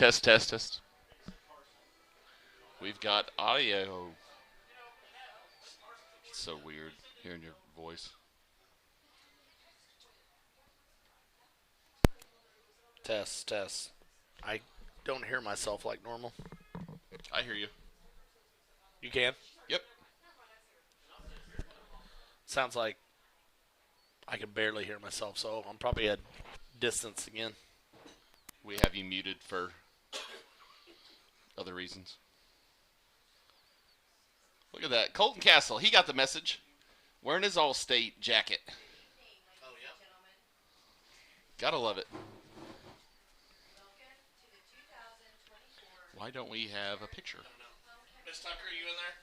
Test, test, test. We've got audio. It's so weird hearing your voice. Test, test. I don't hear myself like normal. I hear you. You can? Yep. Sounds like I can barely hear myself, so I'm probably at distance again. We have you muted for other reasons. Look at that. Colton Castle, he got the message. Wearing his All-State jacket. Oh, yeah? Gotta love it. Why don't we have a picture? Miss Tucker, are you in there?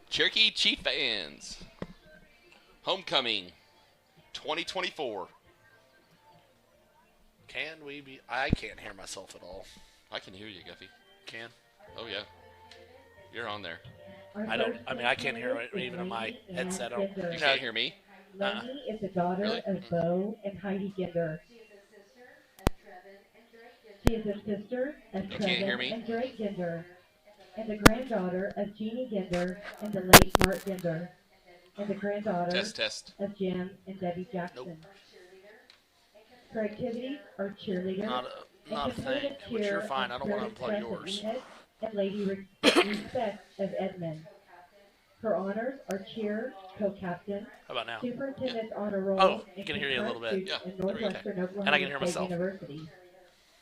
Cherokee Chief fans. Homecoming 2024. Can we be? I can't hear myself at all. I can hear you, Guffey. Can? Oh, yeah. You're on there. I can't hear it even on my headset. You can't hear me? Lenny is the daughter Really? of Bo and Heidi Ginder. She is a sister of You can't hear Trevin me? and Drake Ginder, and the granddaughter of Jeannie Ginder and the late Mark Ginder, and the granddaughter Test, test. of Jim and Debbie Jackson. Her activities are cheerleader Not a and thing. competitive Which you're cheer fine. on I don't want to Spirit unplug Crest of yours. Enid and Lady Respect of Edmond. Her honors are cheer, co-captain, How about now? superintendent's honor roll, Oh, I and can hear you a little bit. student Yeah, in there we go. Northwestern Oklahoma And I can hear State myself. University.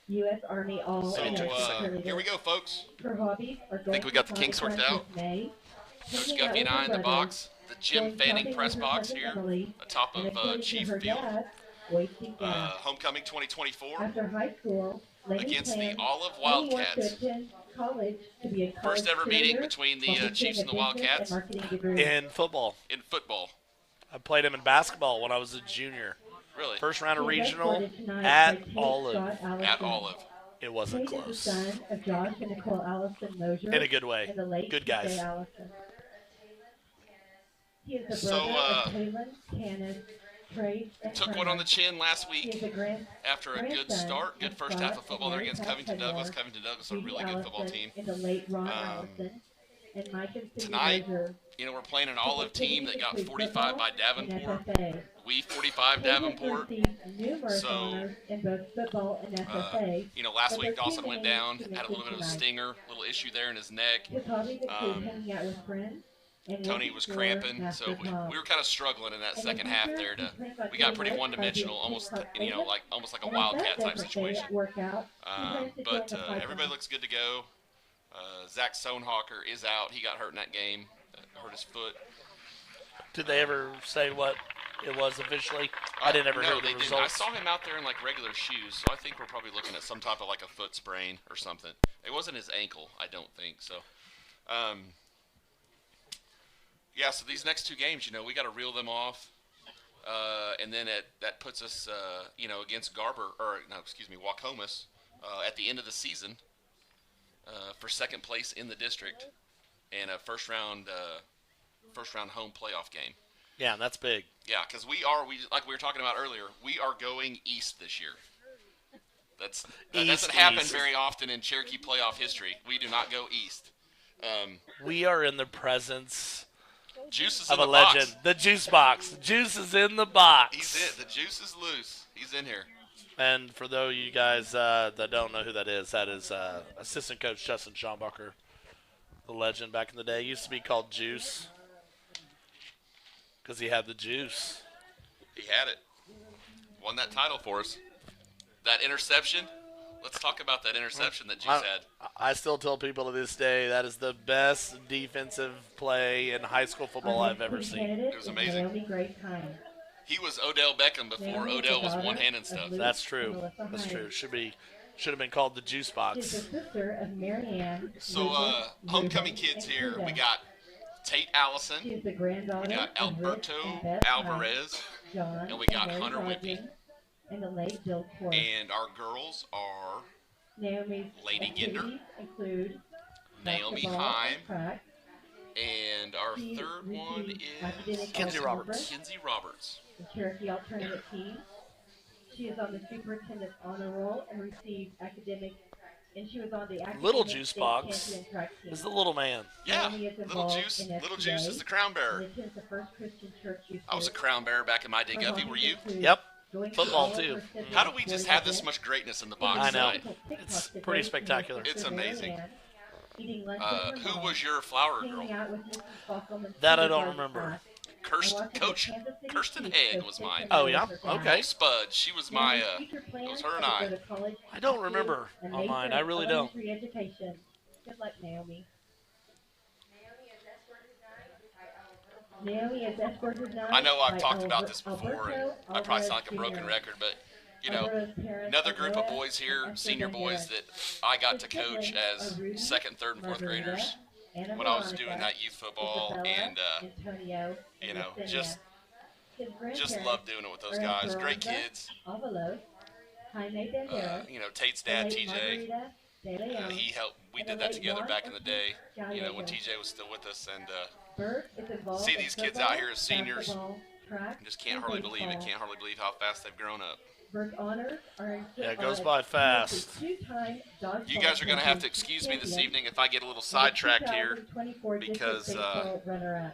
U.S. Army All So, American cheerleader. here we go, folks. Her hobbies are going Think we got the to kinks worked Sonic out? with May, There's hanging out Guffey and with her I in the brothers, box. The Jim going Fanning shopping press with her box cousin here, Emily, atop and of according to Chief her Field. dad, wasting gas. Homecoming 2024 After high school, Lenny against the planned Olive Lenny wants to Wildcats. attend college to be a college First ever meeting cheerleader between the while pursuing Chiefs a and the business Wildcats and marketing degree. In football. in football. I played him in basketball when I was a junior. Really? First round of He is regional escorted tonight at by Tate Olive. Scott Allison. At Olive. It wasn't Tate is close. the son of Josh and Nicole Allison Mosier. In a good way. And the late Good guys. Jay Allison. He is the So, brother of Kaylin, Tanis, Trace, and Took Turner. one on the chin last He week is a after a good grandson start. Good of first Scott half of football there and against Mary Covington Pat Douglas. Pedlar, Covington Douglas, a Judy really good football Allison, team. And the late Ron Allison. And Mike and Cindy Tonight, Mosier. you know, we're playing an Olive team that got Activities 45 include by football and Davenport. FFA. We 45 Tate has Davenport. received numerous So, honors in both football and FFA. You know, last but week their Dawson team went name down, is had a little bit of a tonight. stinger, little issue there in his neck. His hobbies include hanging out with friends, And Tony Yankee was scorer cramping, so Master Tom. we were kind of struggling in that And the second half teacher, there. who trains on We got pretty Sunday by being one-dimensional, Kid almost Park like famous. a And his wildcat Thursday type birthday situation. workout, he plans to join But the Python. everybody looks good to go. Zach Sonehawker is out. He got hurt in that game, hurt his foot. Did they ever say what it was officially? I didn't ever no, hear they the didn't. I results. saw him out there in like regular shoes, so I think we're probably looking at some type of like a foot sprain or something. It wasn't his ankle, I don't think. So, yeah. So these next two games, we got to reel them off, and then that puts us, against Waukomis, at the end of the season, for second place in the district, and a first round home playoff game. Yeah, and that's big. Yeah, because like we were talking about earlier, we are going east this year. That doesn't happen very often in Cherokee playoff history. We do not go east. We are in the presence Juice is of in a the legend. box. The juice box. Juice is in the box. He's in. The juice is loose. He's in here. And for those of you guys that don't know who that is assistant coach Justin Schombacher, the legend back in the day. He used to be called Juice because he had the juice. He had it. Won that title for us. That interception. Let's talk about that interception that Juice had. I still tell people to this day that is the best defensive play in high school football I've ever seen. It was amazing. He was Odell Beckham before Odell was one-handed stuff. That's true. That's true. Should have been called the juice box. She's the sister of Marianne. So, homecoming kids here. We got Tate Allison. She's the granddaughter We got of Rick Alberto and Beth Alvarez. John And we got Mary Hunter Whippy. Hodgins, and the late Bill Ford. And our girls are Naomi's Lady Ginder, activities include Naomi basketball Heim, and track. and our She third one received is academic Kinsey all Roberts. conference, Kinsey Roberts. the Cherokee Alternative Team. She is on the superintendent's honor roll and received academic, and she was on the academic Little juice state box champion track team. is the little man. Yeah, Naomi is Little involved Juice. in Little SBA Juice is the crown and bearer. attends the First Christian Church Youth I was a Group. crown bearer back in my day, Her Guffey. hobbies Were you? include Yep. going to Football, all of too. her siblings' How do we just sporting have this events, much greatness in the taking box I know. tonight? multiple It's TikToks pretty today spectacular. with her It's sister amazing. Marianne, eating lunch with her Who mom, was your flower hanging girl? out with Mrs. Bockelman's That I don't kindergarten remember. class, and watching the Coach Kansas City Kirsten Chiefs Haig go was 6-0 mine. Oh, yeah? with her dad. Okay. Spud. She was my. Naomi's future It plans was her are and to I. go to college, I don't pursue remember a on mine. Mason I really don't. elementary education. Good luck, Naomi. Naomi is escorted now I know I've by talked about this before, Alberto and I probably sound like a Alvarez broken Jr. record, but Alberto's parents another are group of Rhea boys here, and senior Esther boys Banderas. that I got His to coach siblings as are Rudy, second, third, and fourth Margarita, graders Anna when I was Veronica, doing that youth football, Isabella, and Antonio, and Yesenia. just His just grandparents love doing it with those are guys. Great Esperanza, kids. Avalos, Jaime Banderas, Tate's the dad, late TJ. Margarita De Leon, He helped. We and did the that late together Juan back in the day. Ortiz When Gallego. TJ was still with us, and Bert is involved see in these kids football, out here as seniors. basketball, track, just can't and hardly believe it. baseball. Can't hardly believe how fast they've grown up. Bert's honors are Yeah, it goes are by a fast. two-time dodgeball You guys are going to have to champion excuse me this champion evening if I get a little and the sidetracked here. 2024 district because, baseball runner-up.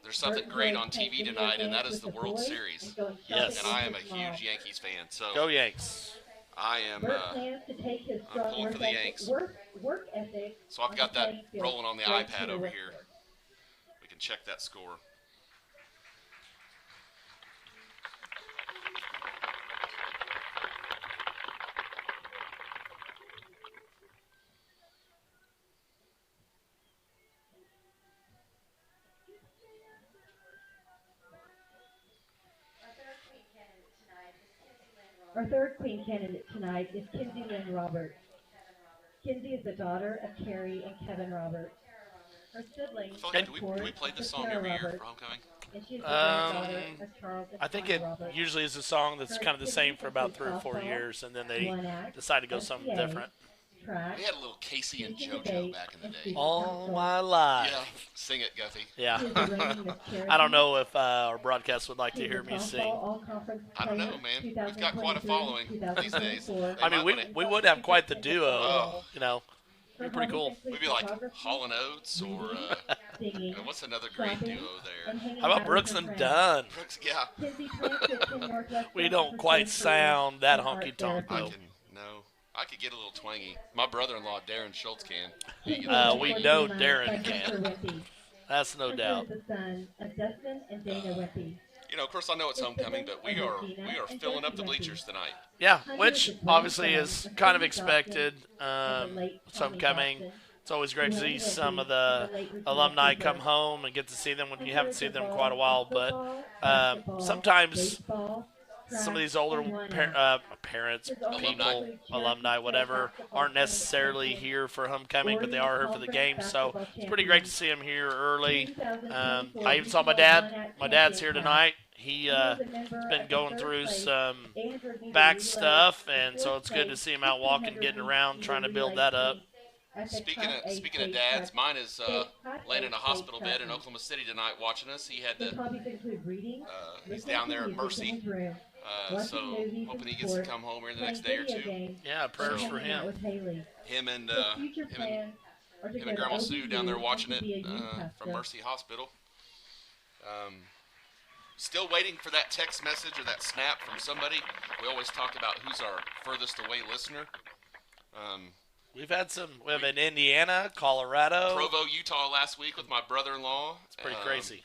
There's something great on TV tonight, and that is the World Series. Yes. And I am a huge Yankees fan, so Go Yanks. I am. Bert plans to take his strong pulling for the Yanks. work ethic. So I've got that rolling on the right iPad to over Whistler. here. We can check that score. Our third queen candidate tonight is Kinsey Lynn Roberts. Kinsey is the daughter of Carrie and Kevin Roberts. Her siblings I feel like, are do Ford we play this and song Sarah every year Roberts, for homecoming? and she is the granddaughter of Charles and I think Connie it Roberts. usually is a song that's kind of the same for about 3 or 4 years, and then they decide to go something different. Track, We had a little Casey and speech and JoJo debate, back in the and day. student All council. my life. Yeah, sing it, Guffey. Yeah. She is the reigning Miss Cherokee. I don't know if our broadcast would like She to is hear the me softball sing. all-conference I don't know, player, man. We've got quite a 2023, following these days. 2024. I mean, we would have quite the duo, Oh. you know. Her Be pretty cool. hobbies include We'd be like photography, Hall and Oates or singing, what's another great shopping, duo and there? hanging How out about with Brooks her and friends. Dunn? Brooks, yeah. Kinsey plans to attend Northwestern We don't for quite stage sound that career in honky tonk, art I though. therapy. can I could get a little twangy. My brother-in-law Darren Schultz can. He Kinsey can- is we the know 49th Darren by can. Mr. Whippy. That's no Hunter doubt. is the son of Dustin and Dana Wimpy. Of course, I know it's His homecoming, siblings but we are are Regina we are and filling up Jesse the Wimpy. bleachers tonight. Yeah, Hunter is which the twin obviously son is of kind of Cindy expected. Dobson and the late It's Tommy homecoming. Dobson. It's always great to see Lenny some of Wimpy the and the late Regina alumni Cooper. come home and get to see them when you Hunter haven't is seen them in involved quite a while. in But football, basketball, sometimes baseball, some of track, these older and whatnot. parents, His older Alumni. people, include Cherokee alumni, whatever, basketball aren't tournament necessarily champion, here for homecoming, but they Oregon are here for the Conference game. So basketball it's pretty great to champion, see them here early. 2024 I even saw my regional dad. one-act My dad's champion here class, tonight. He and he was a member has been of the going third through place some 800 meter back relay, stuff, the and so fourth it's good to place see him out walking, 1500 getting around, meter trying to build relay that up. team at the Speaking Class of A speaking of state dads, track- mine is Class laying A in a state hospital track bed in meet. Oklahoma City tonight watching us. He had His to. hobbies include reading, He's listening down to there at music Mercy. in his room, watching So movies hoping and he gets to sports, come home here in the playing next day or video two. games, Yeah, and prayers for hanging out him. with Haley. Him and His future him and plans are to him go and to Grandma Sue down there OBU watching and it to be a youth from pastor. Mercy Hospital. Still waiting for that text message or that snap from somebody. We always talk about who's our furthest away listener. We have in Indiana, Colorado. Provo, Utah last week with my brother-in-law. It's Pretty crazy.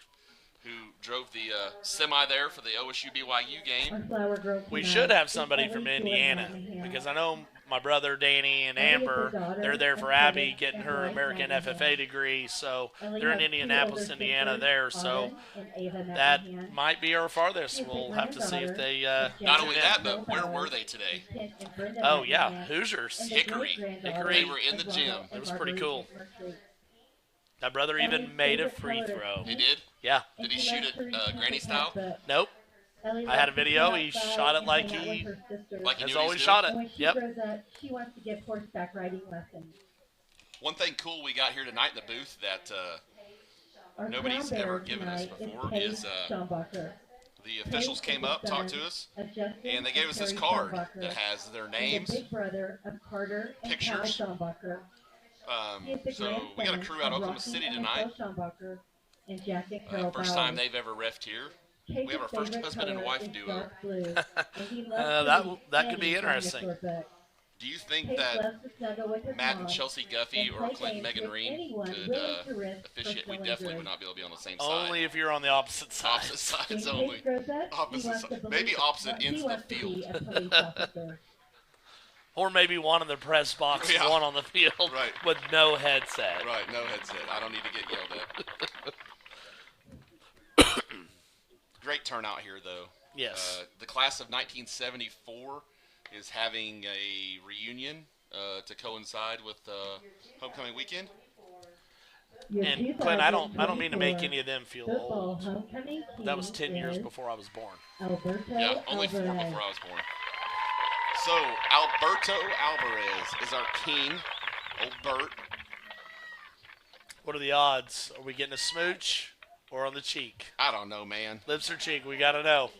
Who drove the semi there for the OSU BYU game. Our flower girl We tonight should have is somebody Ellie from Joy Indiana Monahan. because I know my brother Danny and Ellie is the Amber, daughter they're there of for Abby Kevin getting and her Bryce American Monahan. FFA degree, so Ellie they're in has two Indianapolis, older Indiana sisters, there, so Autumn and Ava that McMahon. might be our farthest. She is the We'll have to see if granddaughter they of Not Jack only tune that, in. but where were they today? Kent and Brenda Oh yeah, McMahon, Hoosiers. and the Hickory. great-granddaughter They were in of the Ronald gym. and It was pretty Marguerite cool. McMurtry. That brother Ellie's even made a favorite free color is throw. He pink, did? Yeah. and Did he she shoot loves it to read Granny Catholic style? books. Nope. Ellie I had a loves to video. sit He outside shot it and like hang out he with her sisters. Like he has knew what he always was shot And it. when she Yep. grows up, she wants to give horseback riding lessons. One thing cool we got here tonight in the booth that Our Nobody's crown bearer ever given us tonight before Paige is, Schombacher. the officials Paige came is up, the talked son to us, of Justin and they gave us this Terry card Schombacher, that has their and the names. big brother of Carter and Cal pictures. Schombacher. He is the So we got a grandson crew out of of Oklahoma Rocky City and tonight. Michelle Schombacher and Jack and Carol First Bauer. time they've ever refed here. Cage's We have our first favorite husband and color wife is duo. dark blue, and he loves that to read that could be any interesting. dinosaur book. Do you think Cage that loves to snuggle with his Matt mom and Chelsea Guffey and or play Clint and games Megan with Reen anyone could willing to risk officiate? We personal definitely injury. would not be able to be on the same Only side. if you're on the opposite side. Opposite When sides Cage only. grows up, Opposite he wants side. to Maybe believe opposite what he ends of the wants to be field. a police officer. Or maybe one in the press box, Yeah. one on the field Right. with no headset. Right, no headset. I don't need to get yelled at. Great turnout here, though. Yes. The class of 1974 is having a reunion to coincide with homecoming weekend. Your And Clint, I don't mean to make 2024 any of them feel football old. homecoming That was team 10 years is before I was born. Alberto Yeah, only 4 Alvarez. before I was born. So, Alberto Alvarez is our king. Old Bert. What are the odds? Are we getting a smooch or on the cheek? I don't know, man. Lips or cheek? We got to know.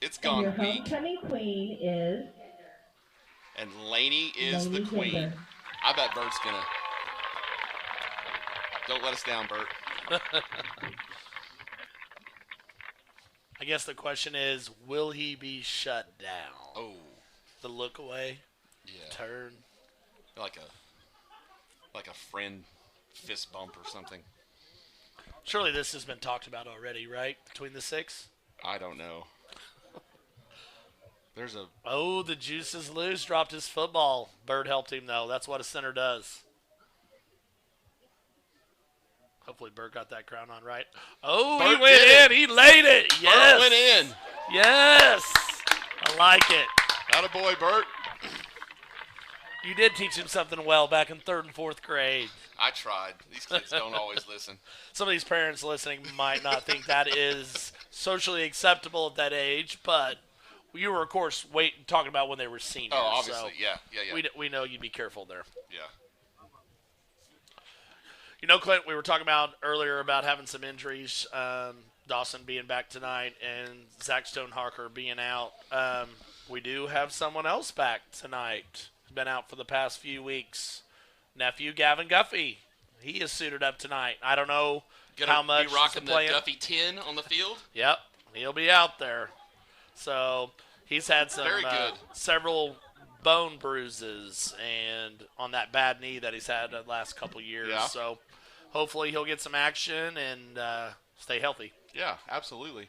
It's And your gone weak. homecoming queen is And Laney is Lainey the queen. Gender. I bet Bert's gonna. Don't let us down, Bert. I guess the question is, will he be shut down? Oh, The look away, yeah. turn. Like a friend fist bump or something. Surely this has been talked about already, right? Between the 6? I don't know. There's a Oh, the juice is loose. Dropped his football. Bird helped him, though. That's what a center does. Hopefully Bird got that crown on right. Oh, he Bird went did in. He laid it. Yes. Bert went in. Yes. I like it. Attaboy, Bert. You did teach him something well back in 3rd and 4th grade. I tried. These kids don't always listen. Some of these parents listening might not think that is socially acceptable at that age, but you were, of course, talking about when they were seniors. Oh, obviously, so yeah. we know you'd be careful there. Yeah. You know, Clint, we were talking about earlier about having some injuries. Dawson being back tonight and Zach Stoneharker being out. We do have someone else back tonight. He's been out for the past few weeks. Nephew Gavin Guffey. He is suited up tonight. I don't know Gonna how much be rocking is the playing. Guffey 10 on the field. Yep, he'll be out there. So he's had some Very good. several bone bruises and on that bad knee that he's had the last couple years. Yeah. So hopefully he'll get some action and stay healthy. Yeah, absolutely.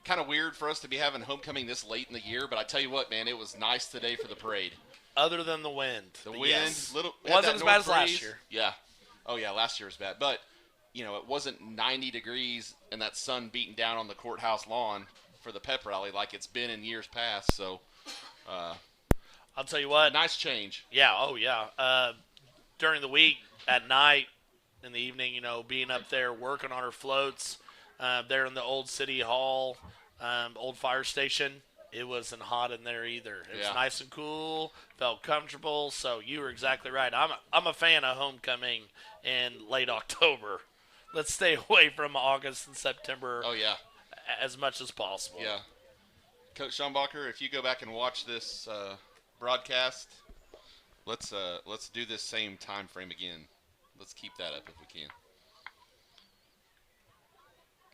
Kind of weird for us to be having homecoming this late in the year, but I tell you what, man, it was nice today for the parade. Other than the wind. The But wind, yes. little Wasn't as bad as last freeze. year. Yeah. Oh yeah, last year was bad, but it wasn't 90 degrees and that sun beating down on the courthouse lawn for the pep rally like it's been in years past. So, I'll tell you what. nice change. Yeah. Oh yeah. During the week, at night, in the evening, being up there working on our floats, there in the old city hall, old fire station. It wasn't hot in there either. It was nice and cool, felt comfortable. So you were exactly right. I'm a fan of homecoming in late October. Let's stay away from August and September. Oh yeah, as much as possible. yeah. Coach Schumbacher, if you go back and watch this broadcast, let's do this same time frame again. Let's keep that up if we can.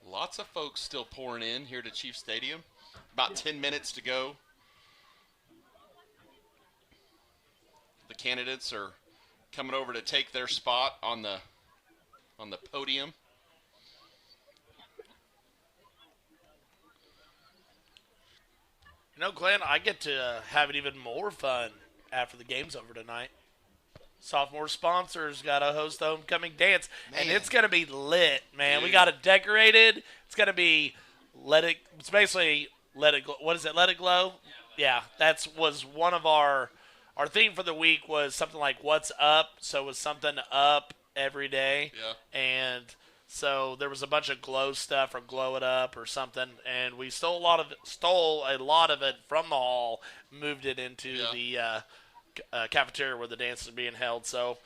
Lots of folks still pouring in here to Chief Stadium. About 10 minutes to go. The candidates are coming over to take their spot on the podium. Glenn, I get to have it even more fun after the game's over tonight. Sophomore sponsors got to host the homecoming dance, and it's going to be lit, man. Dude. We got it decorated. It's going to be it's basically let it go. What is it? Let it glow? Yeah, that was one of our theme for the week was something like what's up. So it was something up every day. Yeah. And so there was a bunch of glow stuff or glow it up or something, and we stole a lot of it from the hall, moved it into the cafeteria where the dance is being held. So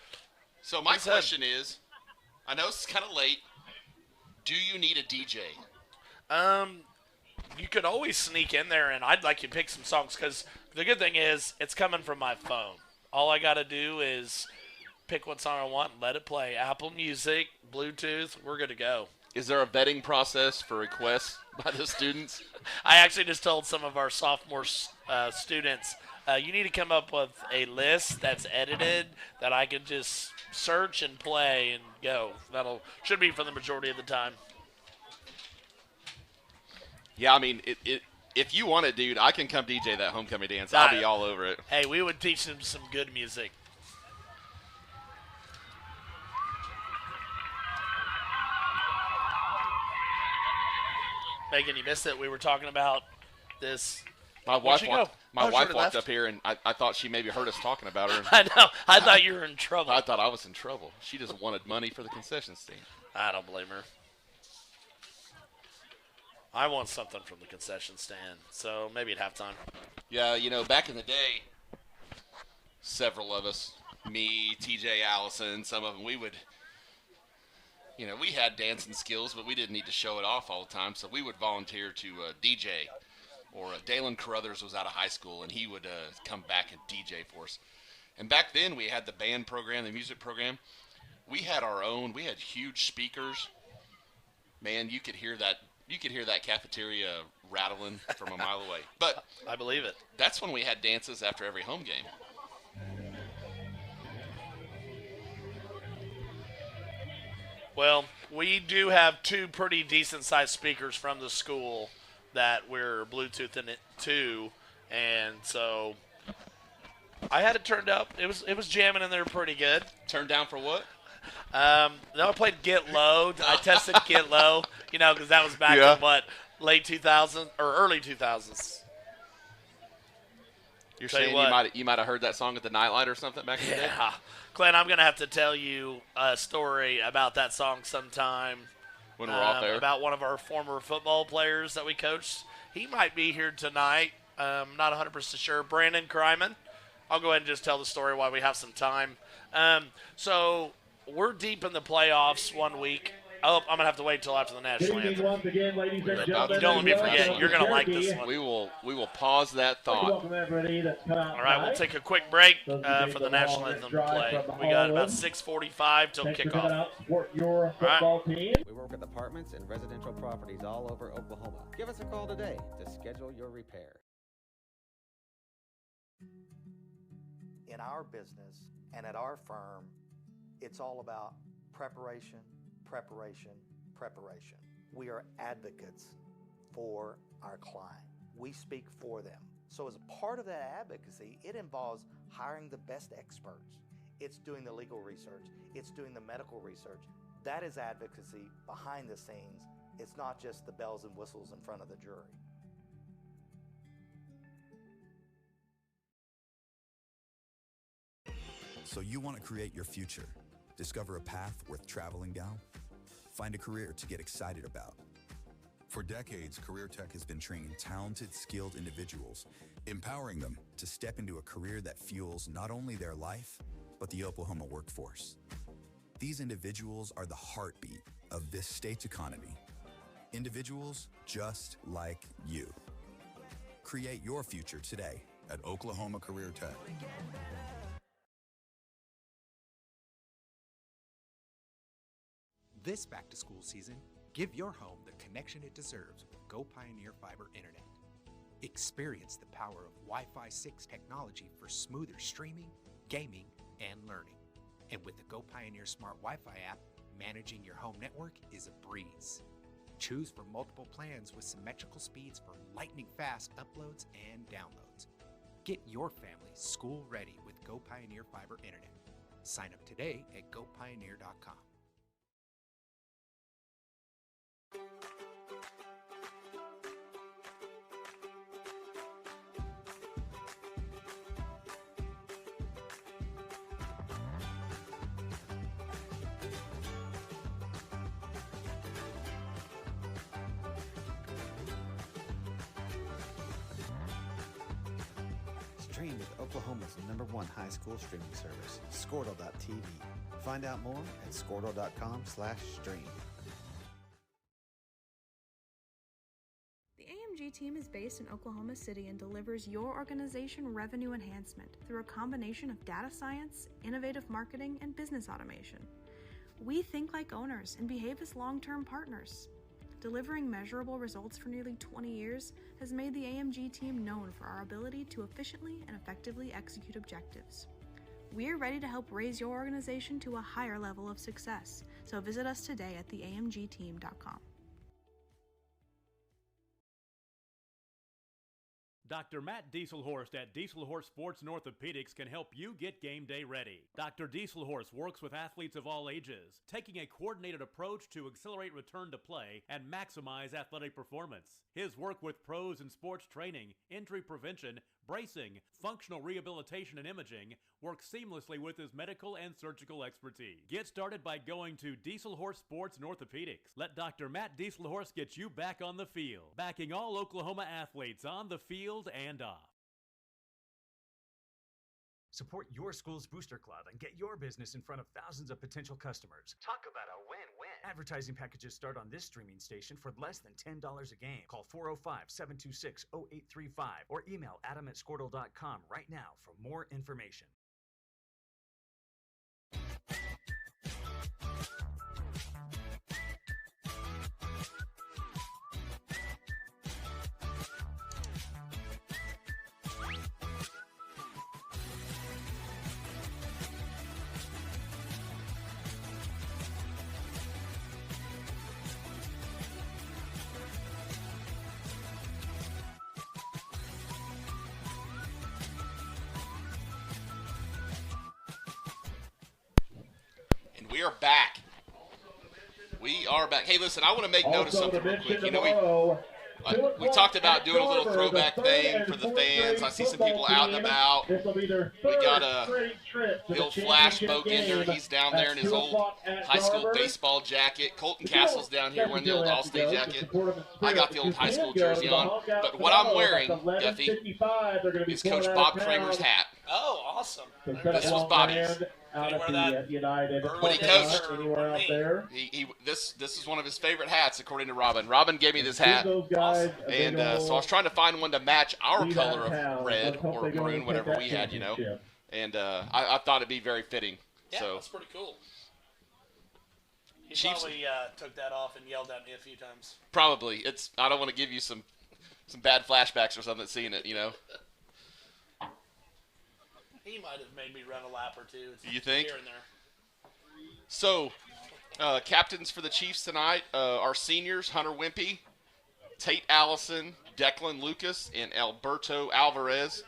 my question is, I know it's kind of late. Do you need a DJ? You could always sneak in there, and I'd like you to pick some songs because the good thing is it's coming from my phone. All I got to do is pick what song I want, let it play. Apple Music, Bluetooth, we're good to go. Is there a vetting process for requests by the students? I actually just told some of our sophomore students, you need to come up with a list that's edited that I can just search and play and go. Should be for the majority of the time. Yeah, I mean, if you want it, dude, I can come DJ that homecoming dance. I'll be all over it. Hey, we would teach them some good music. Megan, you missed it. We were talking about this. My wife walked left. up here, and I thought she maybe heard us talking about her. I know. I thought you were in trouble. I thought I was in trouble. She just wanted money for the concession stand. I don't blame her. I want something from the concession stand, so maybe at halftime. Yeah, back in the day, several of us, me, TJ Allison, some of them, we would, we had dancing skills, but we didn't need to show it off all the time, so we would volunteer to DJ. Or Dalen Carruthers was out of high school, and he would come back and DJ for us. And back then, we had the band program, the music program. We had our own. We had huge speakers. Man, you could hear that cafeteria rattling from a mile away. But I believe it. That's when we had dances after every home game. Well, we do have two pretty decent-sized speakers from the school that we're Bluetoothing it to, and so I had it turned up. It was jamming in there pretty good. Turned down for what? No, I played Get Low. I tested Get Low, because that was back in late 2000s or early 2000s. You're saying you might have heard that song at the Nightlight or something back in the day? Yeah. Glenn, I'm going to have to tell you a story about that song sometime. When we're off air? About one of our former football players that we coached. He might be here tonight. Not 100% sure. Brandon Kryman. I'll go ahead and just tell the story while we have some time. So we're deep in the playoffs 1 week. Oh, I'm going to have to wait until after the national anthem. Once again, ladies and gentlemen. Don't let me forget. You're going to like this one. We will pause that thought. Welcome everybody that's come out. All right, we'll take a quick break for the national anthem to play. We got about 6:45 till Thanks for coming kickoff. out, support your football team. We work with apartments and residential properties all over Oklahoma. Give us a call today to schedule your repair. In our business and at our firm, it's all about preparation, preparation, preparation. We are advocates for our client. We speak for them. So as a part of that advocacy, it involves hiring the best experts. It's doing the legal research. It's doing the medical research. That is advocacy behind the scenes. It's not just the bells and whistles in front of the jury. So you want to create your future, discover a path worth traveling down, find a career to get excited about. For decades, Career Tech has been training talented, skilled individuals, empowering them to step into a career that fuels not only their life, but the Oklahoma workforce. These individuals are the heartbeat of this state's economy. Individuals just like you. Create your future today at Oklahoma Career Tech. This back-to-school season, give your home the connection it deserves with Go Pioneer Fiber Internet. Experience the power of Wi-Fi 6 technology for smoother streaming, gaming, and learning. And with the Go Pioneer Smart Wi-Fi app, managing your home network is a breeze. Choose from multiple plans with symmetrical speeds for lightning-fast uploads and downloads. Get your family school-ready with Go Pioneer Fiber Internet. Sign up today at gopioneer.com. Stream with Oklahoma's #1 high school streaming service, Squirtle.tv. Find out more at squirtle.com/stream. The AMG team is based in Oklahoma City and delivers your organization revenue enhancement through a combination of data science, innovative marketing, and business automation. We think like owners and behave as long-term partners. Delivering measurable results for nearly 20 years has made the AMG team known for our ability to efficiently and effectively execute objectives. We're ready to help raise your organization to a higher level of success, so visit us today at theamgteam.com. Dr. Matt Dieselhorst at Dieselhorst Sports and Orthopedics can help you get game day ready. Dr. Dieselhorst works with athletes of all ages, taking a coordinated approach to accelerate return to play and maximize athletic performance. His work with pros in sports training, injury prevention, bracing, functional rehabilitation, and imaging works seamlessly with his medical and surgical expertise. Get started by going to Dieselhorst Sports and Orthopedics. Let Dr. Matt Dieselhorst get you back on the field, backing all Oklahoma athletes on the field and off. Support your school's booster club and get your business in front of thousands of potential customers. Talk about a win-win. Advertising packages start on this streaming station for less than $10 a game. Call 405-726-0835 or email adam@squirtle.com right now for more information. We are back. We are back. Hey, listen, I want to make note of something real quick. You know, we talked about doing a little throwback thing for the fans. I see some people out and about. We got the old Flash Bogue in here. He's down there in his old high school baseball jacket. Colton Castle's down here wearing the old All-State jacket. I got the old high school jersey on. But what I'm wearing, Duffy, is Coach Bob Kramer's hat. Oh, awesome. This was Bobby's. Out at the United when he coached. Anywhere out there. This is one of his favorite hats, according to Robin. Robin gave me this hat, and so I was trying to find one to match our color of red or maroon, whatever we had, you know. And I thought it'd be very fitting. Yeah, so. that's pretty cool. He Chiefs, probably took that off and yelled at me a few times. Probably. I don't want to give you some bad flashbacks or something seeing it, you know. He might have made me run a lap or two. It's You think? Here and there. So, captains for the Chiefs tonight are seniors Hunter Wimpy, Tate Allison, Declan Lucas, and Alberto Alvarez.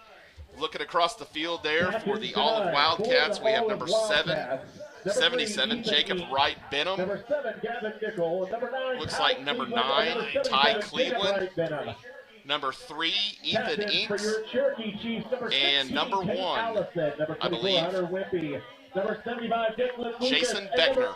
Looking across the field there for the Olive Wildcats, we have number 77, Jacob Wright Benham. Number 7, Gavin Nickel. Number 9, Looks like number 9, Ty Cleveland. Number 3, Ethan Inks. And number 1, I believe, Number 75, Jason Beckner.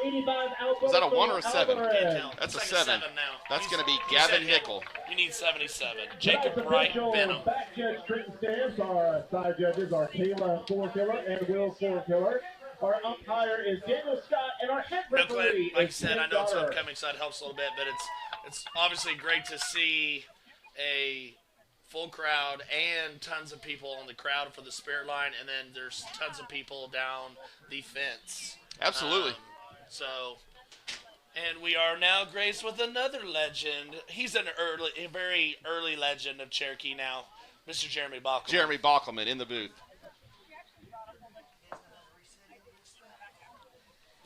Was that a 1 or a 7? That's a It's 7. like a 7 now. That's going to be You said Gavin him. Nickel. You need 77. Jacob Wright Benham. Back judge Trenton Stamps. Our side judges are Kayla Forkiller and Will Forkiller. Our umpire is Daniel Scott, and our head No, Clint, referee like I is said, I Tim know it's Daughter. upcoming, so that helps a little bit, but it's obviously great to see a full crowd and tons of people on the crowd for the spirit line, and then there's tons of people down the fence. Absolutely. And we are now graced with another legend. He's a very early legend of Cherokee now, Mr. Jeremy Bockelman. Jeremy Bockelman in the booth.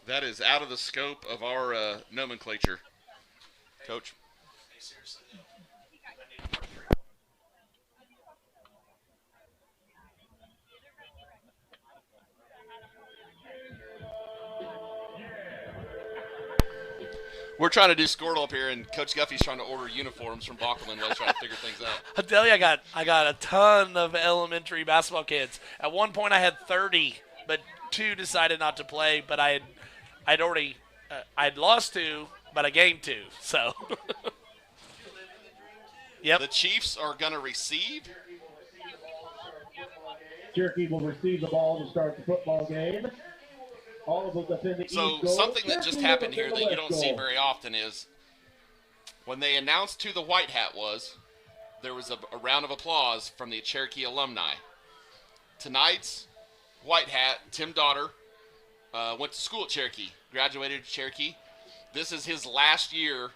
That is out of the scope of our nomenclature, Coach. We're trying to do Squirtle up here, and Coach Guffey's trying to order uniforms from Bockelman while he's trying to figure things out. I tell you, I got a ton of elementary basketball kids. At one point, I had 30, but 2 decided not to play. But I'd lost 2, but I gained 2. So, yep. The Chiefs are going to receive. Cherokee will receive the ball to start the football game. All of them defend the east So goal. something that just Cherokee happened will here defend that the you don't west see goal. very often is when they announced who the white hat was, there was a round of applause from the Cherokee alumni. Tonight's white hat, Tim Daughter, went to school at Cherokee, graduated at Cherokee. This is his last year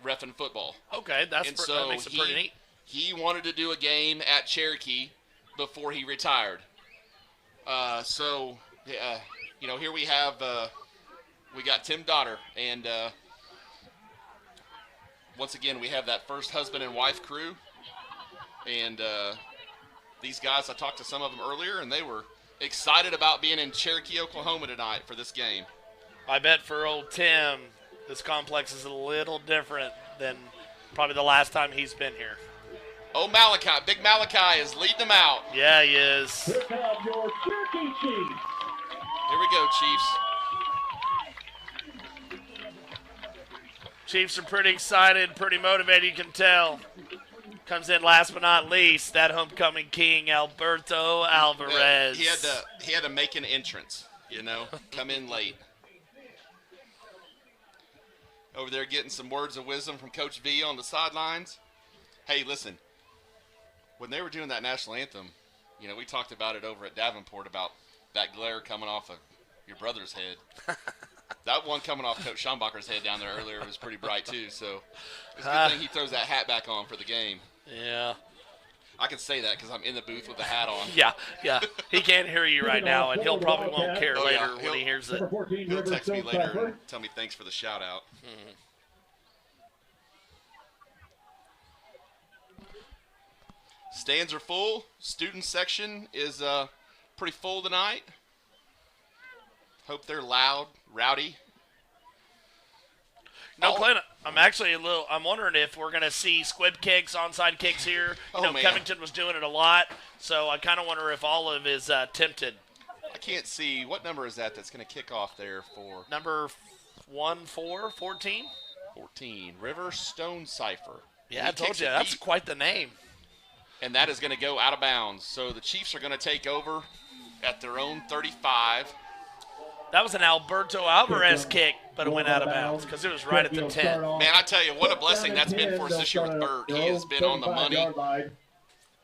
reffing football. Okay, that makes it pretty neat. He wanted to do a game at Cherokee before he retired. Here we have, we got Tim Daughter, and once again, we have that first husband and wife crew, and these guys, I talked to some of them earlier, and they were excited about being in Cherokee, Oklahoma tonight for this game. I bet for old Tim, this complex is a little different than probably the last time he's been here. Oh, Malachi, Big Malachi is leading them out. Yeah, he is. Here come your Cherokee Chiefs. Here we go, Chiefs. Chiefs are pretty excited, pretty motivated, you can tell. Comes in last but not least, that homecoming king, Alberto Alvarez. He had to make an entrance, come in late. Over there getting some words of wisdom from Coach V on the sidelines. Hey, listen, when they were doing that national anthem, we talked about it over at Davenport about that glare coming off of your brother's head. That one coming off Coach Schombacher's head down there earlier was pretty bright too, so it's a good thing he throws that hat back on for the game. Yeah. I can say that because I'm in the booth with the hat on. Yeah. He can't hear you right now, and he'll probably won't care later when he hears it. He'll text me later and tell me thanks for the shout out. Mm-hmm. Stands are full. Student section is pretty full tonight. Hope they're loud, rowdy. No, Clint, I'm wondering if we're going to see squib kicks, onside kicks here. Man. Covington was doing it a lot, so I kind of wonder if Olive is tempted. I can't see. What number is that's going to kick off there for? Number 14? 14. River Stone Cipher. Yeah, I told you. That's quite the name. And that is going to go out of bounds. So the Chiefs are going to take over at their own 35. That was an Alberto Alvarez kick, but it went out of bounds because it was right at the 10. Man, I tell you, what a blessing that's been for us this year with Bert. He has been on the money,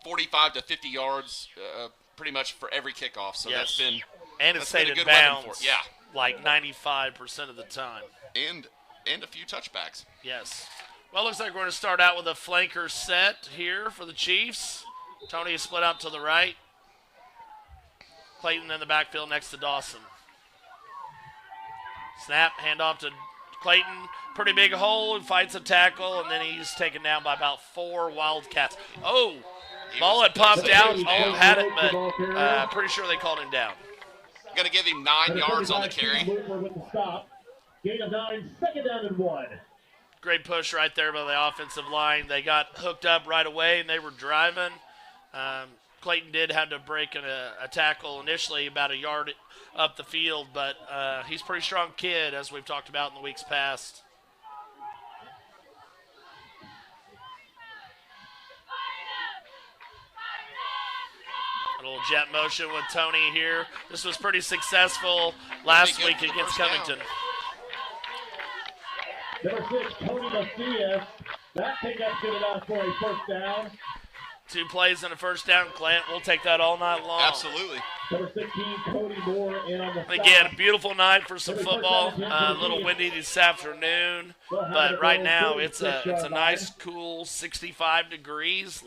45 to 50 yards pretty much for every kickoff. So that's been and it's stayed in bounds like 95% of the time. And a few touchbacks. Yes. Well, looks like we're going to start out with a flanker set here for the Chiefs. Tony is split out to the right. Clayton in the backfield next to Dawson. Snap, handoff to Clayton. Pretty big hole and fights a tackle, and then he's taken down by about 4 Wildcats. Oh, ball had popped out. Oh, had it, but pretty sure they called him down. Going to give him 9 yards on the carry. With the stop. Gain of 9, second down and 1. Great push right there by the offensive line. They got hooked up right away, and they were driving. Clayton did have to break a tackle initially about a yard up the field, but he's a pretty strong kid, as we've talked about in the weeks past. A little jet motion with Tony here. This was pretty successful last week against Covington. Number 6, Tony Macias. That pickup's good enough for a first down. 2 plays and a first down, Clint. We'll take that all night long. Absolutely. Number 16, Cody Moore in on the stop. Again, a beautiful night for some football. A little windy this afternoon, but right now it's a nice, cool 65 degrees,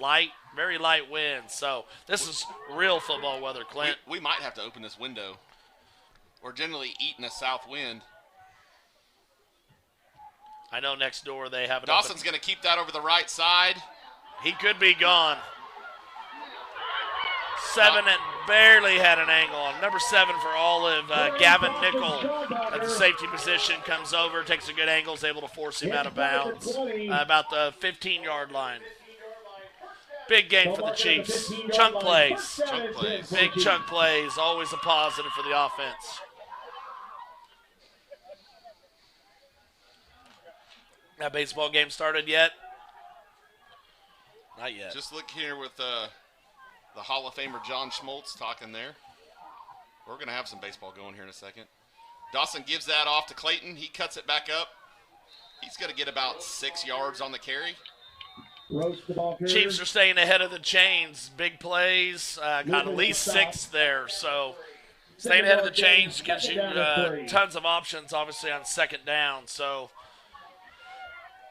very light wind. So this is real football weather, Clint. We might have to open this window. We're generally eating a south wind. I know next door they have it Dawson's going to keep that over the right side. He could be gone. 7 and barely had an angle on. Number 7 for Olive, Gavin Nickel at the safety position, comes over, takes a good angle, is able to force him out of bounds. About the 15-yard line. Big game for the Chiefs. Chunk plays. Big chunk plays, always a positive for the offense. That baseball game started yet? Not yet. Just look here with the Hall of Famer John Schmaltz talking there. We're going to have some baseball going here in a second. Dawson gives that off to Clayton. He cuts it back up. He's going to get about 6 yards on the carry. Chiefs are staying ahead of the chains. Big plays. Got at least 6 there. So staying ahead of the chains gives you tons of options, obviously, on second down. So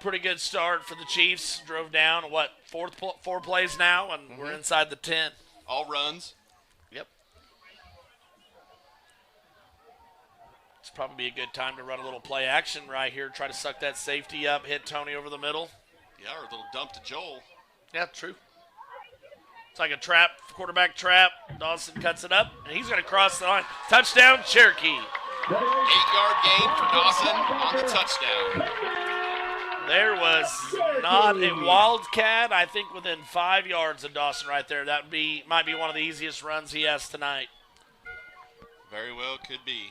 pretty good start for the Chiefs. Drove down, 4 plays now, and we're inside the 10. All runs. Yep. It's probably a good time to run a little play action right here. Try to suck that safety up, hit Tony over the middle. Yeah, or a little dump to Joel. Yeah, true. It's like a trap, quarterback trap. Dawson cuts it up, and he's going to cross the line. Touchdown, Cherokee. 8-yard gain for Dawson on the touchdown. There was not a Wildcat, I think, within 5 yards of Dawson right there. That might be one of the easiest runs he has tonight. Very well could be.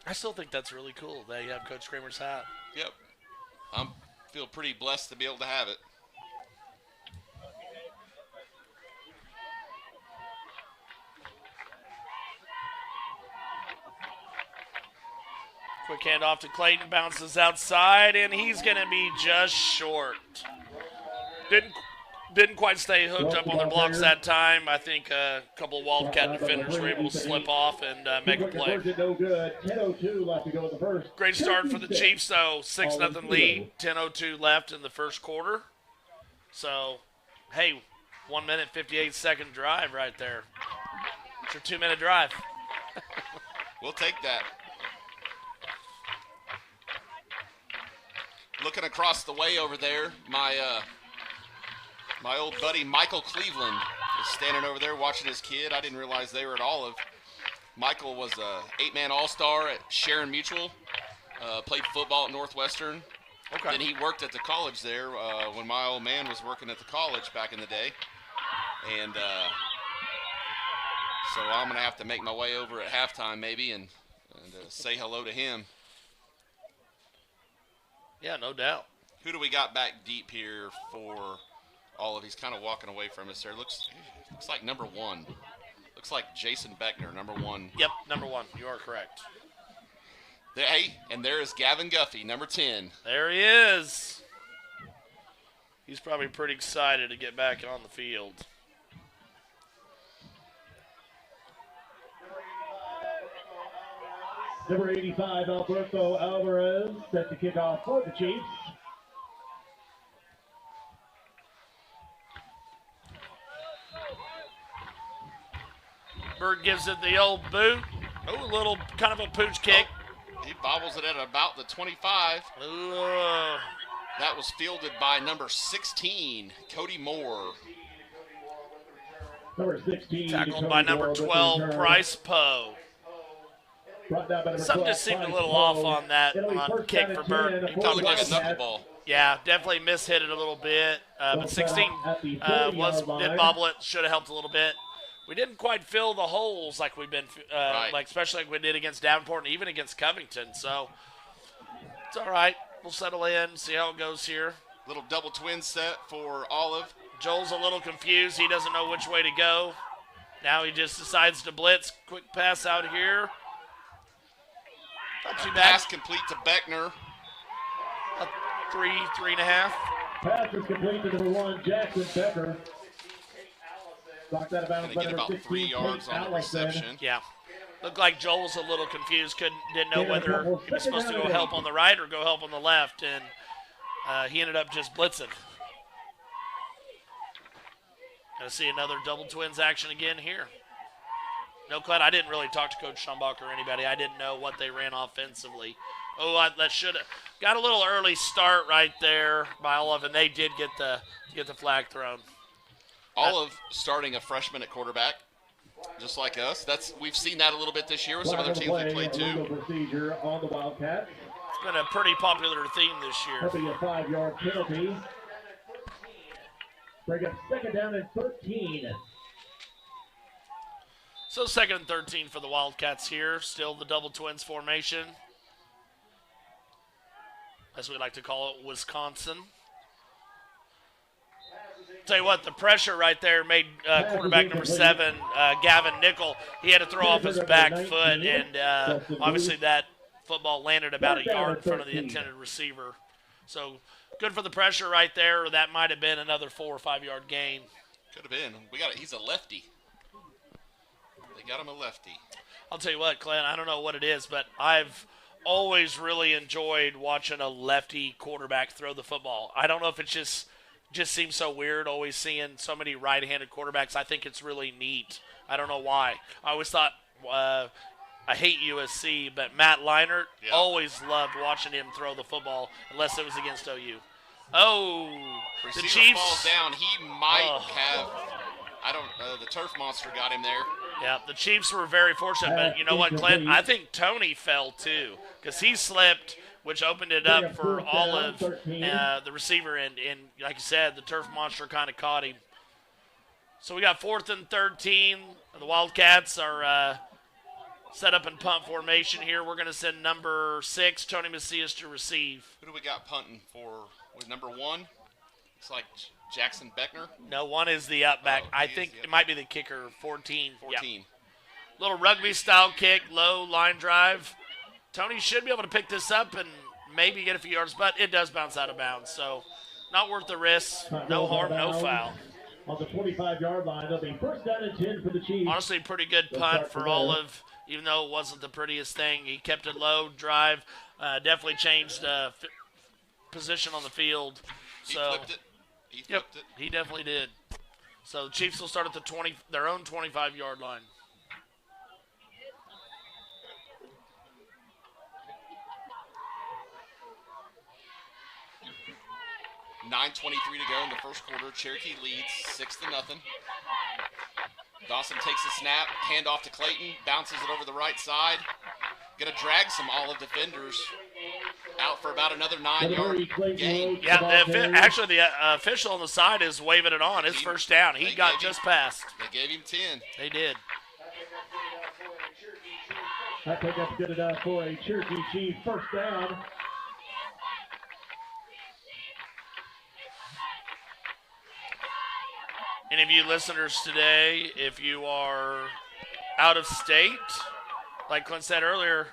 I still think that's really cool that you have Coach Kramer's hat. Yep. I feel pretty blessed to be able to have it. Quick handoff to Clayton, bounces outside, and he's going to be just short. Didn't quite stay hooked up on their blocks that time. I think a couple of Wildcat defenders were able to slip off and make a play. Great start for the Chiefs, though. 6-0 lead, 10:02 left in the first quarter. So, hey, 1 minute, 58-second drive right there. It's your 2-minute drive. We'll take that. Looking across the way over there, my old buddy Michael Cleveland is standing over there watching his kid. I didn't realize they were at Olive. Michael was a 8-man all-star at Sharon Mutual, played football at Northwestern. Okay. Then he worked at the college there when my old man was working at the college back in the day. And so I'm going to have to make my way over at halftime maybe and say hello to him. Yeah, no doubt. Who do we got back deep here for Olive? He's kind of walking away from us there. Looks like number 1. Looks like Jason Beckner, number 1. Yep, number 1. You are correct. Hey, and there is Gavin Guffey, number 10. There he is. He's probably pretty excited to get back on the field. Number 85, Alberto Alvarez, set to kick off for the Chiefs. Bird gives it the old boot. Oh, a little kind of a pooch kick. He bobbles it at about the 25. Ooh. That was fielded by number 16, Cody Moore. Number 16. Tackled by number 12, Bryce Poe. Something just seemed a little off on that kick for Bird. It looked like a knuckleball. Yeah, definitely mishit it a little bit. But 16 did bobble it. Should have helped a little bit. We didn't quite fill the holes like we've been, like especially like we did against Davenport and even against Covington. So it's all right. We'll settle in, see how it goes here. Little double twin set for Olive. Joel's a little confused. He doesn't know which way to go. Now he just decides to blitz. Quick pass out here. Not too bad. Pass complete to Beckner. A 3.5. Pass is complete to number 1, Jackson Becker. Knocked that about Gonna get about 3 yards on the reception. Yeah. Looked like Joel was a little confused. Didn't know whether he was supposed to go help on the right or go help on the left, and he ended up just blitzing. Gonna see another double twins action again here. No, Clint, I didn't really talk to Coach Schumbach or anybody. I didn't know what they ran offensively. Oh, that should have got a little early start right there by Olive, and they did get the flag thrown. Olive starting a freshman at quarterback, just like us. We've seen that a little bit this year with some other teams we played too. Procedure on the Wildcats. It's been a pretty popular theme this year. That'll be a 5-yard penalty. Bring up second down and 13. So second and 13 for the Wildcats here. Still the double twins formation, as we like to call it, Wisconsin. Tell you what, the pressure right there made quarterback number 7, Gavin Nickel, he had to throw off his back foot, and obviously that football landed about a yard in front of the intended receiver. So good for the pressure right there, or that might have been another 4 or 5 yard gain. Could have been. He's a lefty. They got him a lefty. I'll tell you what, Clint, I don't know what it is, but I've always really enjoyed watching a lefty quarterback throw the football. I don't know if it's just seems so weird always seeing so many right-handed quarterbacks. I think it's really neat. I don't know why. I always thought I hate USC, but Matt Leinart, always loved watching him throw the football unless it was against OU. Oh, Receiver the Chiefs falls down. He might have. I don't. The turf monster got him there. Yeah, the Chiefs were very fortunate, but you know what, Clint? I think Tony fell too because he slipped, which opened it up for Olive, the receiver, and like you said, the turf monster kind of caught him. So we got 4th and 13. The Wildcats are set up in punt formation here. We're going to send number 6, Tony Macias, to receive. Who do we got punting for? With number 1? Looks like Jackson Beckner. No, 1 is the up back. I think it might be the kicker, 14. 14. Yep. Little rugby-style kick, low line drive. Tony should be able to pick this up and maybe get a few yards, but it does bounce out of bounds. So not worth the risk. No harm, no foul. On the 25-yard line, it'll be first down and 10 for the Chiefs. Honestly, pretty good punt for Olive, even though it wasn't the prettiest thing. He kept it low, drive, definitely changed position on the field. So, he flipped it. He flipped it. He definitely did. So the Chiefs will start at their own 25-yard line. .9:23 to go in the first quarter. Cherokee leads 6-0. Dawson takes the snap, hand off to Clayton, bounces it over the right side. Going to drag some Olive defenders out for about another 9-yard gain. Yeah, actually the official on the side is waving it on. It's first down. He got just past. They gave him 10. They did. I think that's good enough for a Cherokee Chief first down. Any of you listeners today, if you are out of state, like Clint said earlier,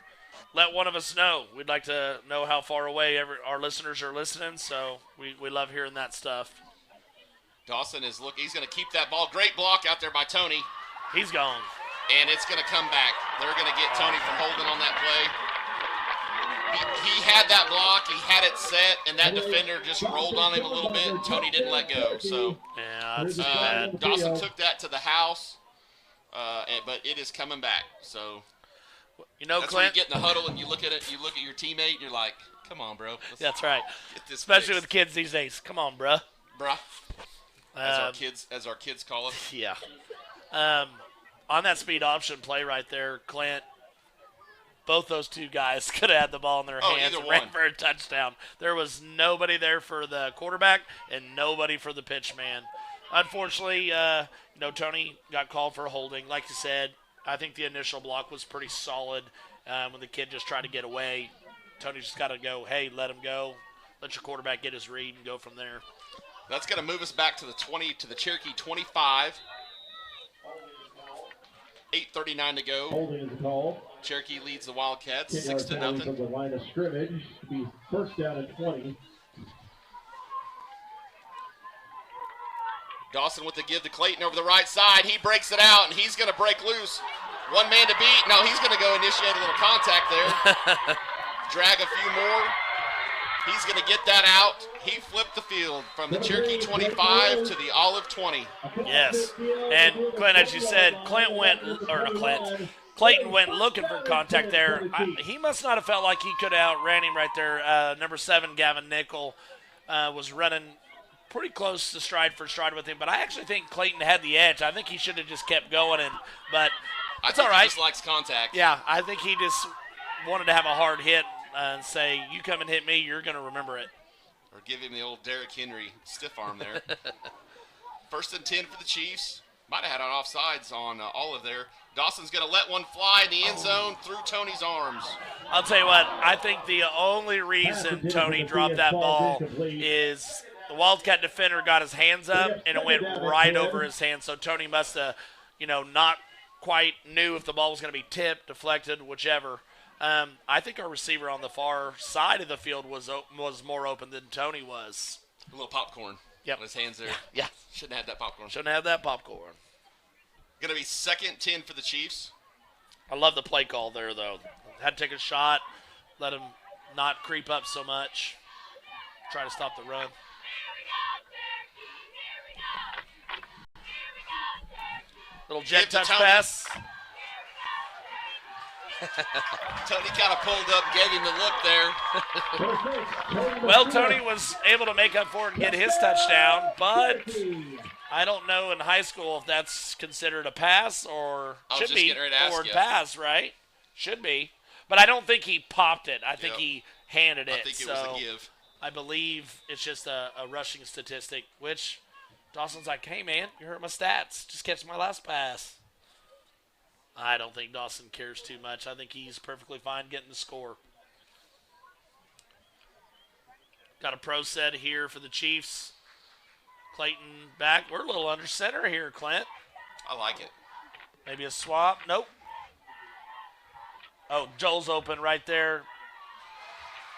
let one of us know. We'd like to know how far away our listeners are listening, so we love hearing that stuff. Dawson is he's going to keep that ball. Great block out there by Tony. He's gone. And it's going to come back. They're going to get Tony for holding on that play. He had that block, he had it set, and that defender just rolled on him a little bit. Tony didn't let go. So yeah, that's bad. Dawson took that to the house. but it is coming back. So You know, that's when you Clint. get in the huddle and you look at it. You look at your teammate and you're like, "Come on, bro." That's right. Get this Especially fixed. with kids these days. Come on, bruh. Bruh. As our kids call us. Yeah. On that speed option play right there, Clint, both those two guys could have had the ball in their hands and ran for a touchdown. There was nobody there for the quarterback and nobody for the pitch man. Unfortunately, Tony got called for a holding. Like you said, I think the initial block was pretty solid when the kid just tried to get away. Tony just got to go, hey, let him go. Let your quarterback get his read and go from there. That's going to move us back to the Cherokee 25. 8:39 to go. Holding is called. Cherokee leads the Wildcats 10 yards 6-0. from the line of scrimmage. To be first down and 20. Dawson with the give to Clayton over the right side. He breaks it out, and he's going to break loose. One man to beat. No, he's going to go initiate a little contact there. Drag a few more. He's going to get that out. He flipped the field from the Cherokee 25 to the Olive 20. Yes. And, Clint, as you said, Clayton went looking for contact there. He must not have felt like he could have outran him right there. Number 7, Gavin Nickel, was running pretty close to stride for stride with him. But I actually think Clayton had the edge. I think he should have just kept going. But it's all right. He just likes contact. Yeah, I think he just wanted to have a hard hit and say, you come and hit me, you're going to remember it. Or give him the old Derrick Henry stiff arm there. First and 10 for the Chiefs. Might have had an offsides on Olive there. Dawson's going to let one fly in the end zone through Tony's arms. I'll tell you what, I think the only reason Tony dropped that ball is the Wildcat defender got his hands up and it went right over his hands. So Tony must have, not quite knew if the ball was going to be tipped, deflected, whichever. I think our receiver on the far side of the field was more open than Tony was. A little popcorn. Yep. On his hands there. Yeah. Shouldn't have had that popcorn. Shouldn't have that popcorn. Going to be second 10 for the Chiefs. I love the play call there, though. Had to take a shot, let him not creep up so much, try to stop the run. Little jet touch pass. Tony kind of pulled up, gave him the look there. Well, Tony was able to make up for it and get his touchdown, but I don't know in high school if that's considered a pass or should be forward pass, right? Should be. But I don't think he popped it. I think he handed it. I think it was a give. I believe it's just a rushing statistic, which Dawson's like, hey, man, you hurt my stats. Just catch my last pass. I don't think Dawson cares too much. I think he's perfectly fine getting the score. Got a pro set here for the Chiefs. Clayton back. We're a little under center here, Clint. I like it. Maybe a swap. Nope. Oh, Joel's open right there.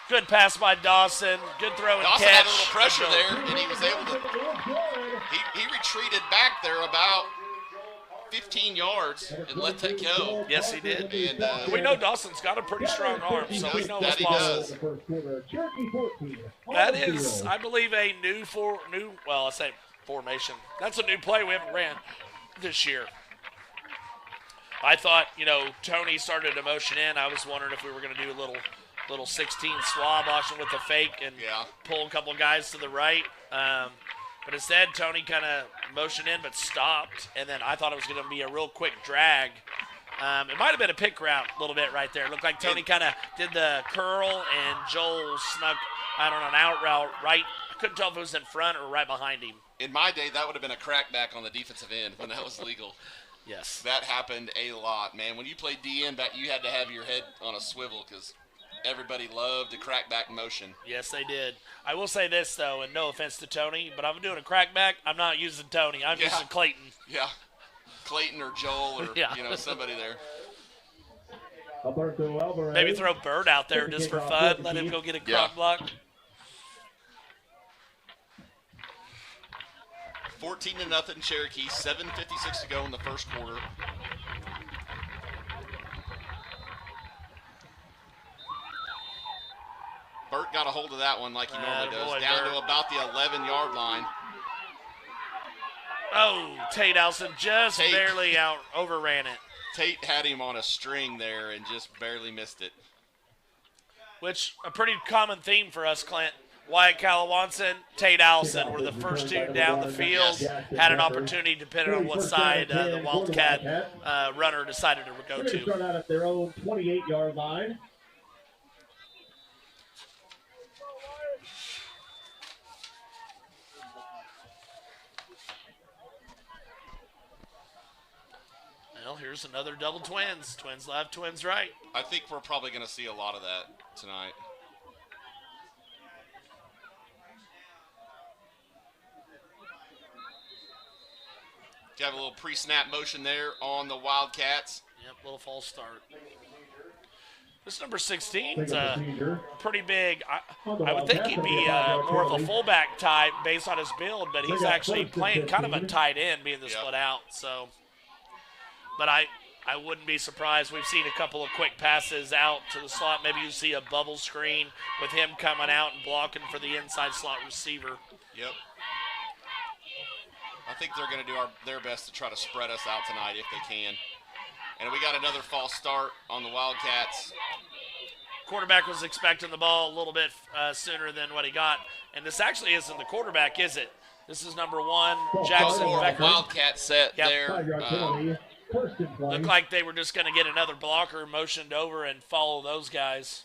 Good pass by Dawson. Good throw and Dawson catch. had a little pressure there, and he was able to. He retreated back there about 15 yards and let that go. Yes, he did. And we know Dawson's got a pretty strong arm, so we know what's possible. That is, I believe, a new formation. That's a new play we haven't ran this year. I thought, Tony started to motion in. I was wondering if we were going to do a little 16 swab option with the fake and pull a couple of guys to the right. But instead, Tony kind of motioned in but stopped, and then I thought it was going to be a real quick drag. It might have been a pick route a little bit right there. It looked like Tony kind of did the curl, and Joel snuck, an out route right. I couldn't tell if it was in front or right behind him. In my day, that would have been a crackback on the defensive end when that was legal. Yes. That happened a lot, man. When you played DN, you had to have your head on a swivel because everybody loved the crackback motion. Yes, they did. I will say this, though, and no offense to Tony, but I'm doing a crackback. I'm not using Tony. I'm using Clayton. Yeah. Clayton or Joel or, somebody there. Maybe throw Bird out there just for fun. Let him go get a crock block. 14-0 Cherokee. 7:56 to go in the first quarter. Burt got a hold of that one like he normally does. Down to about the 11-yard line. Oh, Tate Allison just Tate. barely overran it. Tate had him on a string there and just barely missed it. Which, a pretty common theme for us, Clint. Wyatt Calawanson, Tate Allison were the first two down the field, had an opportunity depending on what side the Wildcat runner decided to go They're going to start to. out at their own 28-yard line. Well, here's another double twins. Twins left, twins right. I think we're probably going to see a lot of that tonight. You have a little pre-snap motion there on the Wildcats. Yep, little false start. This number 16 is pretty big. I would think he'd be more of a fullback type based on his build, but he's actually playing kind of a tight end being the split out. So, but I wouldn't be surprised. We've seen a couple of quick passes out to the slot. Maybe you see a bubble screen with him coming out and blocking for the inside slot receiver. Yep. I think they're going to do their best to try to spread us out tonight if they can. And we got another false start on the Wildcats. Quarterback was expecting the ball a little bit sooner than what he got. And this actually isn't the quarterback, is it? This is number 1, Jackson Becker. Wildcat set there. Looked like they were just going to get another blocker motioned over and follow those guys.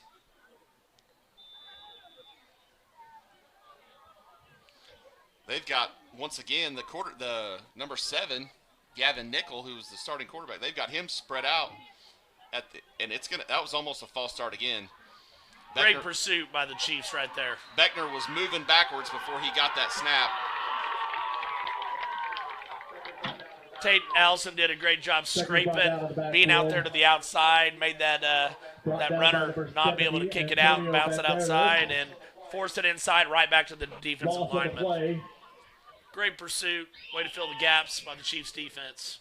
They've got, once again, the number 7, Gavin Nickel, who's the starting quarterback. They've got him spread out and that was almost a false start again. Great pursuit by the Chiefs right there. Beckner was moving backwards before he got that snap. Tate Allison did a great job scraping, being out there to the outside, made that runner not be able to kick it out and bounce it outside, and forced it inside right back to the defensive lineman. Great pursuit. Way to fill the gaps by the Chiefs defense.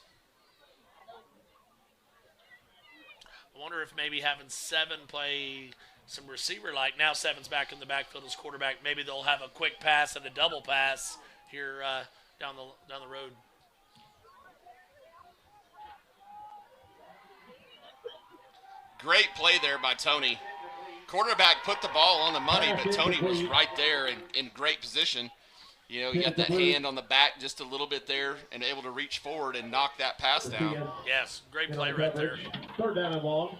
I wonder if maybe having 7 play some receiver like. Now 7's back in the backfield as quarterback. Maybe they'll have a quick pass and a double pass here down the road. Great play there by Tony. Quarterback put the ball on the money, but Tony was right there in great position. You know, he got that hand on the back just a little bit there and able to reach forward and knock that pass down. Yes, great play right there. Third down and long.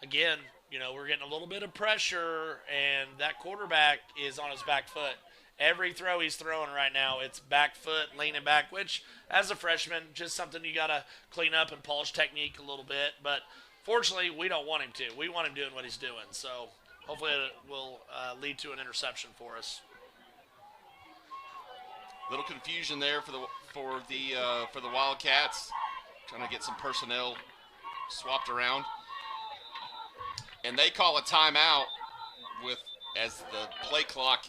Again, you know, we're getting a little bit of pressure, and that quarterback is on his back foot. Every throw he's throwing right now, it's back foot, leaning back, which, as a freshman, just something you got to clean up and polish technique a little bit. But fortunately, we don't want him to. We want him doing what he's doing. So hopefully it will lead to an interception for us. Little confusion there for the Wildcats, trying to get some personnel swapped around, and they call a timeout as the play clock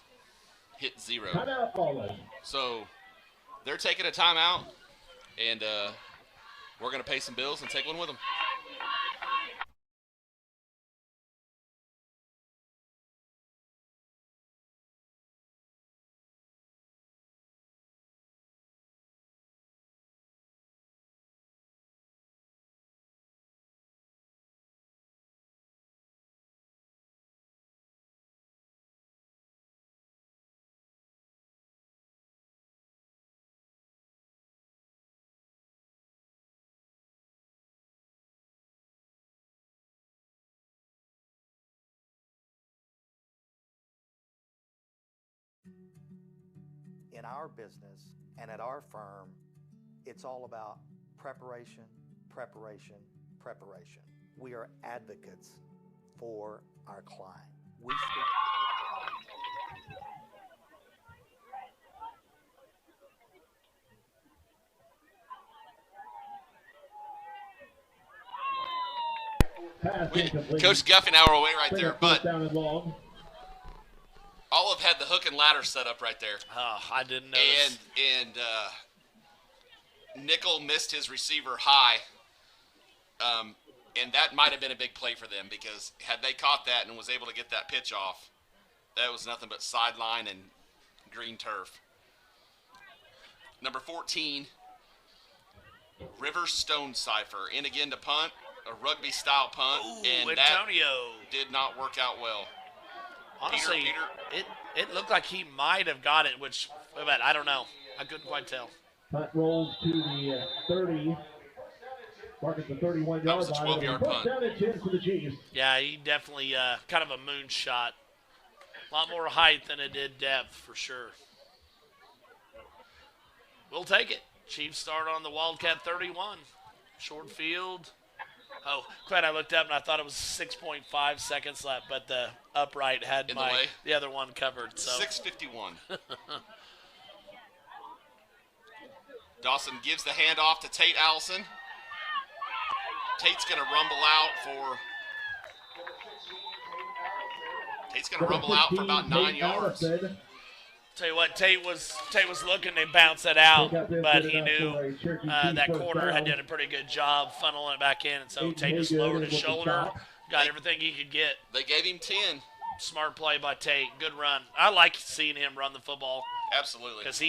hit 0. So they're taking a timeout, and we're going to pay some bills and take one with them. In our business and at our firm, it's all about preparation, preparation, preparation. We are advocates for our client. We Coach Guffey and I were away right there, but Olive had the hook and ladder set up right there. Oh, I didn't notice. And Nickel missed his receiver high, and that might have been a big play for them, because had they caught that and was able to get that pitch off, that was nothing but sideline and green turf. Number 14, River Stone Cipher in again to punt, a rugby-style punt, Ooh, and Antonio. that did not work out well. Honestly, it looked like he might have got it, which, I don't know. I couldn't quite tell. Punt rolls to the 30. Mark at the 31-yard line. That was a 12-yard punt. Down and 10 for the Chiefs. Yeah, he definitely kind of a moonshot. A lot more height than it did depth, for sure. We'll take it. Chiefs start on the Wildcat 31. Short field. Oh, glad I looked up and I thought it was 6.5 seconds left, but the upright had the other one covered. So 6:51. Dawson gives the handoff to Tate Allison. Tate's going to rumble out for about 9 yards. Tell you what, Tate was looking to bounce it out, but he knew that corner had done a pretty good job funneling it back in, and so Tate just lowered his shoulder, got everything he could get. They gave him 10. Smart play by Tate. Good run. I like seeing him run the football. Absolutely. Because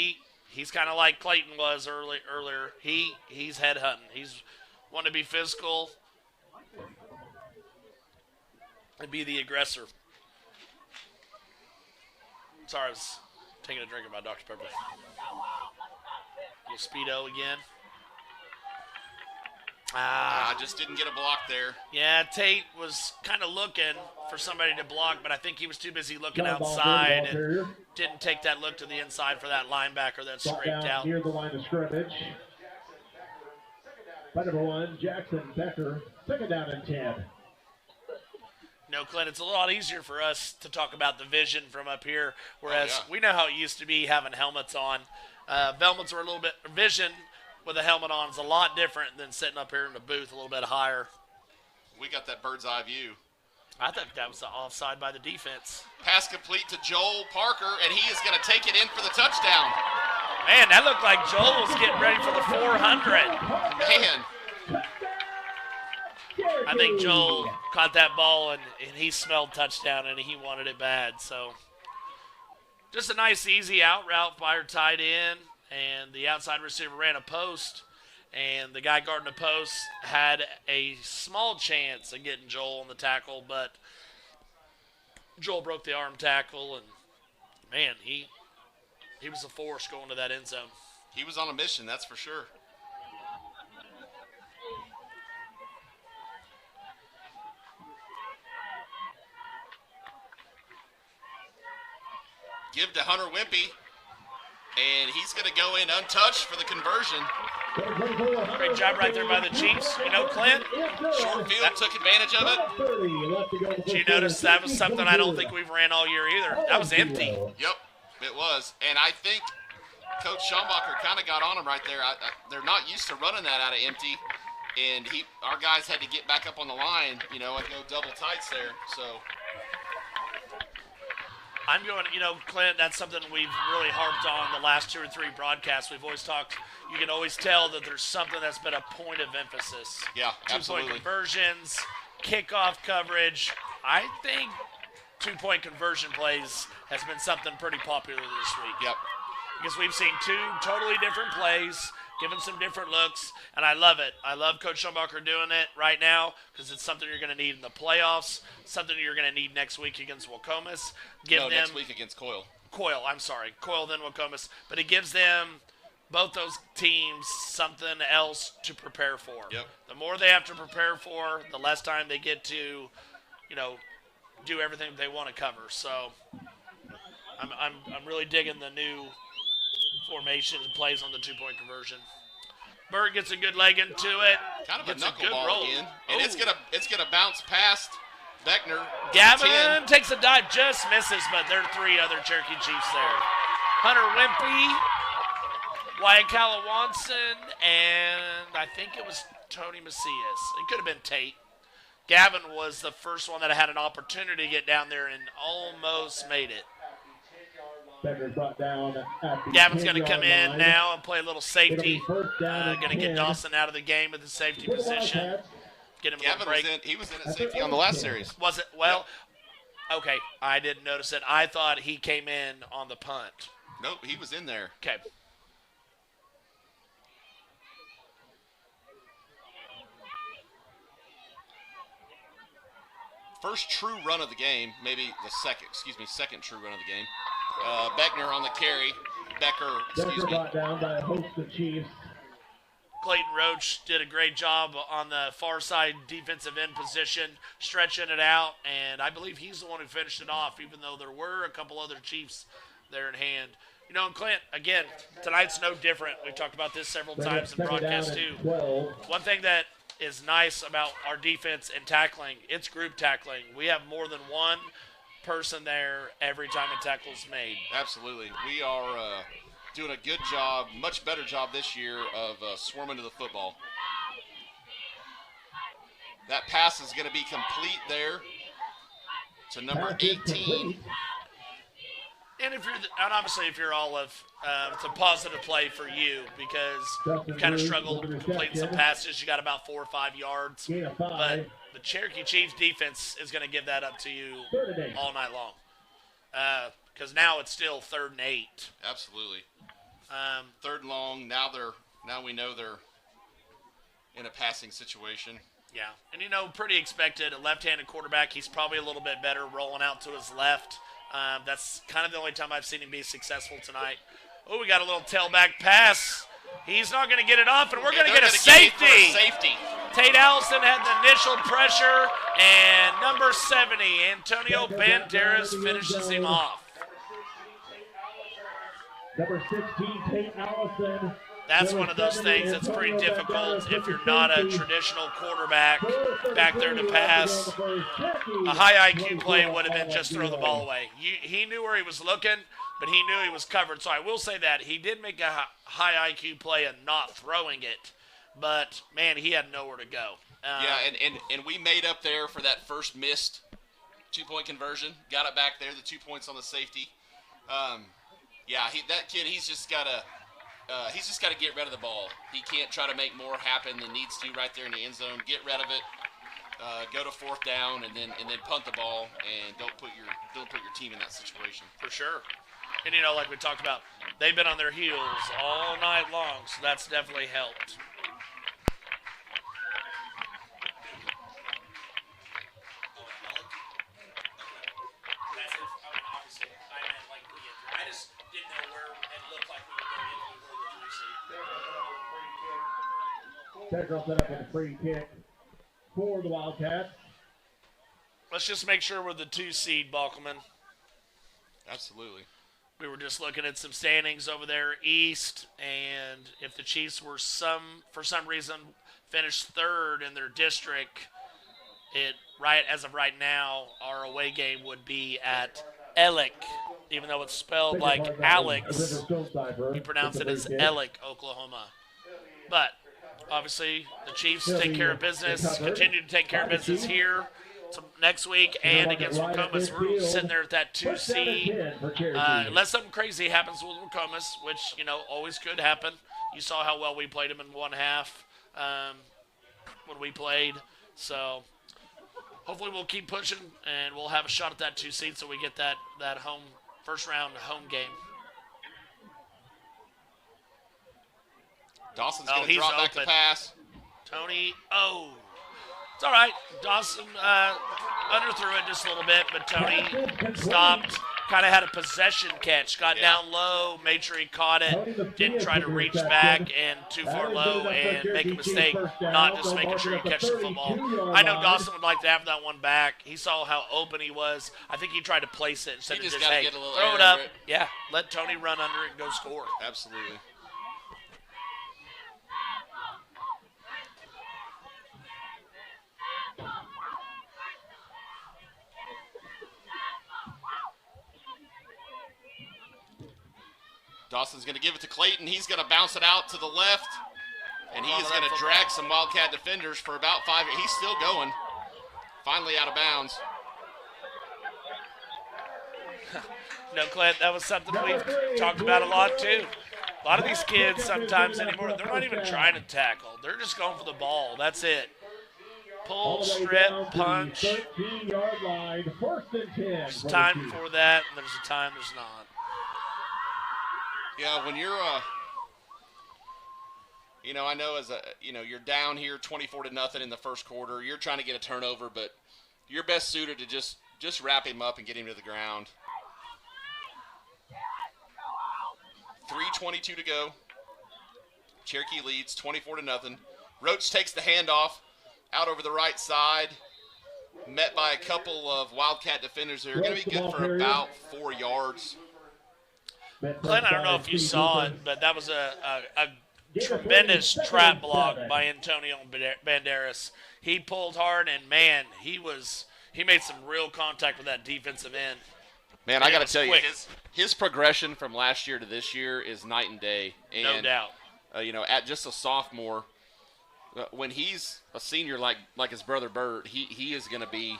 he's kind of like Clayton was earlier. He's head hunting. He's wanting to be physical and be the aggressor. Sorry, I was taking a drink of my Dr. Pepper. Little speedo again. I just didn't get a block there. Yeah, Tate was kind of looking for somebody to block, but I think he was too busy looking outside and didn't take that look to the inside for that linebacker that scraped out. Near the line of scrimmage. By number 1, Jackson Becker. Second down and 10. No, Clint, it's a lot easier for us to talk about the vision from up here, whereas we know how it used to be having helmets on. Helmets were a little bit, vision with a helmet on is a lot different than sitting up here in the booth a little bit higher. We got that bird's eye view. I think that was the offside by the defense. Pass complete to Joel Parker, and he is going to take it in for the touchdown. Man, that looked like Joel was getting ready for the 400. Man. I think Joel caught that ball, and he smelled touchdown, and he wanted it bad. So just a nice, easy out route by our tight end, and the outside receiver ran a post, and the guy guarding the post had a small chance of getting Joel on the tackle, but Joel broke the arm tackle, and, man, he was a force going to that end zone. He was on a mission, that's for sure. Give to Hunter Wimpy, and he's going to go in untouched for the conversion. Great job right there by the Chiefs. You know, Clint, short field took advantage of it. Did you notice that was something I don't think we've ran all year either? That was empty. Yep, it was. And I think Coach Schombacher kind of got on him right there. They're not used to running that out of empty, and our guys had to get back up on the line, and go double tights there. So I'm going, Clint, that's something we've really harped on the last 2 or 3 broadcasts. We've always talked, you can always tell that there's something that's been a point of emphasis. Yeah, absolutely. 2-point conversions, kickoff coverage. I think 2-point conversion plays has been something pretty popular this week. Yep. Because we've seen 2 totally different plays, given some different looks, and I love it. I love Coach Schombacher doing it right now because it's something you're going to need in the playoffs, something you're going to need next week against Wacomas. Next week against Coyle. Coyle, then Wacomas. But it gives them, both those teams, something else to prepare for. Yep. The more they have to prepare for, the less time they get to, do everything they want to cover. So I'm really digging the new formation and plays on the 2-point conversion. Bird gets a good leg into it. Kind of a knuckleball again. And it's gonna bounce past Beckner. Gavin takes a dive, just misses, but there are 3 other Cherokee Chiefs there. Hunter Wimpy, Wyatt Calawanson, and I think it was Tony Macias. It could have been Tate. Gavin was the first one that had an opportunity to get down there and almost made it. Brought down at the Gavin's going to come in line. now and play a little safety. Going to get Dawson out of the game with the safety position. Get him a break. He was in at safety on the last series. Was it? Well, okay. I didn't notice it. I thought he came in on the punt. Nope, he was in there. Okay. first true run of the game, maybe the second true run of the game. Beckner on the carry. Becker brought down by a host of Chiefs. Clayton Roach did a great job on the far side defensive end position, stretching it out, and I believe he's the one who finished it off, even though there were a couple other Chiefs there in hand. You know, and Clint, again, tonight's no different. We've talked about this several times in broadcast too. 12. One thing that is nice about our defense and tackling, it's group tackling. We have more than one person there every time a tackle's made. Absolutely. We are doing a good job, much better job this year of swarming to the football. That pass is going to be complete there to number 18. And obviously if you're Olive, it's a positive play for you because you kind of struggled completing some passes. You got about 4 or 5 yards, but the Cherokee Chiefs defense is going to give that up to you all night long. Because now it's still 3rd and 8. Absolutely. 3rd and long. Now we know they're in a passing situation. Yeah, and pretty expected. A left-handed quarterback. He's probably a little bit better rolling out to his left. That's kind of the only time I've seen him be successful tonight. Oh, we got a little tailback pass. He's not going to get it off, and we're going to get a safety. Tate Allison had the initial pressure, and number 70, Antonio Banderas, finishes him off. Number 16, Tate Allison. That's one of those things that's pretty difficult if you're not a traditional quarterback back there to pass. A high IQ play would have been just throw the ball away. He knew where he was looking, but he knew he was covered. So I will say that he did make a high IQ play and not throwing it, but man, he had nowhere to go. And we made up there for that first missed 2-point conversion. Got it back there, the 2 points on the safety. That kid, he's just got to get rid of the ball. He can't try to make more happen than needs to right there in the end zone. Get rid of it. Go to 4th down and then punt the ball, and don't put your team in that situation. For sure. And like we talked about, they've been on their heels all night long, so that's definitely helped. I just didn't know where it looked like we were going to Central set up with a free kick for the Wildcats. Let's just make sure we're the 2 seed, Balkman. Absolutely. We were just looking at some standings over there east, and if the Chiefs were for some reason finished 3rd in their district, as of right now, our away game would be at Ellick, even though it's spelled like Alex. We pronounce it as Ellick, Oklahoma. But obviously, the Chiefs take care of business, continue to take care of business here next week, and against Wacomas. We're sitting there at that 2 seed. Unless something crazy happens with Wacomas, which, always could happen. You saw how well we played them in one half when we played. So hopefully we'll keep pushing, and we'll have a shot at that 2 seed so we get that first round home game. Dawson's going to drop back the pass. Tony, it's all right. Dawson underthrew it just a little bit, but Tony stopped, kind of had a possession catch, got down low, made sure he caught it, didn't try to reach back and too far low and make a mistake, not just making sure you catch the football. I know Dawson would like to have that one back. He saw how open he was. I think he tried to place it instead of just, hey, throw it up. Yeah, let Tony run under it and go score. Absolutely. Dawson's going to give it to Clayton. He's going to bounce it out to the left, and he is going to drag some Wildcat defenders for about 5. He's still going. Finally out of bounds. No, Clint, that was something we've talked about a lot, too. A lot of these kids sometimes anymore, they're not even trying to tackle. They're just going for the ball. That's it. Pull, strip, punch. There's time for that, and there's a time there's not. Yeah, when you're, I know you're down here 24-0 in the first quarter. You're trying to get a turnover, but Your best suitor to just wrap him up and get him to the ground. 3:22 to go. Cherokee leads 24-0. Roach takes the handoff out over the right side. Met by a couple of Wildcat defenders who are going to be good for about 4 yards. Clint, I don't know if you saw it, but that was a tremendous trap block by Antonio Banderas. He pulled hard, and, man, he made some real contact with that defensive end. Man, and I got to tell quick. you, his progression from last year to this year is night and day. And, no doubt. At just a sophomore, when he's a senior like his brother Bert, he is going to be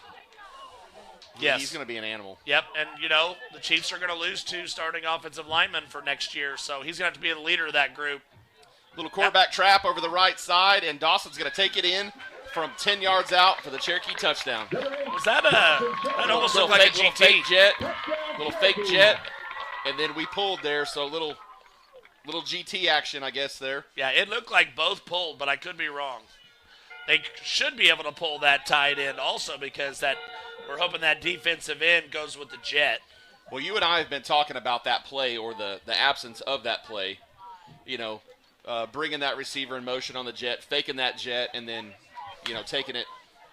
yes. He's going to be an animal. Yep, and, the Chiefs are going to lose 2 starting offensive linemen for next year, so he's going to have to be the leader of that group. Little quarterback trap over the right side, and Dawson's going to take it in from 10 yards out for the Cherokee touchdown. Was that that almost looked like a GT. Little fake jet, and then we pulled there, so little GT action, I guess, there. Yeah, it looked like both pulled, but I could be wrong. They should be able to pull that tight end also because we're hoping that defensive end goes with the jet. Well, you and I have been talking about that play or the absence of that play. Bringing that receiver in motion on the jet, faking that jet, and then, taking it,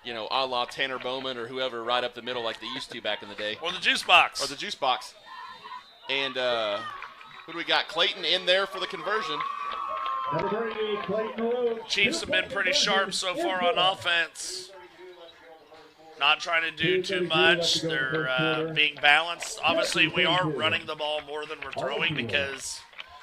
a la Tanner Bowman or whoever right up the middle like they used to back in the day. Or the juice box. And who do we got? Clayton in there for the conversion. Number 38, Clayton Roach. Chiefs have been pretty sharp so far on offense. Not trying to do too much. They're being balanced. Obviously, we are running the ball more than we're throwing because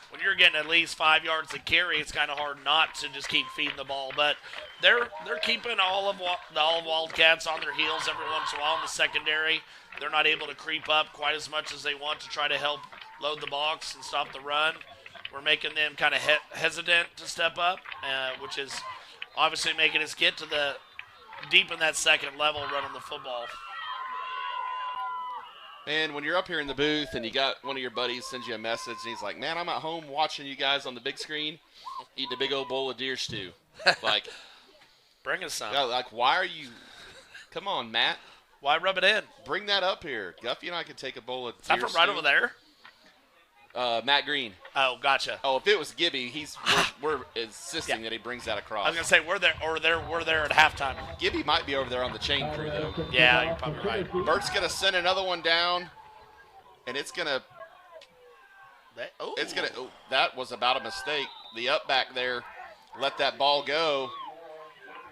when you're getting at least 5 yards to carry, it's kind of hard not to just keep feeding the ball. But they're keeping all of Wildcats on their heels every once in a while in the secondary. They're not able to creep up quite as much as they want to try to help load the box and stop the run. We're making them kind of hesitant to step up, which is obviously making us get to the deep in that second level running the football. And when you're up here in the booth and you got one of your buddies sends you a message and he's like, man, I'm at home watching you guys on the big screen eating a big old bowl of deer stew. Like, bring us some. Like, why are you – come on, Matt. Why rub it in? Bring that up here. Guffey and I could take a bowl of deer stew. Is that from right over there? Matt Green. Oh, gotcha. Oh, if it was Gibby, we're insisting that he brings that across. I was gonna say we're there at halftime. Gibby might be over there on the chain crew though. Yeah, you're probably right. Bert's gonna send another one down, and it's gonna. That was about a mistake. The up back there let that ball go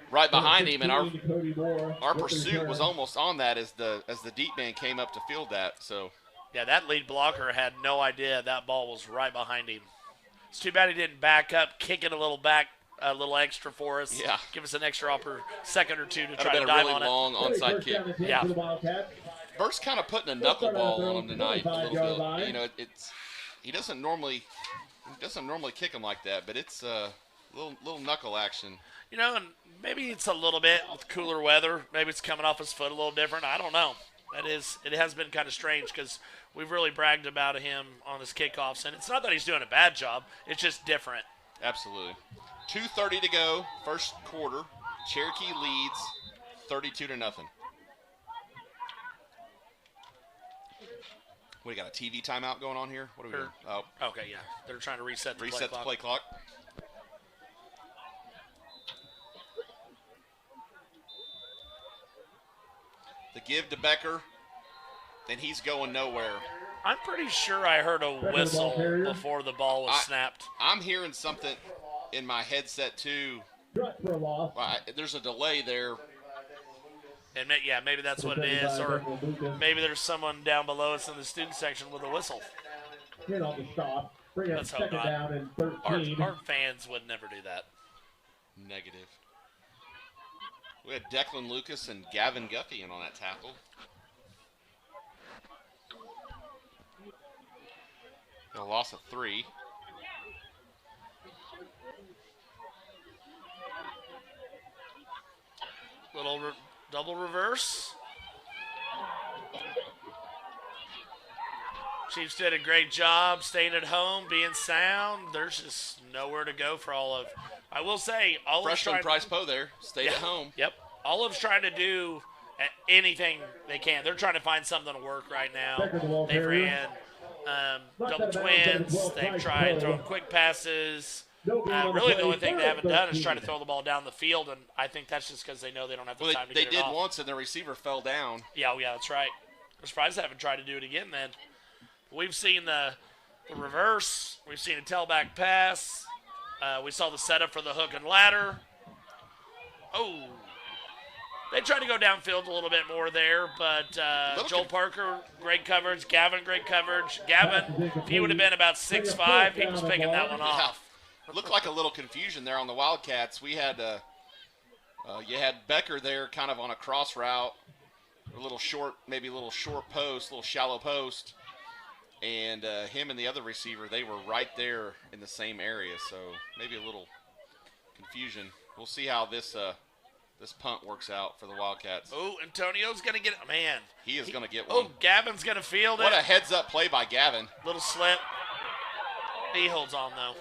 right behind him, and our pursuit was almost on that as the deep man came up to field that. So. Yeah, that lead blocker had no idea that ball was right behind him. It's too bad he didn't back up, kick it a little extra for us. Yeah. Give us an extra second or two to try to dive on it. That'd have been a really long onside kick. Yeah. Bert's kind of putting a knuckleball on him tonight a little bit. He doesn't normally kick him like that, but it's a little knuckle action. And maybe it's a little bit with cooler weather. Maybe it's coming off his foot a little different. I don't know. It has been kind of strange because we've really bragged about him on his kickoffs, and it's not that he's doing a bad job. It's just different. Absolutely. 2:30 to go, first quarter. Cherokee leads 32-0. We got a TV timeout going on here. What are we doing? Oh, okay, yeah. They're trying to reset the play clock. The give to Becker, and he's going nowhere. I'm pretty sure I heard a whistle before the ball was snapped. I'm hearing something in my headset, too. There's a delay there. And maybe that's what it is, or maybe there's someone down below us in the student section with a whistle. Let's hope not. Our fans would never do that. Negative. We had Declan Lucas and Gavin Guffey in on that tackle. A loss of 3. Little double reverse. Chiefs did a great job staying at home, being sound. There's just nowhere to go for Olive. I will say, Olive's freshman Price Poe there stayed at home. Yep. Olive's trying to do anything they can. They're trying to find something to work right now. Becker, the ball They've carrier. ran Knocked double out of bounds on the twins. 12th They've nice tried play. throwing quick passes. No gain on the Really, play, the only thing they third haven't done is 13. try to throw the ball down the field, and I think that's just because they know they don't have the Well, time to they get it did off. once, and the receiver fell down. Yeah, that's right. I'm surprised they haven't tried to do it again then. We've seen the reverse. We've seen a tailback pass. We saw the setup for the hook and ladder. Oh. They tried to go downfield a little bit more there, but Joel Parker, great coverage. Gavin, great coverage. Gavin, if he would have been about 6'5", he was picking that one off. Looked like a little confusion there on the Wildcats. We had you had Becker there kind of on a cross route, a little short, maybe a little short post, a little shallow post, and him and the other receiver, they were right there in the same area, so maybe a little confusion. We'll see how this punt works out for the Wildcats. Oh, Antonio's going to get it. Man. He is going to get one. Oh, Gavin's going to field it. What a heads-up play by Gavin. Little slip. He holds on, though.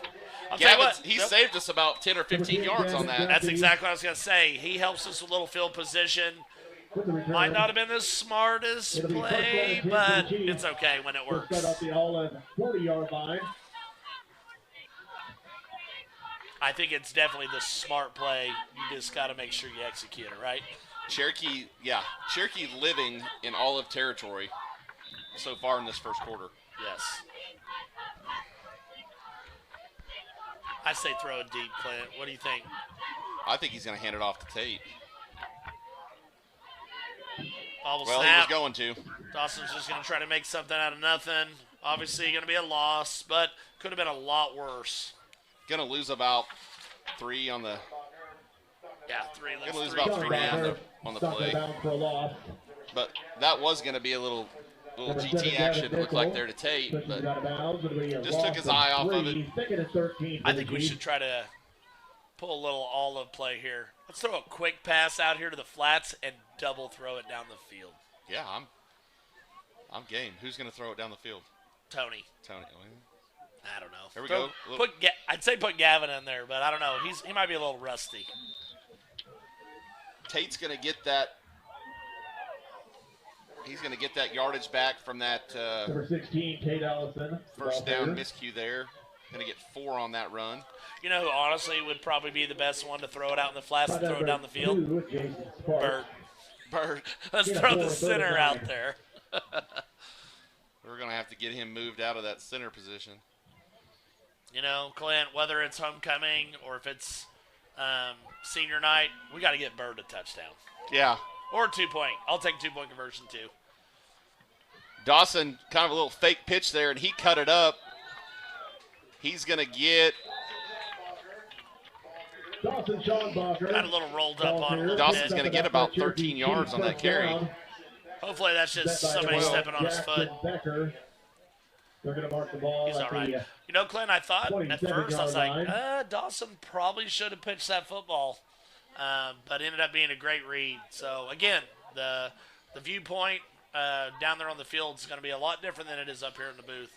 He saved us about 10 or 15 yards on that. That's exactly what I was going to say. He helps us with a little field position. Might not have been the smartest play, but it's okay when it works. Start off the all 40-yard line. I think it's definitely the smart play. You just got to make sure you execute it, right? Cherokee living in olive territory so far in this first quarter. Yes. I say throw it deep, Clint. What do you think? I think he's going to hand it off to Tate. Bobble well, snap. he was going to. Dawson's just going to try to make something out of nothing. Obviously going to be a loss, but could have been a lot worse. Going to lose about 3 on the. Yeah, 3. Going to lose about 3 on the play. But that was going to be a little GT action. It looked like there to Tate, but just took his eye off of it. I think we should try to pull a little olive play here. Let's throw a quick pass out here to the flats and double throw it down the field. Yeah, I'm game. Who's going to throw it down the field? Tony. I don't know. Here we go. I'd say put Gavin in there, but I don't know. He might be a little rusty. Tate's going to get that. He's going to get that yardage back from that number 16, Tate Allison. First down miscue there. Going to get 4 on that run. You know who honestly would probably be the best one to throw it out in the flats and throw it down the field? Bird. Let's throw the center out there. We're going to have to get him moved out of that center position. You know, Clint, whether it's homecoming or if it's senior night, we got to get Bird a touchdown. Yeah. Or a 2-point. I'll take 2-point conversion too. Dawson, kind of a little fake pitch there, and he cut it up. He's going to get. Dawson Schonbacher. Got a little rolled up on him. Dawson's going to get about 13 yards on that carry. Hopefully that's just somebody stepping on his foot. They're going to mark the ball. He's all right. You know, Clint, I thought at first, I was like, Dawson probably should have pitched that football. But ended up being a great read. So, again, the viewpoint down there on the field is going to be a lot different than it is up here in the booth.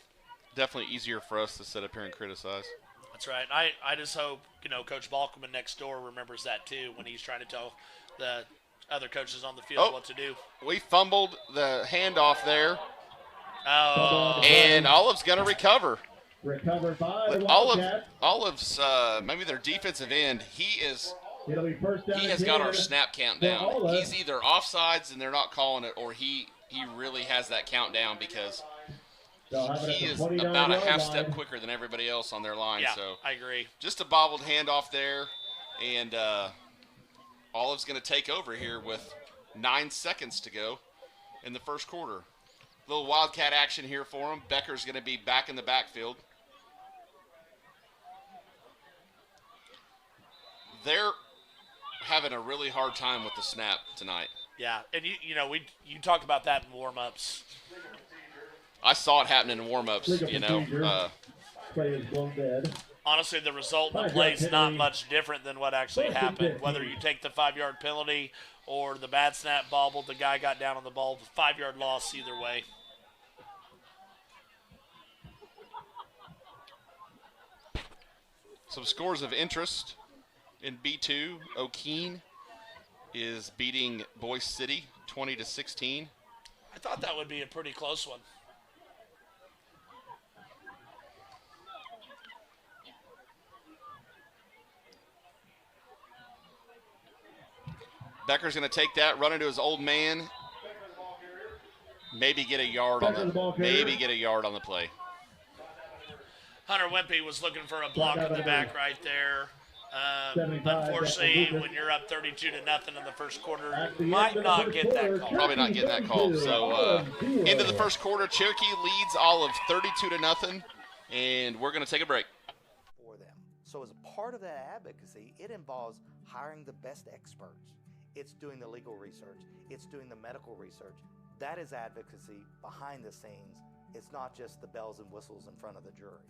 Definitely easier for us to sit up here and criticize. That's right. I just hope, Coach Balkman next door remembers that, too, when he's trying to tell the other coaches on the field what to do. We fumbled the handoff there. Oh. And Olive's going to recover. Recovered by the Olive's maybe their defensive end. He has got our snap count down. He's either offsides and they're not calling it, or he really has that count down because he is about a half step quicker than everybody else on their line. Yeah, so I agree. Just a bobbled handoff there, and Olive's going to take over here with 9 seconds to go in the first quarter. Little Wildcat action here for him. Becker's going to be back in the backfield. They're having a really hard time with the snap tonight. Yeah, and you talked about that in warm-ups. I saw it happening in warm-ups, Play is blown dead. Honestly, the result of the play is not much different than what actually happened. Whether you take the 5-yard penalty or the bad snap bobbled, the guy got down on the ball, 5-yard loss either way. Some scores of interest in B2. O'Keene is beating Boise City 20-16. I thought that would be a pretty close one. Becker's going to take that, run into his old man, maybe get a yard on the play. Hunter Wimpy was looking for a block in the back right there. Unfortunately, when you're up 32-0 in the first quarter, you might not get that call. Probably not getting that call. So, into the first quarter, Cherokee leads all of 32-0, and we're going to take a break. For them. So as a part of that advocacy, it involves hiring the best experts. It's doing the legal research. It's doing the medical research. That is advocacy behind the scenes. It's not just the bells and whistles in front of the jury.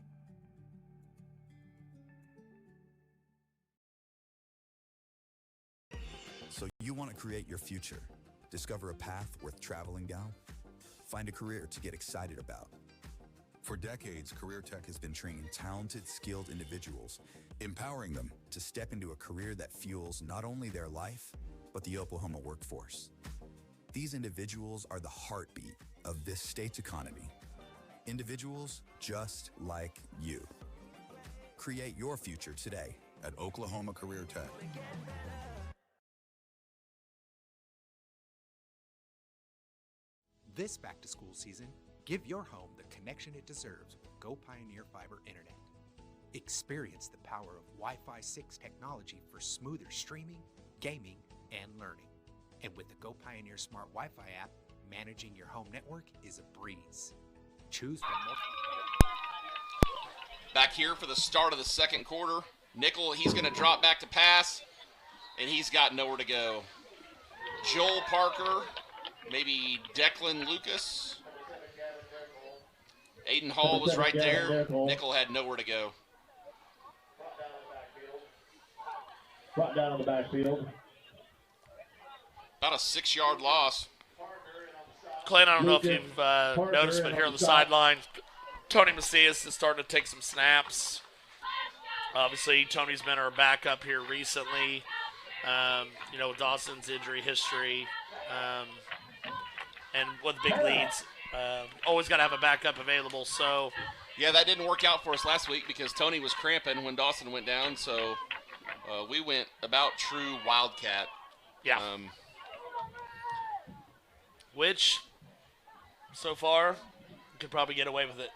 So you want to create your future, discover a path worth traveling down, find a career to get excited about. For decades, Career Tech has been training talented, skilled individuals, empowering them to step into a career that fuels not only their life, but the Oklahoma workforce. These individuals are the heartbeat of this state's economy. Individuals just like you. Create your future today at Oklahoma Career Tech. This back-to-school season, give your home the connection it deserves with Go Pioneer Fiber Internet. Experience the power of Wi-Fi 6 technology for smoother streaming, gaming, and learning. And with the Go Pioneer Smart Wi-Fi app, managing your home network is a breeze. Choose from multiple. Back here for the start of the second quarter. Nickel, he's going to drop back to pass, and he's got nowhere to go. Joel Parker, maybe Declan Lucas. Aiden Hall was right there. Nickel had nowhere to go. Brought down on the backfield. About a 6-yard loss. Clint, I don't know if you've noticed, but here on the sideline, Tony Macias is starting to take some snaps. Obviously, Tony's been our backup here recently. With Dawson's injury history. And with big leads, always got to have a backup available. So, yeah, that didn't work out for us last week because Tony was cramping when Dawson went down. So we went about true Wildcat. Yeah. Which, so far, could probably get away with it.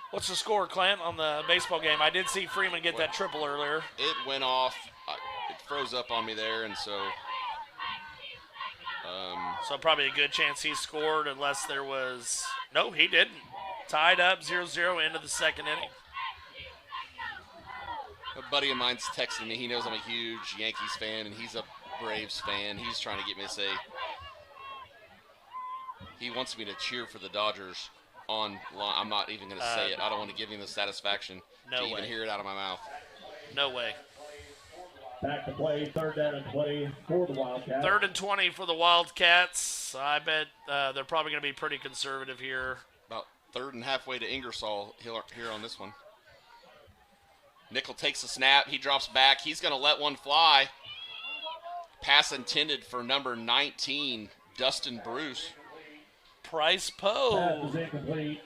What's the score, Clint, on the baseball game? I did see Freeman get that triple earlier. It went off. It froze up on me there, and so. So probably a good chance he scored unless there was... No, he didn't. Tied up 0-0 into the second inning. A buddy of mine's texting me. He knows I'm a huge Yankees fan, and he's a Braves fan. He's trying to get me to say he wants me to cheer for the Dodgers on. I'm not even going to say it. I don't want to give him the satisfaction to even hear it out of my mouth. No way. Back to play, 3rd down and 20 for the Wildcats. 3rd and 20 for the Wildcats. I bet they're probably going to be pretty conservative here. About 3rd and halfway to Ingersoll here on this one. Nickel takes a snap. He drops back. He's going to let one fly. Pass intended for number 19, Dustin Bruce. Price Poe. Pass is incomplete.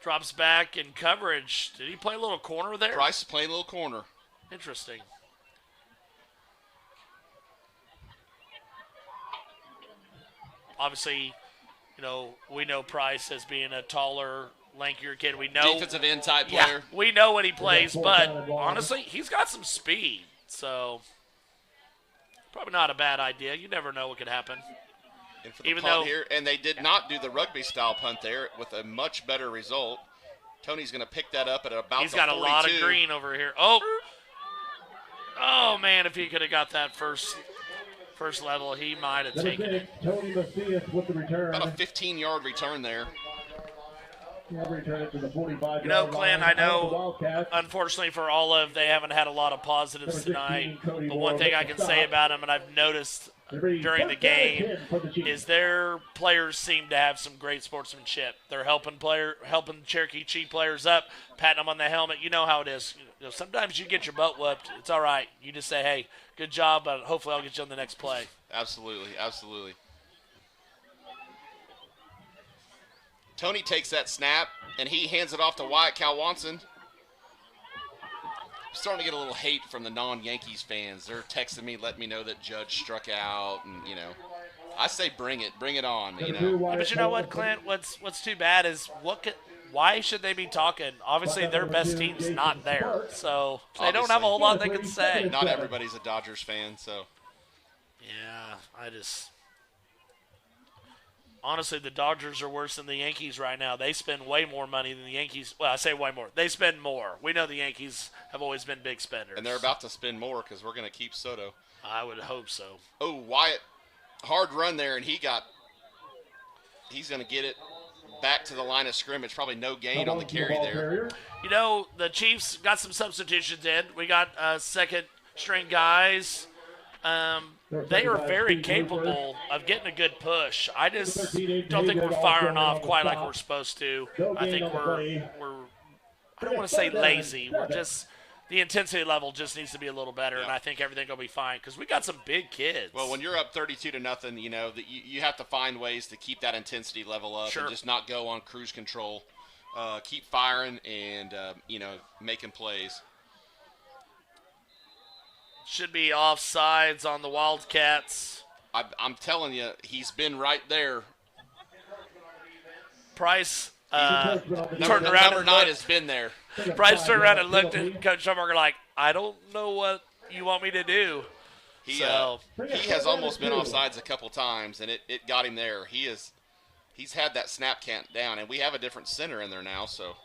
Drops back in coverage. Did he play a little corner there? Price is playing a little corner. Interesting. Obviously, we know Price as being a taller, lankier kid. We know defensive end type player. Yeah, we know when he plays, but honestly, he's got some speed. So probably not a bad idea. You never know what could happen. And for the punt here, and they did not do the rugby style punt there with a much better result. Tony's going to pick that up at about He's got 42. a lot of green over here. Oh man, if he could have got that first level, he might have taken it. Tony Macias with the return. About a 15-yard return there. Return it to the 45-yard You know, Clint, line. I know, Out of the Wildcats. unfortunately for Olive, they haven't had a lot of positives Number 16, tonight. Cody But Moore one thing with I the can stop. say about them, and I've noticed during the game, is their players seem to have some great sportsmanship. They're helping Cherokee Chief players up, patting them on the helmet. You know how it is. You know, sometimes you get your butt whooped. It's all right. You just say, hey, good job, but hopefully I'll get you on the next play. Absolutely, absolutely. Tony takes that snap, and he hands it off to Wyatt Calwanson. I'm starting to get a little hate from the non-Yankees fans. They're texting me, letting me know that Judge struck out, and, you know. I say bring it on, you know. Yeah, but you know what, Clint? What's too bad is why should they be talking? Obviously, their best team's not there, so they don't have a whole lot they can say. Not everybody's a Dodgers fan, so. Yeah, honestly, the Dodgers are worse than the Yankees right now. They spend way more money than the Yankees. Well, I say way more. They spend more. We know the Yankees have always been big spenders. And they're about to spend more because we're going to keep Soto. I would hope so. Oh, Wyatt, hard run there, and he's going to get it back to the line of scrimmage. Probably no gain on the carry there. You know, the Chiefs got some substitutions in. We got second-string guys. They are very capable of getting a good push. I just don't think we're firing off quite like we're supposed to. I think we're I don't want to say lazy. We're just the intensity level just needs to be a little better, and I think everything will be fine because we got some big kids. Well, when you're up 32-0, you know that you have to find ways to keep that intensity level up and just not go on cruise control. Keep firing and making plays. Should be offsides on the Wildcats. I'm telling you, he's been right there. Price turned around number 9 has been there. Price turned around and looked at Coach Schumberger like, I don't know what you want me to do. He has almost been offsides a couple times, and it got him there. He's had that snap count down, and we have a different center in there now. So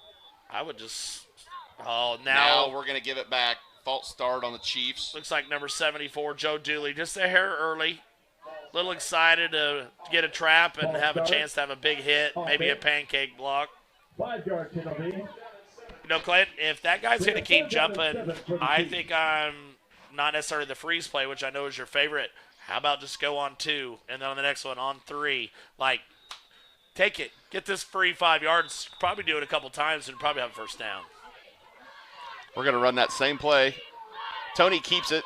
I would just now we're going to give it back. False start on the Chiefs. Looks like number 74, Joe Dooley, just a hair early. A little excited to get a trap and have a chance to have a big hit, maybe a pancake block. 5-yard penalty. You know, Clint, if that guy's going to keep jumping, I think I'm not necessarily the freeze play, which I know is your favorite. How about just go on 2, and then on the next one on 3. Like, take it. Get this free 5 yards. Probably do it a couple times and probably have a first down. We're going to run that same play. Tony keeps it.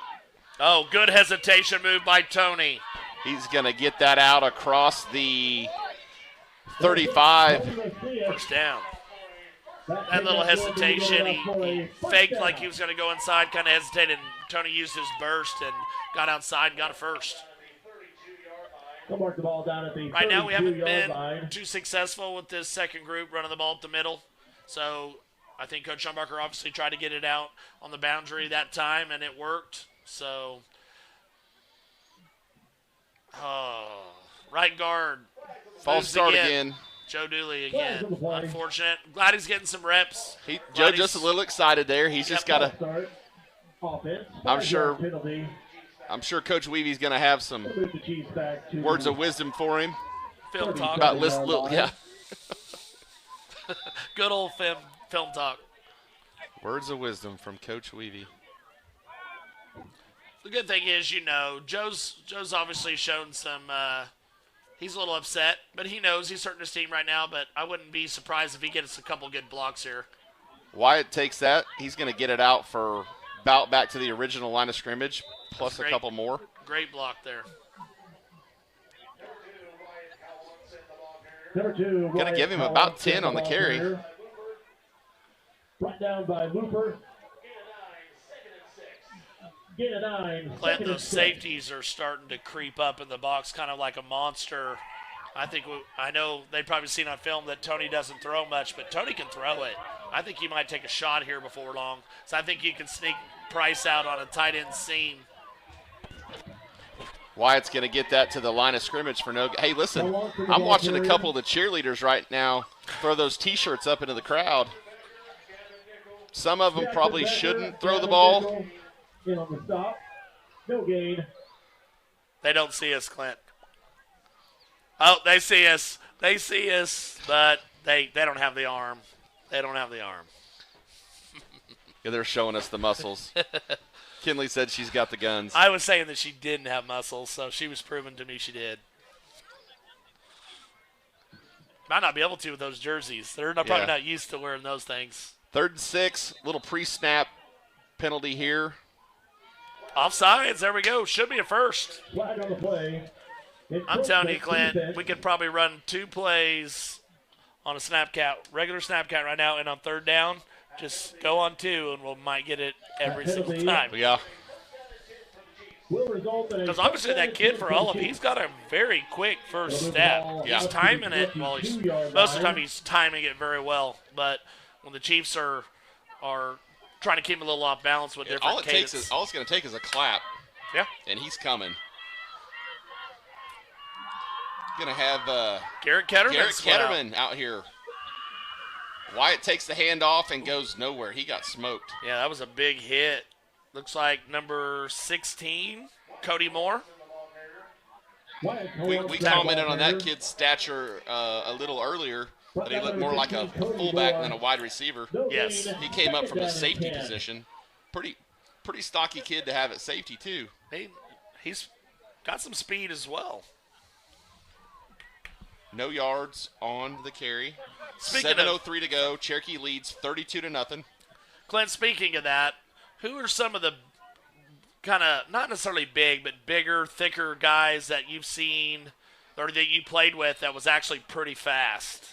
Oh, good hesitation move by Tony. He's going to get that out across the 35. First down. That little hesitation, he faked like he was going to go inside, kind of hesitated, and Tony used his burst and got outside and got a first. Right now we haven't been too successful with this second group running the ball up the middle. So I think Coach Schumbacher obviously tried to get it out on the boundary that time, and it worked. So, right guard. False start again. Joe Dooley again. Unfortunate. Glad he's getting some reps. Joe just a little excited there. He's just got to. I'm sure Coach Weavey's going to have some words of wisdom for him. Film talk. About yeah. Good old film talk. Words of wisdom from Coach Weavey. The good thing is, Joe's obviously shown some. He's a little upset, but he knows he's hurting his team right now. But I wouldn't be surprised if he gets a couple good blocks here. Wyatt takes that. He's going to get it out for about back to the original line of scrimmage, plus a couple more. Great block there. Going to give him about 10 on the carry. Brought down by Looper. Clint, those safeties are starting to creep up in the box, kind of like a monster. I know they've probably seen on film that Tony doesn't throw much, but Tony can throw it. I think he might take a shot here before long. So I think you can sneak Price out on a tight end seam. Wyatt's going to get that to the line of scrimmage for no. Hey, listen, I'm watching a couple of the cheerleaders right now throw those T-shirts up into the crowd. Some of them probably shouldn't throw the ball. On the stop. No gain. They don't see us, Clint. Oh, they see us. They see us, but They don't have the arm. They don't have the arm. Yeah, they're showing us the muscles. Kinley said she's got the guns. I was saying that she didn't have muscles, so she was proving to me she did. Might not be able to with those jerseys. They're probably not used to wearing those things. 3rd and 6, little pre-snap penalty here. Offsides, there we go. Should be a first. Flag on the play. I'm telling you, Clint, we could probably run 2 plays on a snap count, regular snap count right now, and on 3rd down, just go on 2, and we might get it every single time. Yeah. Because obviously that kid for Olive, he's got a very quick first step. Yeah. He's timing it. Well, most of the time he's timing it very well. But when the Chiefs are trying to keep him a little off balance with different cadence. All it's going to take is a clap. Yeah. And he's coming. Going to have Garrett Ketterman out here. Wyatt takes the handoff and goes nowhere. He got smoked. Yeah, that was a big hit. Looks like number 16, Cody Moore. We commented on that kid's stature a little earlier, that he looked more like a fullback than a wide receiver. Yes. He came up from the safety position. Pretty stocky kid to have at safety, too. He's got some speed as well. No yards on the carry. Speaking 7:03 to go. Cherokee leads 32-0. Clint, speaking of that, who are some of the kind of, not necessarily big, but bigger, thicker guys that you've seen or that you played with that was actually pretty fast?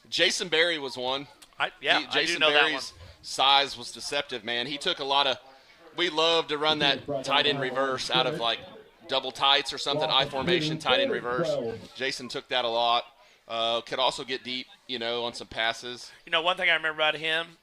Jason Berry was one. I do know Jason that one. Berry's size was deceptive, man. He took a lot of – we love to run that tight end reverse out of, like, double tights or something, I formation, tight end reverse. Jason took that a lot. Could also get deep, on some passes. One thing I remember about him,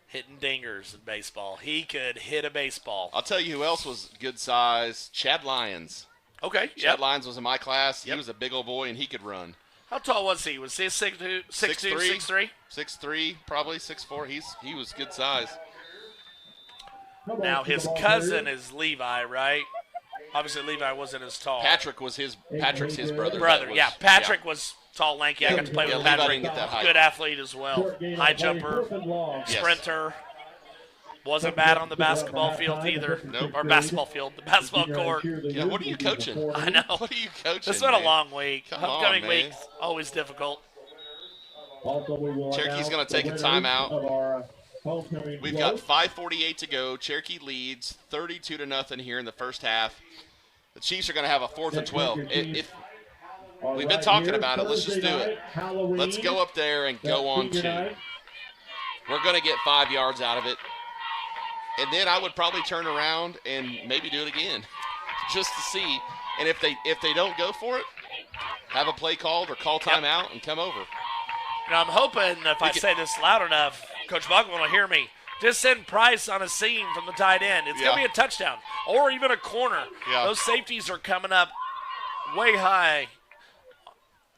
hitting dingers in baseball. He could hit a baseball. I'll tell you who else was good size. Chad Lyons. Okay, Chad Lyons was in my class. He was a big old boy, and he could run. How tall was he? Was he 6'2", 6'3"? 6'3", probably 6'4". He was good size. Now, his cousin is Levi, right? Obviously, Levi wasn't as tall. Patrick's his brother. Patrick was tall, lanky. I got to play with Levi Patrick. didn't get that height. Good athlete as well. High jumper, sprinter. Wasn't bad on the basketball field either. Nope. Or basketball field, the basketball court. Yeah, what are you coaching? I know. What are you coaching? It's been a long week. Upcoming man. week, always difficult. Cherokee's going to take a timeout. We've got 5:48 to go. Cherokee leads 32-0 here in the first half. The Chiefs are going to have a 4th and 12. We've been talking about it. Let's just do it. Let's go up there and go on 2. We're going to get 5 yards out of it. And then I would probably turn around and maybe do it again just to see. And if they don't go for it, have a play called or call timeout and come over. I'm hoping if I say this loud enough, Coach Buckman will hear me. Just send Price on a seam from the tight end. It's going to be a touchdown or even a corner. Yeah. Those safeties are coming up way high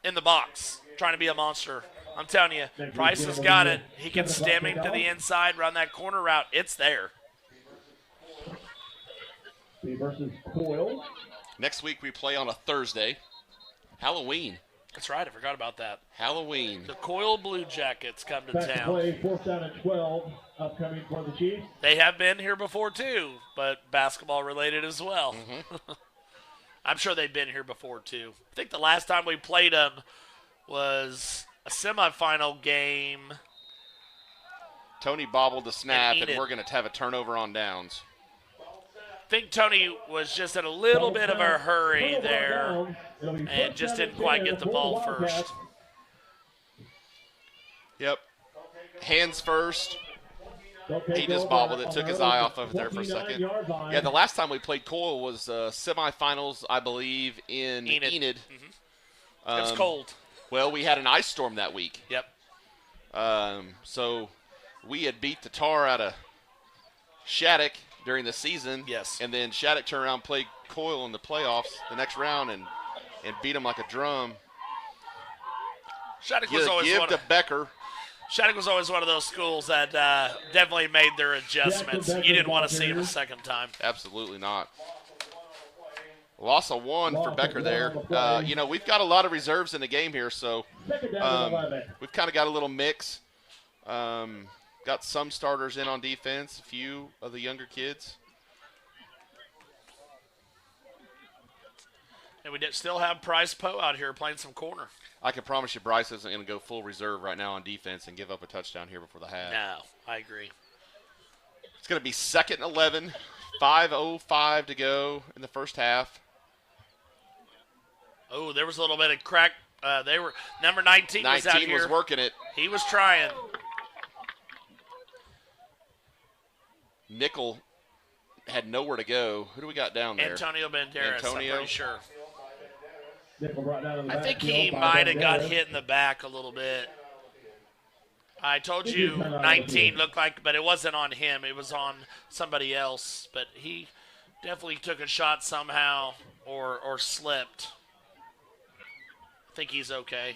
in the box, trying to be a monster. I'm telling you, Price has got it. He can stem him to the inside, run that corner route. It's there. Versus Coyle. Next week we play on a Thursday. Halloween. That's right. I forgot about that. Halloween. The Coyle Blue Jackets come to Back town. play, 4th down and 12, upcoming for the Chiefs. They have been here before too, but basketball related as well. Mm-hmm. I'm sure they've been here before too. I think the last time we played them was a semifinal game. Tony bobbled the snap, and Enid. we're going to have a turnover on downs. I think Tony was just in a little bit of a hurry there and just didn't quite get the ball first. Yep. Hands first. He just bobbled it, took his eye off of there for a second. Yeah, the last time we played Coyle was semifinals, I believe, in Enid. Mm-hmm. It was cold. Well, we had an ice storm that week. Yep. So we had beat the tar out of Shattuck during the season. Yes. And then Shattuck turned around and played Coyle in the playoffs the next round and beat him like a drum. Shattuck was always one of those schools that definitely made their adjustments. You didn't want to see it a second time. Absolutely not. Loss of 1 for Becker there. We've got a lot of reserves in the game here, so we've kind of got a little mix. Got some starters in on defense, a few of the younger kids. And we still have Bryce Poe out here playing some corner. I can promise you Bryce isn't going to go full reserve right now on defense and give up a touchdown here before the half. No, I agree. It's going to be 2nd and 11, 5:05 to go in the first half. Oh, there was a little bit of crack. Number 19 was out here. 19 was working it. He was trying. Nickel had nowhere to go. Who do we got down there? Antonio Banderas, Antonio? I'm pretty sure. Right, I think he might have got hit in the back a little bit. I told you 19 looked like, but it wasn't on him. It was on somebody else. But he definitely took a shot somehow or slipped. I think he's okay.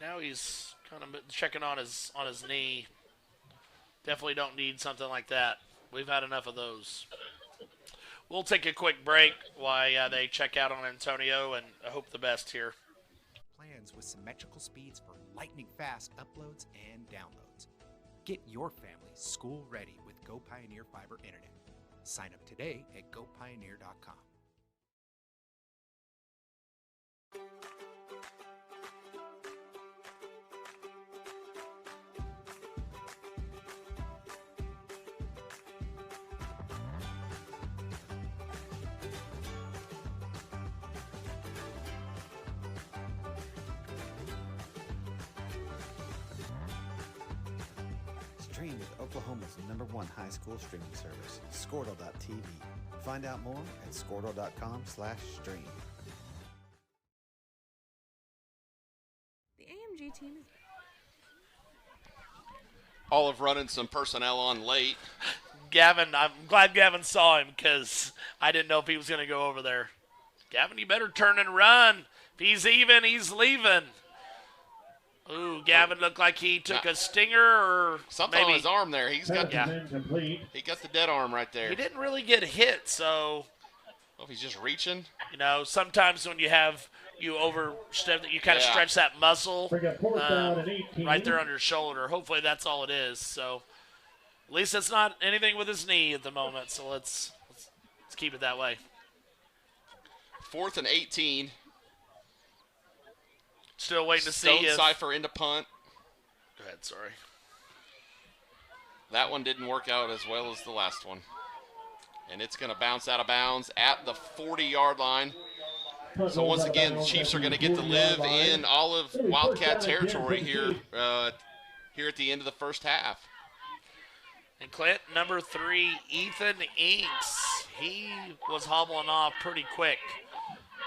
Now he's kind of checking on his knee. Definitely don't need something like that. We've had enough of those. We'll take a quick break while they check out on Antonio, and I hope the best here. Plans with symmetrical speeds for lightning-fast uploads and downloads. Get your family school-ready with Go Pioneer Fiber Internet. Sign up today at gopioneer.com. Stream with Oklahoma's #1 high school streaming service, Squirtle.tv. Find out more at squirtle.com/stream. The AMG team is Olive running some personnel on late. Gavin, I'm glad Gavin saw him because I didn't know if he was going to go over there. Gavin, you better turn and run. If he's even, he's leaving. Ooh, Gavin looked like he took a stinger or something maybe on his arm there. He got the dead arm right there. He didn't really get hit, so. Well, if he's just reaching. Sometimes when you overstep, you kind of stretch that muscle right there on your shoulder. Hopefully that's all it is. So at least it's not anything with his knee at the moment. So let's keep it that way. 4th and 18. Still waiting to see if Cypher into punt. Go ahead, sorry. That one didn't work out as well as the last one. And it's going to bounce out of bounds at the 40-yard line. So once again, the Chiefs are going to get to live in Olive Wildcat territory here at the end of the first half. And Clint, number 3, Ethan Inks. He was hobbling off pretty quick.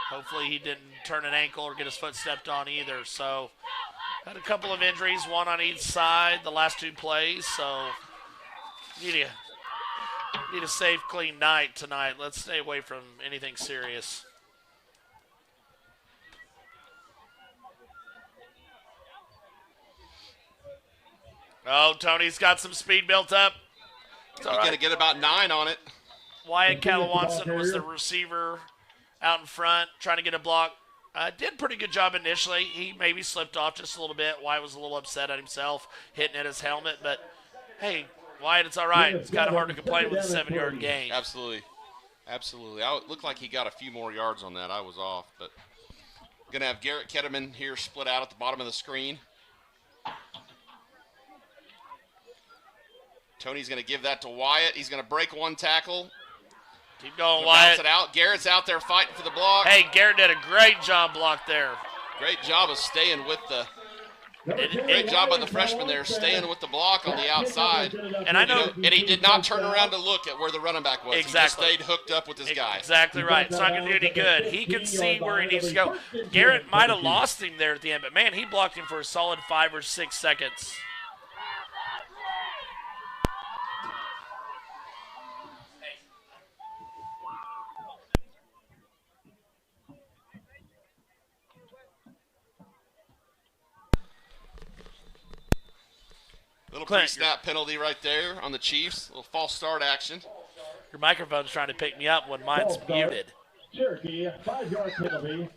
Hopefully he didn't turn an ankle or get his foot stepped on either. So had a couple of injuries, one on each side the last 2 plays. So need a safe, clean night tonight. Let's stay away from anything serious. Oh, Tony's got some speed built up. He's going to get about 9 on it. Wyatt Calawanson was the receiver out in front, trying to get a block. Did a pretty good job initially. He maybe slipped off just a little bit. Wyatt was a little upset at himself, hitting at his helmet. But, hey, Wyatt, it's all right. It's kind of hard to complain with a 7-yard gain. Absolutely. It looked like he got a few more yards on that. I was off. But going to have Garrett Ketterman here split out at the bottom of the screen. Tony's going to give that to Wyatt. He's going to break one tackle. Keep going, Wyatt. Bounce it out. Garrett's out there fighting for the block. Hey, Garrett did a great job block there. Great job of staying with the great job by the freshman there, staying with the block on the outside. And I know, and he did not turn around to look at where the running back was. Exactly. He just stayed hooked up with his guy. Exactly right. It's not going to do any good. He can see where he needs to go. Garrett might have lost him there at the end, but man, he blocked him for a solid 5 or 6 seconds. Little pre-snap penalty right there on the Chiefs. A little false start action. Your microphone's trying to pick me up when mine's Ball start. muted. Cherokee, 5-yard penalty.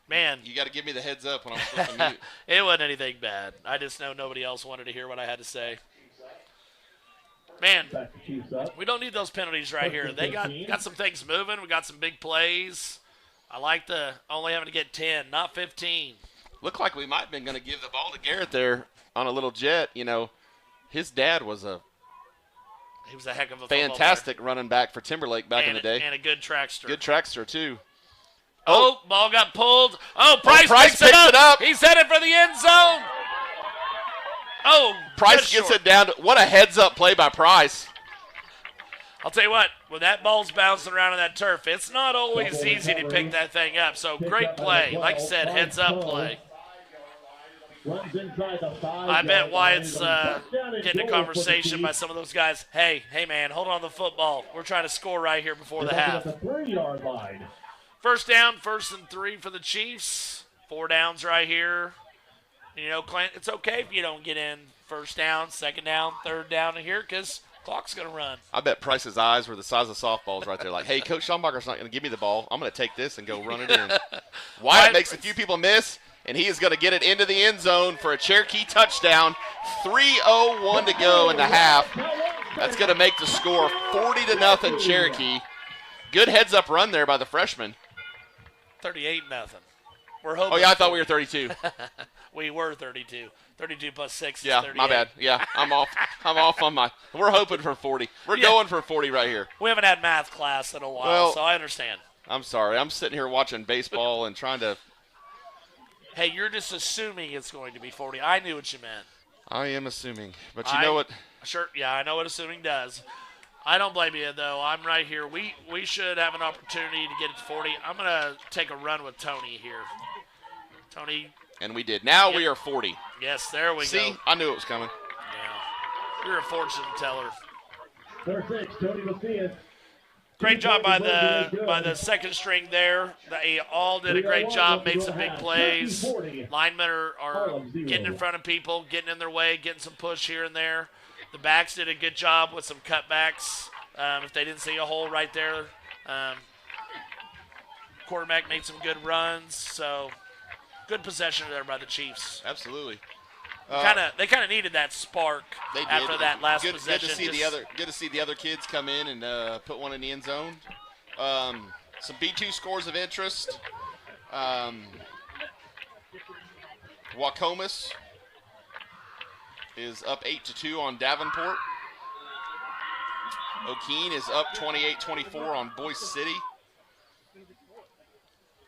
Man, You got to give me the heads up when I'm supposed to mute. it wasn't anything bad. I just know nobody else wanted to hear what I had to say. Man, Back to Chiefs up. we don't need those penalties right here. They got some things moving. We got some big plays. I like the only having to get 10, not 15. Looked like we might have been going to give the ball to Garrett there on a little jet. You know, his dad was a He was a heck of a fantastic running back for Timberlake back in the day. And a good trackster. Good trackster, too. Oh, ball got pulled. Oh, Price, Price picks it up. He's headed for the end zone. Oh, Price gets it down. What a heads-up play by Price. I'll tell you what, when that ball's bouncing around on that turf, it's not always easy to pick that thing up. So great play. Like I said, heads-up play. I bet Wyatt's getting a conversation by some of those guys. Hey, man, hold on to the football. We're trying to score right here before the half. 3-yard line. First down, 1st and 3 for the Chiefs. 4 downs right here. You know, Clint, it's okay if you don't get in first down, second down, third down here because clock's going to run. I bet Price's eyes were the size of softballs right there. Like, hey, Coach Schombacher's not going to give me the ball. I'm going to take this and go run it in. Wyatt makes a few people miss, and he is going to get it into the end zone for a Cherokee touchdown. 3:01 to go in the half. That's going to make the score 40-0 Cherokee. Good heads-up run there by the freshman. 38-0. We're hoping. Oh, yeah, I thought we were 32. We were 32. 32 plus 6 yeah, is 38. my bad. Yeah, I'm off on my. We're hoping for 40. We're going for 40 right here. We haven't had math class in a while, so I understand. I'm sorry. I'm sitting here watching baseball and trying to. Hey, you're just assuming it's going to be 40. I knew what you meant. I am assuming. But you know what? Sure, yeah, I know what assuming does. I don't blame you, though. I'm right here. We should have an opportunity to get it to 40. I'm going to take a run with Tony here. Tony. And we did. Now we are 40. Yes, there we go. See, I knew it was coming. Yeah. You're a fortune teller. Number 6, Tony Macias. Great job by the second string there. They all did a great job, made some big plays. Linemen are getting in front of people, getting in their way, getting some push here and there. The backs did a good job with some cutbacks. If they didn't see a hole right there, quarterback made some good runs. So good possession there by the Chiefs. Absolutely. They kind of needed that spark after that last possession. Good to see the other kids come in and put one in the end zone. Some B2 scores of interest. Wacomas is up 8-2 on Davenport. O'Keene is up 28-24 on Boise City.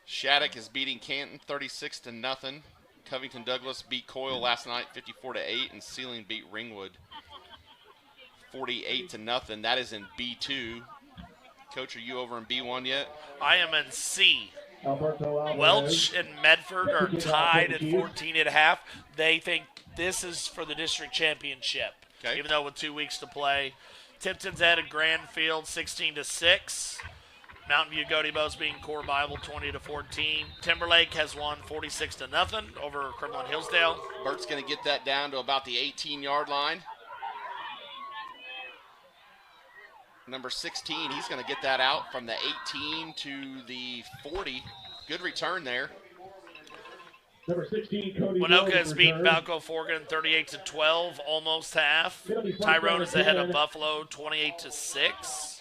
Shattuck is beating Canton 36-0. Covington Douglas beat Coyle last night 54-8, and Sealing beat Ringwood 48-0. That is in B2. Coach, are you over in B1 yet? I am in C. Welch and Medford are tied at 14.5. They think this is for the district championship, even though with 2 weeks to play. Tipton's at a Grandfield 16-6. Mountain View Goaty Bows being Core Bible 20-14. Timberlake has won 46-0 over Cumberland Hillsdale. Bert's going to get that down to about the 18-yard line. Number 16, he's going to get that out from the 18 to the 40. Good return there. Number 16, Cody Winoka has beaten Balco Forgan 38-12, almost half. Tyrone is ahead of Buffalo 28-6.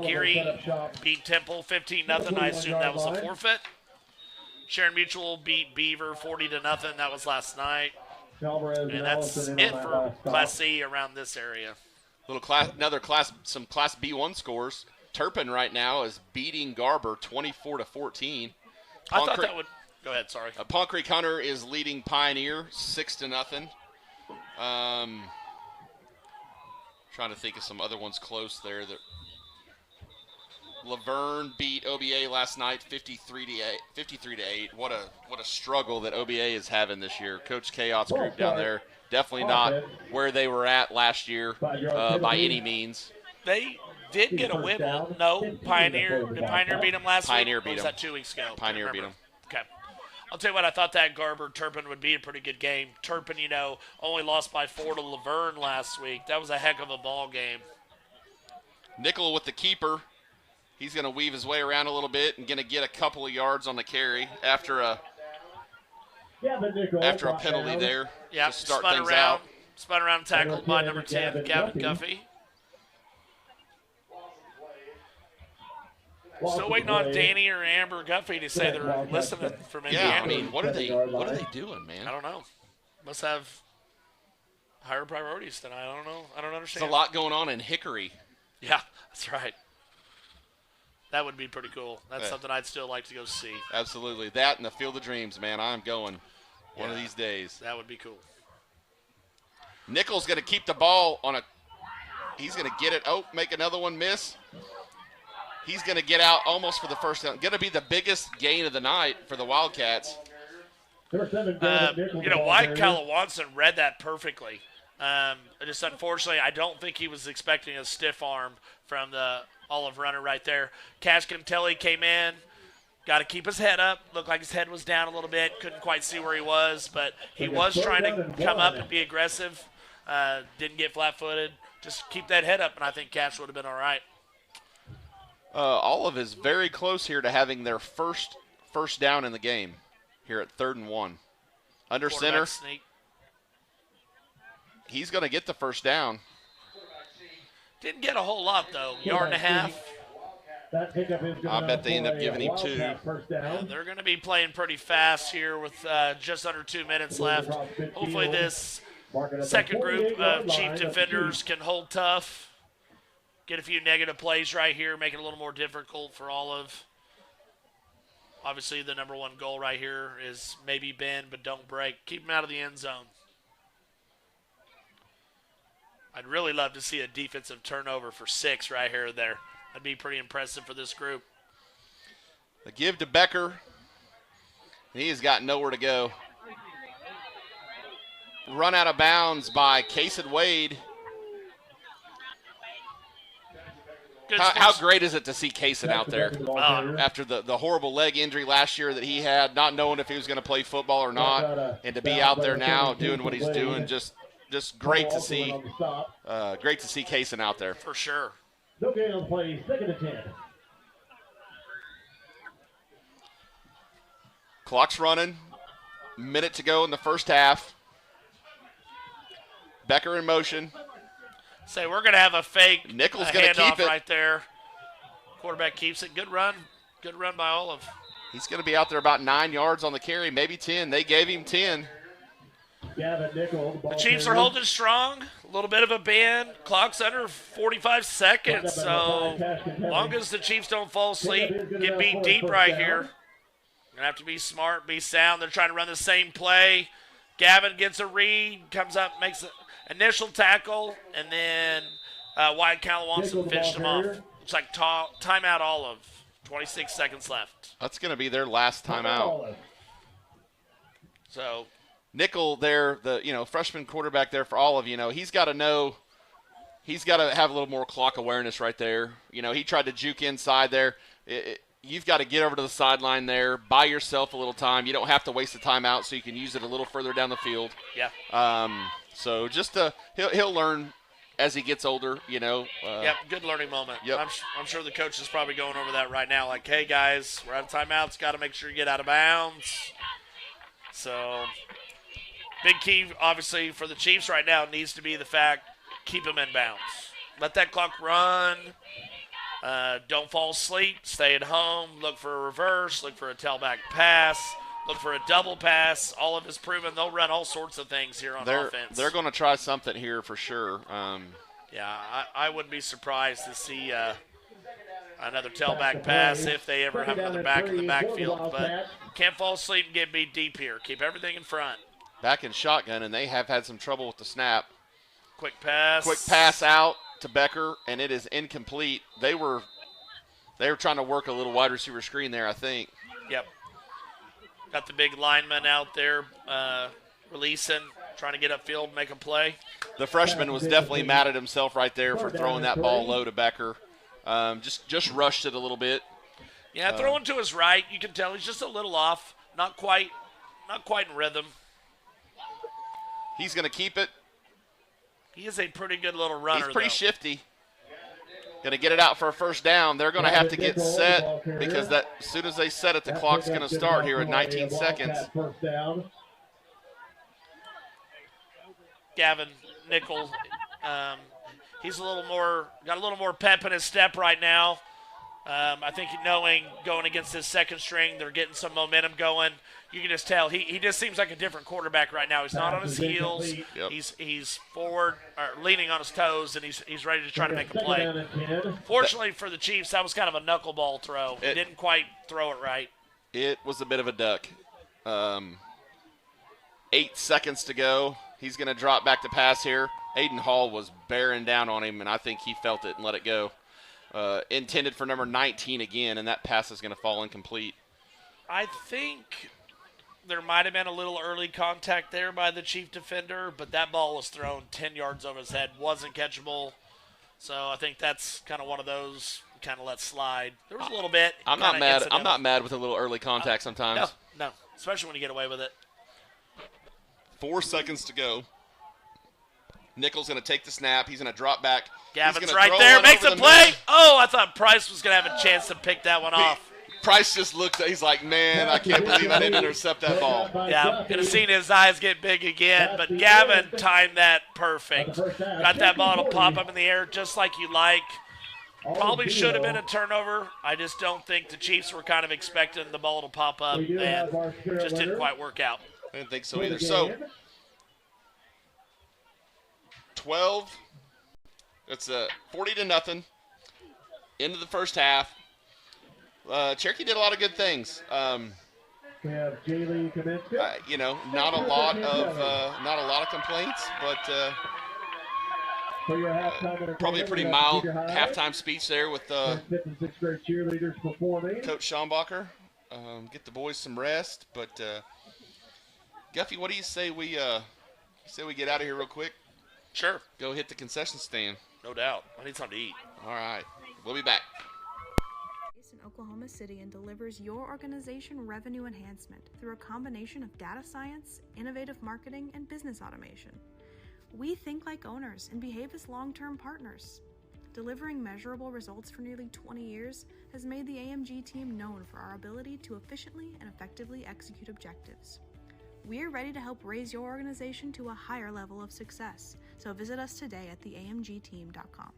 Geary beat Temple 15-0. I assume that was a forfeit. Sharon Mutual beat Beaver 40-0. That was last night. And that's it for Class C around this area. Some Class B1 scores. Turpin right now is beating Garber 24-14. I thought that would. Go ahead. Sorry. Pawn Creek Hunter is leading Pioneer 6-0. Trying to think of some other ones close there. Laverne beat OBA last night 53-8. What a struggle that OBA is having this year. Coach Chaos group down there definitely not where they were at last year by any means. They did get a win. No, Pioneer. Did Pioneer beat them last week? Pioneer beat them. Was that 2 weeks ago? Pioneer beat them. Okay. I'll tell you what, I thought that Garber-Turpin would be a pretty good game. Turpin, only lost by 4 to Laverne last week. That was a heck of a ball game. Nickel with the keeper. He's going to weave his way around a little bit and going to get a couple of yards on the carry after a penalty there Yeah, to start things out. Spun around, tackled by number 10, Gavin Guffey. Still waiting on Danny or Amber Guffey to say they're listening from Indiana. Yeah, I mean, what are they doing, man? I don't know. Must have higher priorities than I don't know. I don't understand. There's a lot going on in Hickory. Yeah, that's right. That would be pretty cool. That's something I'd still like to go see. Absolutely. That and the Field of Dreams, man. I'm going one of these days. That would be cool. Nickel's going to keep the ball on a – he's going to get it. Oh, make another one miss. He's going to get out almost for the first down. Going to be the biggest gain of the night for the Wildcats. Wyatt Calawanson read that perfectly. Just unfortunately, I don't think he was expecting a stiff arm from the Olive runner right there. Cash Cantelli came in, got to keep his head up. Looked like his head was down a little bit. Couldn't quite see where he was, but he was trying to come up and be aggressive. Didn't get flat-footed. Just keep that head up, and I think Cash would have been all right. Olive is very close here to having their first down in the game here at 3rd and 1. Under center. Sneak. He's going to get the first down. Didn't get a whole lot, though. Yard and a half. I bet they end up giving him 2. Yeah, they're going to be playing pretty fast here with just under 2 minutes left. Hopefully this second group of Chief defenders can hold tough. Get a few negative plays right here, make it a little more difficult for Olive. Obviously, the number one goal right here is maybe bend, but don't break. Keep them out of the end zone. I'd really love to see a defensive turnover for 6 right here or there. That'd be pretty impressive for this group. The give to Becker. He has got nowhere to go. Run out of bounds by Kason Wade. How great is it to see Kason out there after the horrible leg injury last year that he had, not knowing if he was going to play football or not, and to be out there now doing what he's doing, just great to see. Great to see Kason out there. For sure. Okay, on play 2nd and 10. Clock's running. Minute to go in the first half. Becker in motion. Say we're going to have a fake Nickel's going to keep it right there. Quarterback keeps it. Good run. Good run by Olive. He's going to be out there about 9 yards on the carry, maybe 10. They gave him 10. The Chiefs are holding strong. A little bit of a bend. Clock's under 45 seconds. So long as the Chiefs don't fall asleep, get beat deep right here. Going to have to be smart, be sound. They're trying to run the same play. Gavin gets a read, comes up, makes an initial tackle, and then Wyatt Calawanson finished him off. Looks like timeout Olive. 26 seconds left. That's going to be their last timeout. So Nickel there, the freshman quarterback there for Olive, he's got to know, he's got to have a little more clock awareness right there. He tried to juke inside there. You've got to get over to the sideline there, buy yourself a little time. You don't have to waste the timeout, so you can use it a little further down the field. Yeah. So just he'll learn as he gets older, Yep, good learning moment. Yep. I'm sure the coach is probably going over that right now. Like, hey, guys, we're out of timeouts. Got to make sure you get out of bounds. So big key, obviously, for the Chiefs right now needs to be the fact, keep them in bounds. Let that clock run. Don't fall asleep. Stay at home. Look for a reverse. Look for a tailback pass. Look for a double pass. Olive has proven they'll run all sorts of things here on offense. They're going to try something here for sure. Yeah, I wouldn't be surprised to see another tailback pass if they ever have another back in the backfield. But can't fall asleep and get beat deep here. Keep everything in front. Back in shotgun, and they have had some trouble with the snap. Quick pass out to Becker, and it is incomplete. They were trying to work a little wide receiver screen there, I think. Yep. Got the big lineman out there releasing, trying to get upfield, make a play. The freshman was definitely mad at himself right there for throwing that ball low to Becker. Just rushed it a little bit. Yeah, throwing to his right. You can tell he's just a little off. Not quite not quite in rhythm. He's going to keep it. He is a pretty good little runner, He's pretty though. shifty. Going to get it out for a first down. They're going to have to get set because as soon as they set it, the clock's going to start here at 19 seconds. First down. Gavin Nichols, he's got a little more pep in his step right now. I think knowing going against his second string, they're getting some momentum going. You can just tell he just seems like a different quarterback right now. He's not on his heels. Yep. He's forward or leaning on his toes, and he's ready to try to make a play. Fortunately for the Chiefs, that was kind of a knuckleball throw. He didn't quite throw it right. It was a bit of a duck. 8 seconds to go. He's going to drop back to pass here. Aiden Hall was bearing down on him, and I think he felt it and let it go. Intended for number 19 again, and that pass is going to fall incomplete. I think there might have been a little early contact there by the Chief defender, but that ball was thrown 10 yards over his head, wasn't catchable. So I think that's kind of one of those kind of let slide. There was a little bit. I'm not mad. I'm not mad with a little early contact sometimes. No, especially when you get away with it. 4 seconds to go. Nichols going to take the snap. He's going to drop back. Gavin's right there, makes a play. Oh, I thought Price was going to have a chance to pick that one off. Price just looked, he's like, man, I can't believe I didn't intercept that ball. Yeah, could have seen his eyes get big again, but Gavin timed that perfect. Got that ball to pop up in the air just like you like. Probably should have been a turnover. I just don't think the Chiefs were kind of expecting the ball to pop up, and just didn't quite work out. I didn't think so either. So, 12, it's 40-0. Into the first half. Cherokee did a lot of good things. We have Jaylee Kaminsky. Not a lot of complaints, but probably a pretty mild halftime speech there with fifth and sixth grade cheerleaders performing. Coach Schombacher. Get the boys some rest, but Guffey, what do you say we get out of here real quick? Sure. Go hit the concession stand. No doubt. I need something to eat. All right. We'll be back. In Oklahoma City and delivers your organization revenue enhancement through a combination of data science, innovative marketing, and business automation. We think like owners and behave as long-term partners. Delivering measurable results for nearly 20 years has made the AMG team known for our ability to efficiently and effectively execute objectives. We're ready to help raise your organization to a higher level of success, so visit us today at theamgteam.com.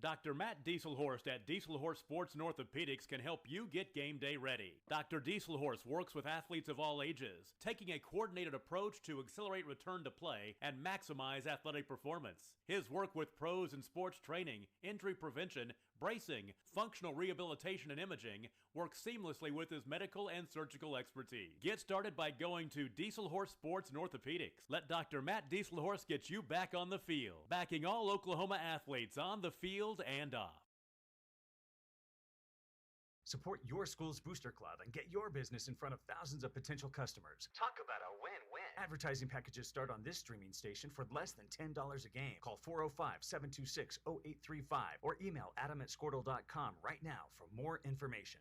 Dr. Matt Dieselhorst at Dieselhorst Sports and Orthopedics can help you get game day ready. Dr. Dieselhorst works with athletes of all ages, taking a coordinated approach to accelerate return to play and maximize athletic performance. His work with pros in sports training, injury prevention, bracing, functional rehabilitation, and imaging works seamlessly with his medical and surgical expertise. Get started by going to Dieselhorst Sports and Orthopedics. Let Dr. Matt Dieselhorst get you back on the field, backing all Oklahoma athletes on the field and off. Support your school's booster club and get your business in front of thousands of potential customers. Talk about a win-win. Advertising packages start on this streaming station for less than $10 a game. Call 405-726-0835 or email adam@squirtle.com right now for more information.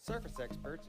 Surface experts.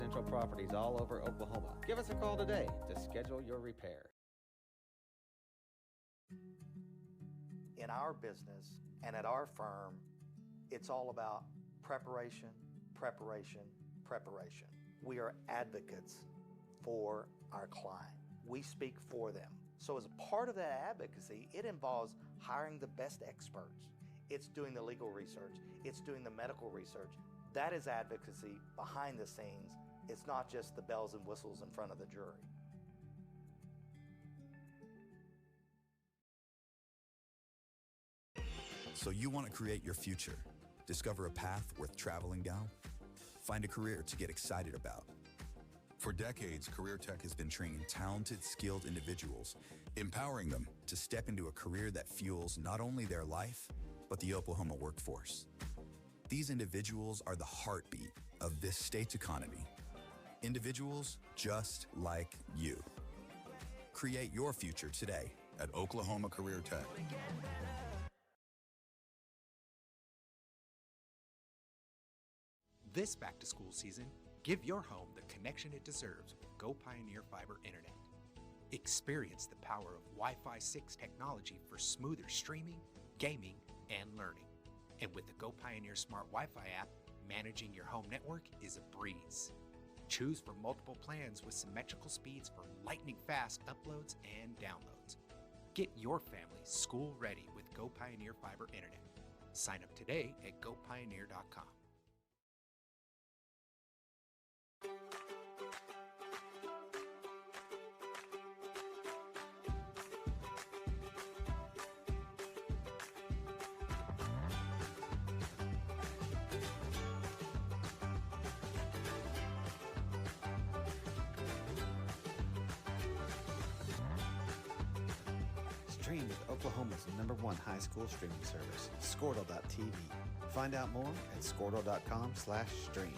Central properties all over Oklahoma. Give us a call today to schedule your repair. In our business and at our firm, it's all about preparation, preparation, preparation. We are advocates for our client. We speak for them. So as a part of that advocacy, it involves hiring the best experts. It's doing the legal research. It's doing the medical research. That is advocacy behind the scenes. It's not just the bells and whistles in front of the jury. So you want to create your future, discover a path worth traveling down, find a career to get excited about. For decades, Career Tech has been training talented, skilled individuals, empowering them to step into a career that fuels not only their life, but the Oklahoma workforce. These individuals are the heartbeat of this state's economy. Individuals just like you. Create your future today at Oklahoma Career Tech. This back-to-school season, give your home the connection it deserves with Go Pioneer Fiber Internet. Experience the power of Wi-Fi 6 technology for smoother streaming, gaming, and learning. And with the Go Pioneer Smart Wi-Fi app, managing your home network is a breeze. Choose from multiple plans with symmetrical speeds for lightning-fast uploads and downloads. Get your family school-ready with Go Pioneer Fiber Internet. Sign up today at gopioneer.com. Stream with Oklahoma's #1 high school streaming service, Squirtle.tv. Find out more at Squirtle.com/stream.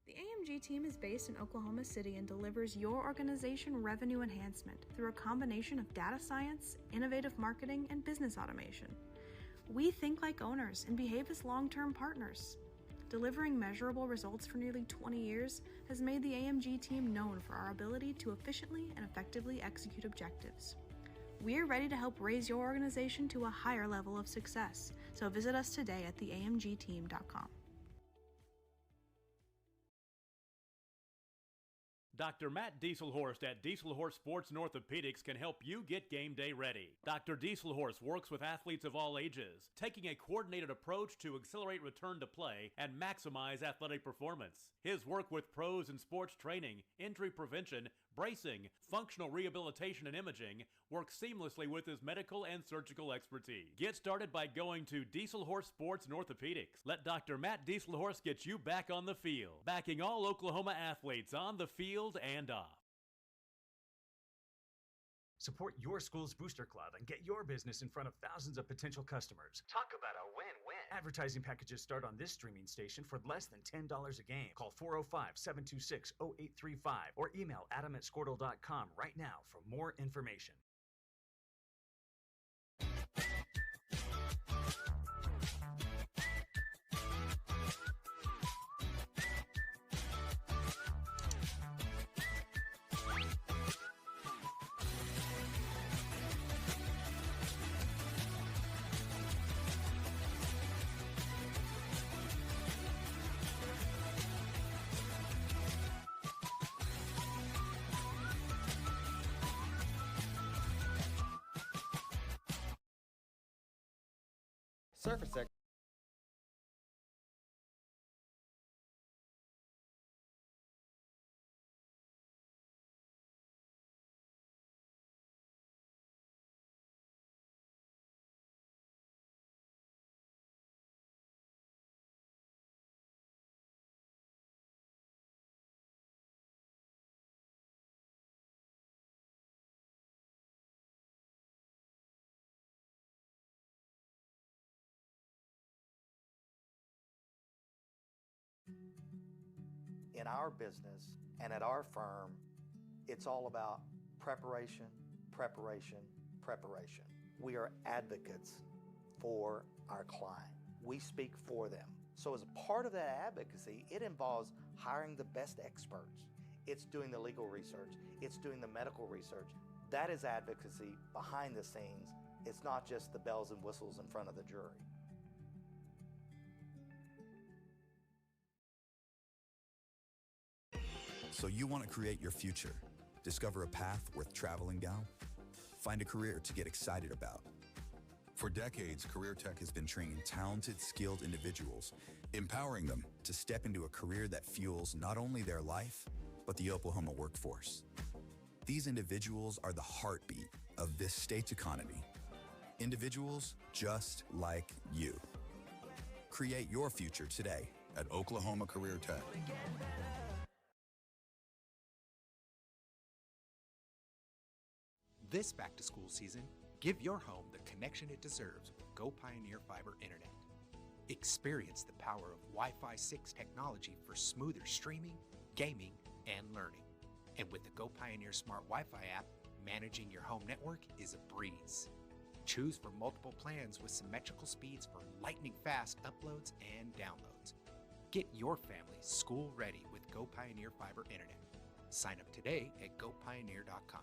The AMG team is based in Oklahoma City and delivers your organization revenue enhancement through a combination of data science, innovative marketing, and business automation. We think like owners and behave as long-term partners. Delivering measurable results for nearly 20 years has made the AMG team known for our ability to efficiently and effectively execute objectives. We're ready to help raise your organization to a higher level of success, so visit us today at theamgteam.com. Dr. Matt Dieselhorst at Dieselhorst Sports and Orthopedics can help you get game day ready. Dr. Dieselhorst works with athletes of all ages, taking a coordinated approach to accelerate return to play and maximize athletic performance. His work with pros in sports training, injury prevention, bracing, functional rehabilitation, and imaging works seamlessly with his medical and surgical expertise. Get started by going to Dieselhorst Sports and Orthopedics. Let Dr. Matt Dieselhorst get you back on the field, backing all Oklahoma athletes on the field and off. Support your school's booster club and get your business in front of thousands of potential customers. Talk about a win-win. Advertising packages start on this streaming station for less than $10 a game. Call 405-726-0835 or email adam@squirtle.com right now for more information. Surface X. In our business and at our firm, it's all about preparation, preparation, preparation. We are advocates for our client. We speak for them. So as a part of that advocacy, it involves hiring the best experts. It's doing the legal research. It's doing the medical research. That is advocacy behind the scenes. It's not just the bells and whistles in front of the jury. So you want to create your future, discover a path worth traveling down, find a career to get excited about. For decades, Career Tech has been training talented, skilled individuals, empowering them to step into a career that fuels not only their life, but the Oklahoma workforce. These individuals are the heartbeat of this state's economy. Individuals just like you. Create your future today at Oklahoma Career Tech. This back-to-school season, give your home the connection it deserves with Go Pioneer Fiber Internet. Experience the power of Wi-Fi 6 technology for smoother streaming, gaming, and learning. And with the Go Pioneer Smart Wi-Fi app, managing your home network is a breeze. Choose from multiple plans with symmetrical speeds for lightning-fast uploads and downloads. Get your family school-ready with Go Pioneer Fiber Internet. Sign up today at gopioneer.com.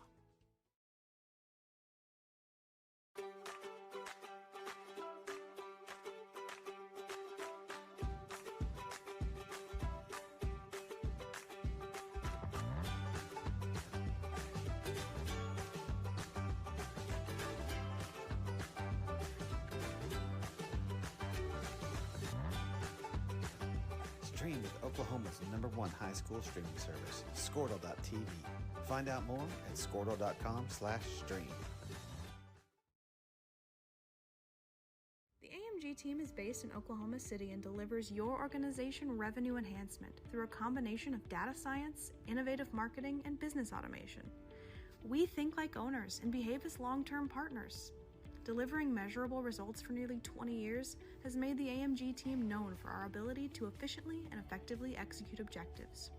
Stream with Oklahoma's #1 high school streaming service, Squirtle.tv. Find out more at squirtle.com/stream. The AMG team is based in Oklahoma City and delivers your organization revenue enhancement through a combination of data science, innovative marketing, and business automation. We think like owners and behave as long-term partners. Delivering measurable results for nearly 20 years has made the AMG team known for our ability to efficiently and effectively execute objectives.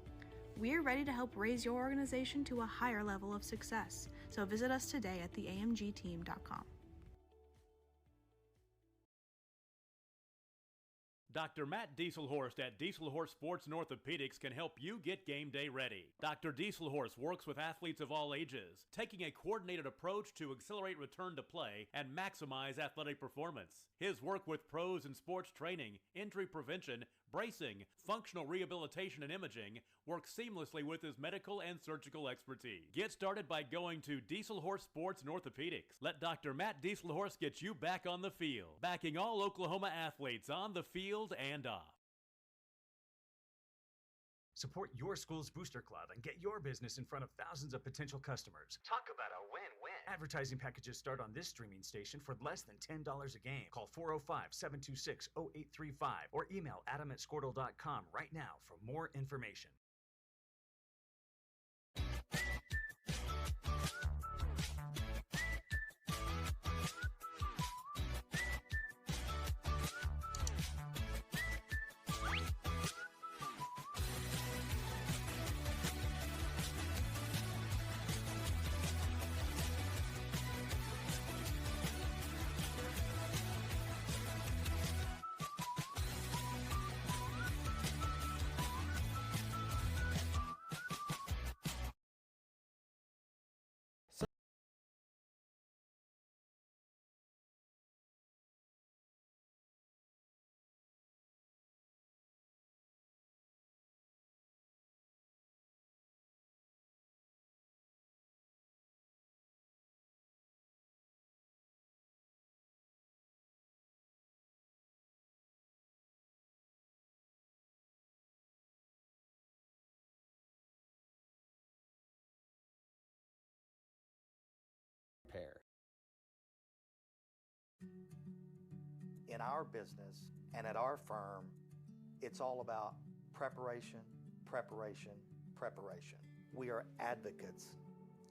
We're ready to help raise your organization to a higher level of success, so visit us today at theamgteam.com. Dr. Matt Dieselhorst at Dieselhorst Sports and Orthopedics can help you get game day ready. Dr. Dieselhorst works with athletes of all ages, taking a coordinated approach to accelerate return to play and maximize athletic performance. His work with pros in sports training, injury prevention, bracing, functional rehabilitation, and imaging works seamlessly with his medical and surgical expertise. Get started by going to Dieselhorst Sports and Orthopedics. Let Dr. Matt Dieselhorst get you back on the field, backing all Oklahoma athletes on the field and off. Support your school's booster club and get your business in front of thousands of potential customers. Talk about a win-win. Advertising packages start on this streaming station for less than $10 a game. Call 405-726-0835 or email adam@squirtle.com right now for more information. In our business and at our firm, it's all about preparation, preparation, preparation. We are advocates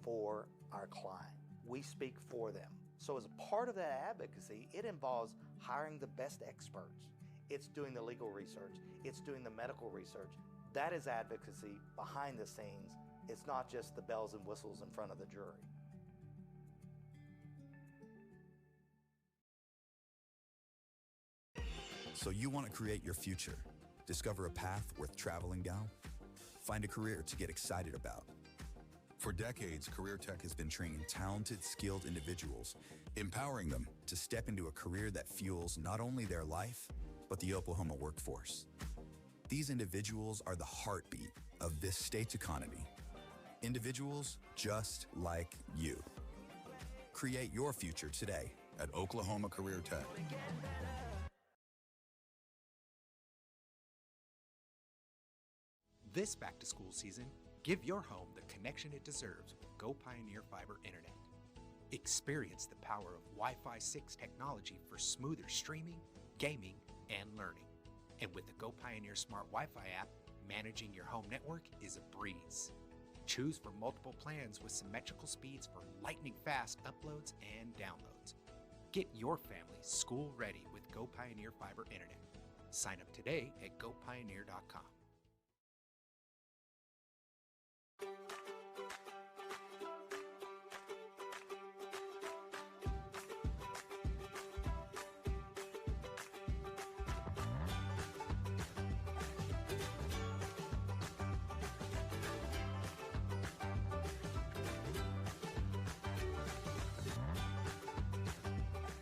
for our client. We speak for them. So as a part of that advocacy, it involves hiring the best experts. It's doing the legal research. It's doing the medical research. That is advocacy behind the scenes. It's not just the bells and whistles in front of the jury. So you want to create your future, discover a path worth traveling down, find a career to get excited about. For decades, Career Tech has been training talented, skilled individuals, empowering them to step into a career that fuels not only their life, but the Oklahoma workforce. These individuals are the heartbeat of this state's economy. Individuals just like you. Create your future today at Oklahoma Career Tech. This back-to-school season, give your home the connection it deserves with Go Pioneer Fiber Internet. Experience the power of Wi-Fi 6 technology for smoother streaming, gaming, and learning. And with the Go Pioneer Smart Wi-Fi app, managing your home network is a breeze. Choose from multiple plans with symmetrical speeds for lightning-fast uploads and downloads. Get your family school-ready with Go Pioneer Fiber Internet. Sign up today at gopioneer.com.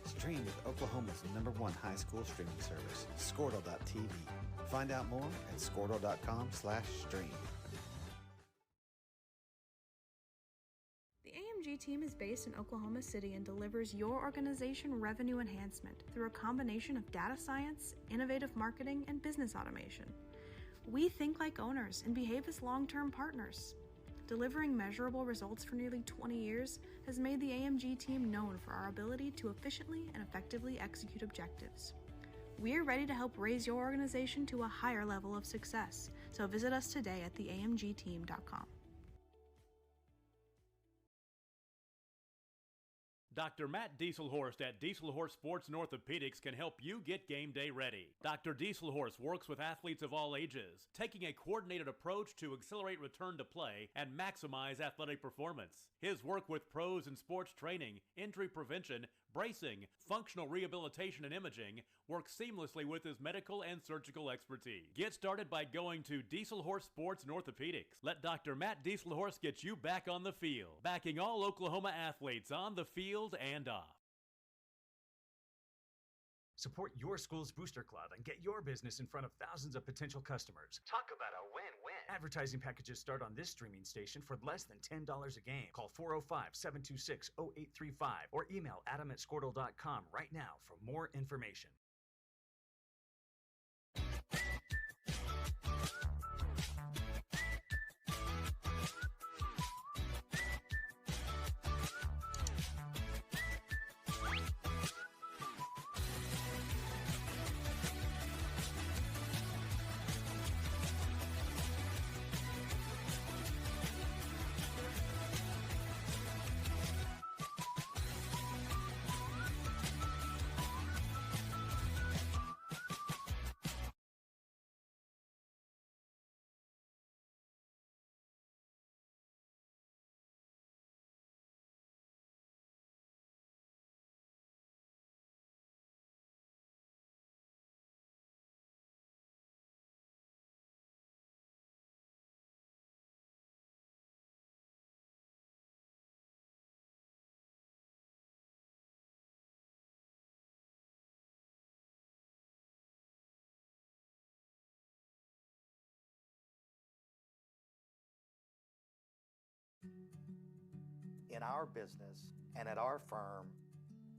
Stream with Oklahoma's #1 high school streaming service, Squirtle.tv. Find out more at squirtle.com/stream. The AMG team is based in Oklahoma City and delivers your organization revenue enhancement through a combination of data science, innovative marketing, and business automation. We think like owners and behave as long-term partners. Delivering measurable results for nearly 20 years has made the AMG team known for our ability to efficiently and effectively execute objectives. We're ready to help raise your organization to a higher level of success, so visit us today at theamgteam.com. Dr. Matt Dieselhorst at Dieselhorst Sports and Orthopedics can help you get game day ready. Dr. Dieselhorst works with athletes of all ages, taking a coordinated approach to accelerate return to play and maximize athletic performance. His work with pros in sports training, injury prevention, bracing, functional rehabilitation, and imaging works seamlessly with his medical and surgical expertise. Get started by going to Dieselhorst Sports and Orthopedics. Let Dr. Matt Dieselhorst get you back on the field, backing all Oklahoma athletes on the field and off. Support your school's booster club and get your business in front of thousands of potential customers. Talk about a win-win. Advertising packages start on this streaming station for less than $10 a game. Call 405-726-0835 or email adam@squirtle.com right now for more information. In our business and at our firm,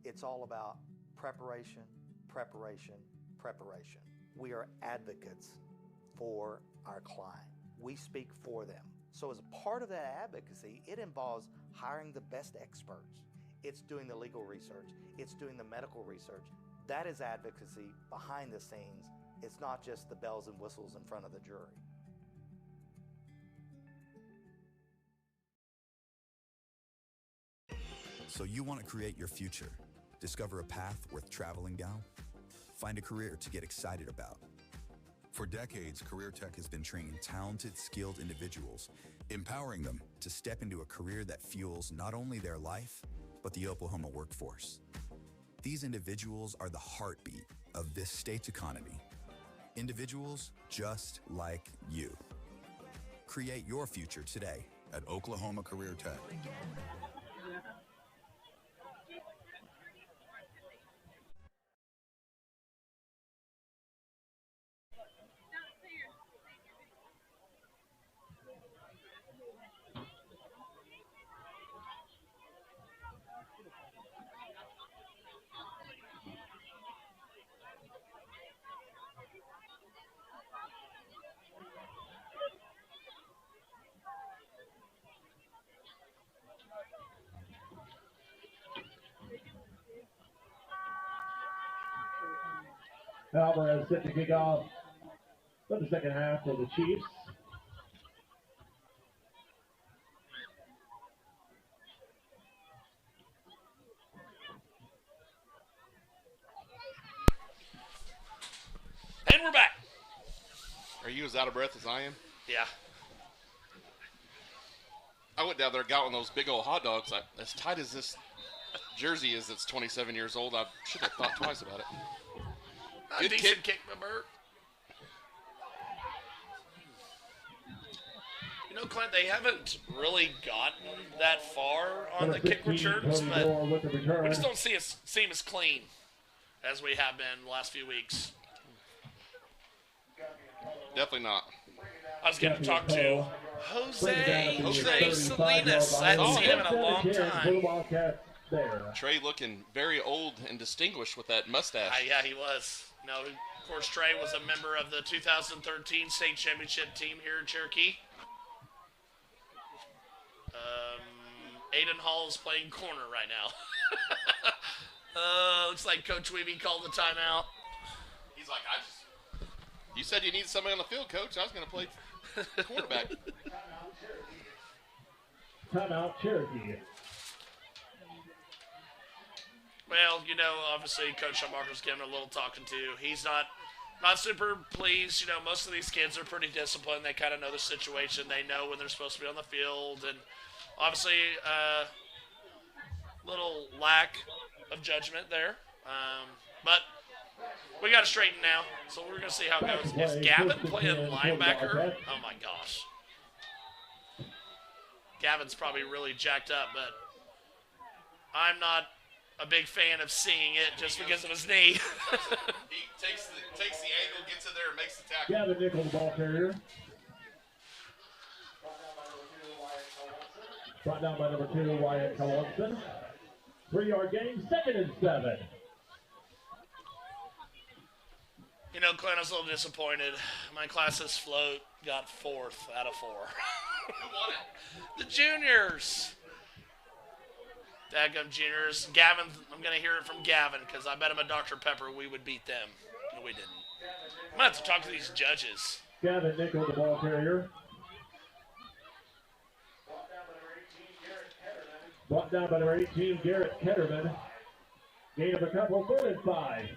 it's all about preparation, preparation, preparation. We are advocates for our client. We speak for them. So as part of that advocacy, it involves hiring the best experts. It's doing the legal research. It's doing the medical research. That is advocacy behind the scenes. It's not just the bells and whistles in front of the jury. So you want to create your future, discover a path worth traveling down, find a career to get excited about. For decades, Career Tech has been training talented, skilled individuals, empowering them to step into a career that fuels not only their life, but the Oklahoma workforce. These individuals are the heartbeat of this state's economy. Individuals just like you. Create your future today at Oklahoma Career Tech. Alvarez set to kick off for the second half for the Chiefs. And we're back. Are you as out of breath as I am? Yeah. I went down there, got one of those big old hot dogs. As tight as this jersey is, that's 27 years old, I should have thought twice about it. Good decent kick by Burt. You know, Clint, they haven't really gotten that far on the kick returns, but we just don't seem as clean as we have been the last few weeks. Definitely not. I was getting to talk to Jose Salinas. I hadn't seen him in a long time. Trey looking very old and distinguished with that mustache. Yeah, he was. You know, of course, Trey was a member of the 2013 state championship team here in Cherokee. Aiden Hall is playing corner right now. Looks like Coach Weeby called the timeout. He's like, you said you need somebody on the field, Coach. I was going to play quarterback. Timeout, Cherokee. Well, you know, obviously Coach Schumacher's giving a little talking to. He's not super pleased. You know, most of these kids are pretty disciplined. They kind of know the situation. They know when they're supposed to be on the field. And obviously, little lack of judgment there. But we got it straightened now, so we're going to see how it goes. Is Gavin playing linebacker? Oh, my gosh. Gavin's probably really jacked up, but I'm not a big fan of seeing it just because of his knee. He takes the angle, gets it there, and makes the tackle. Gavin Nickel, the ball carrier. Brought down by number 2, Wyatt Collinson. 3-yard gain, 2nd and 7. You know, Clint, I was a little disappointed. My class's float got 4th out of 4. Who won it? The juniors. Dadgum juniors. Gavin, I'm going to hear it from Gavin because I bet him a Dr. Pepper we would beat them. No, we didn't. I'm going to have to talk to these judges. Gavin Nickel, the ball carrier. Brought down by number 18, Garrett Ketterman. Gain of a couple, 3rd and 5.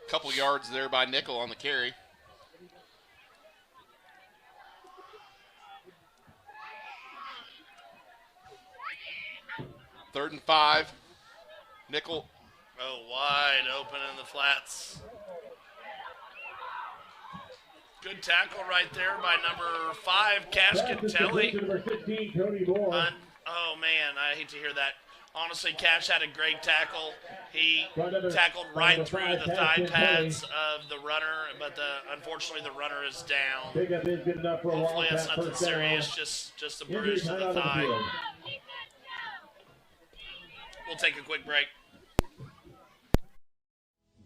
Couple yards there by Nickel on the carry. Third and 5. Nickel. Oh, wide open in the flats. Good tackle right there by number 5, Cash Cantelli. Oh, man, I hate to hear that. Honestly, Cash had a great tackle. He tackled right through the thigh pads of the runner, but unfortunately the runner is down. Hopefully it's nothing serious, just a bruise to the thigh. We'll take a quick break.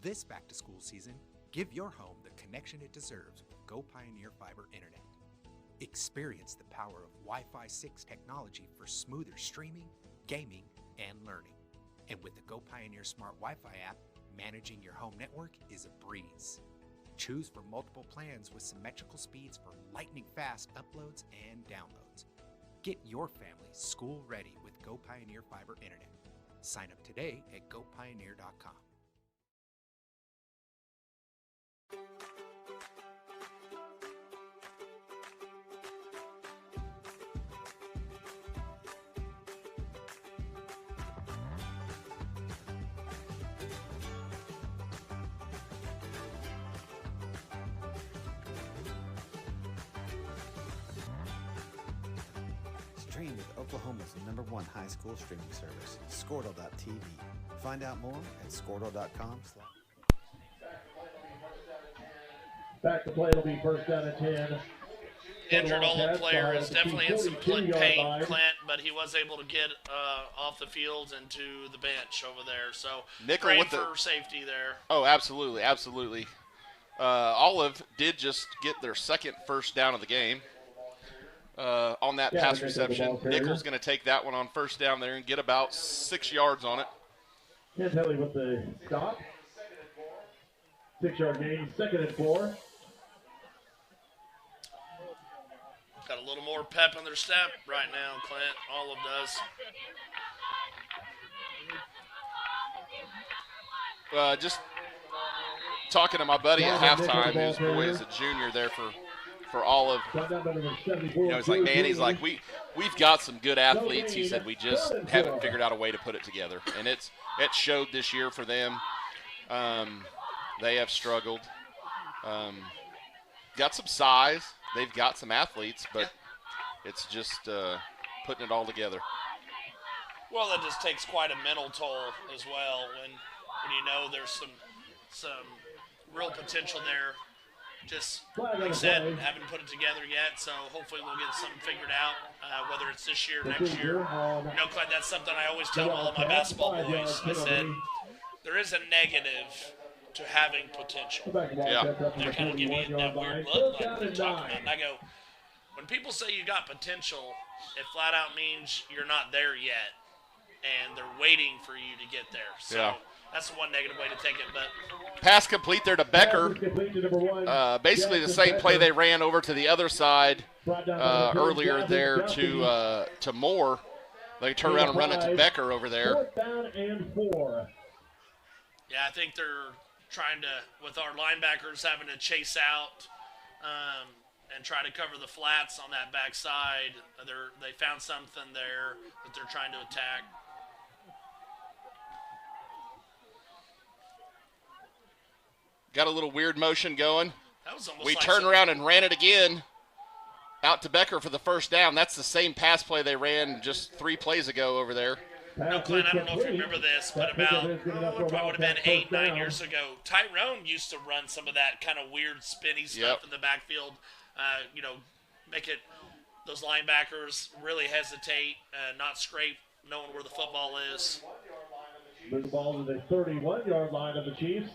This back-to-school season, give your home the connection it deserves with Go Pioneer Fiber Internet. Experience the power of Wi-Fi 6 technology for smoother streaming, gaming, and learning. And with the Go Pioneer Smart Wi-Fi app, managing your home network is a breeze. Choose from multiple plans with symmetrical speeds for lightning-fast uploads and downloads. Get your family school-ready with Go Pioneer Fiber Internet. Sign up today at gopioneer.com. Stream with Oklahoma's #1 high school streaming service, Squirtle.tv. Find out more at Squirtle.com. Back to play will be 1st down and 10. Injured Ola player is definitely in some pain, Clint, but he was able to get off the field and to the bench over there. So Nickel great with for safety there. Oh, absolutely, absolutely. Olive did just get their 2nd first down of the game. on that Yeah, pass they're gonna take the reception. ball carrier. Nichols going to take that one on first down there and get about 6 yards on it. Can't tell you what the stop. 6-yard gain, 2nd and 4. Got a little more pep in their step right now, Clint. Olive does. Just talking to my buddy at halftime, whose boy is a junior there for Olive. You know, he's like, man, he's like, we've got some good athletes. He said we just haven't figured out a way to put it together, and it showed this year for them. They have struggled. Got some size. They've got some athletes, but it's just putting it all together. Well, that just takes quite a mental toll as well when you know there's some real potential there. Just like I said, haven't put it together yet, so hopefully we'll get something figured out, whether it's this year, next year. You know, Clint, that's something I always tell all of my basketball boys. I said, there is a negative to having potential. Yeah. They're kind of giving you that weird look like they're talking about. And I go, when people say you got potential, it flat out means you're not there yet, and they're waiting for you to get there. So that's one negative way to take it. But pass complete there to Becker. Basically the same play they ran over to the other side earlier there to Moore. They turn around and run it to Becker over there. 4th down and 4. Yeah, I think they're trying to, with our linebackers having to chase out and try to cover the flats on that backside. They found something there that they're trying to attack. Got a little weird motion going. That was almost we like turned around and ran it again out to Becker for the first down. That's the same pass play they ran just 3 plays ago over there. No, Clint, I don't know if you remember this, but it probably would have been 8, 9 years ago. Tyrone used to run some of that kind of weird spinny stuff in the backfield. You know, make it those linebackers really hesitate, not scrape, knowing where the football is. Move the ball to the 31-yard line of the Chiefs.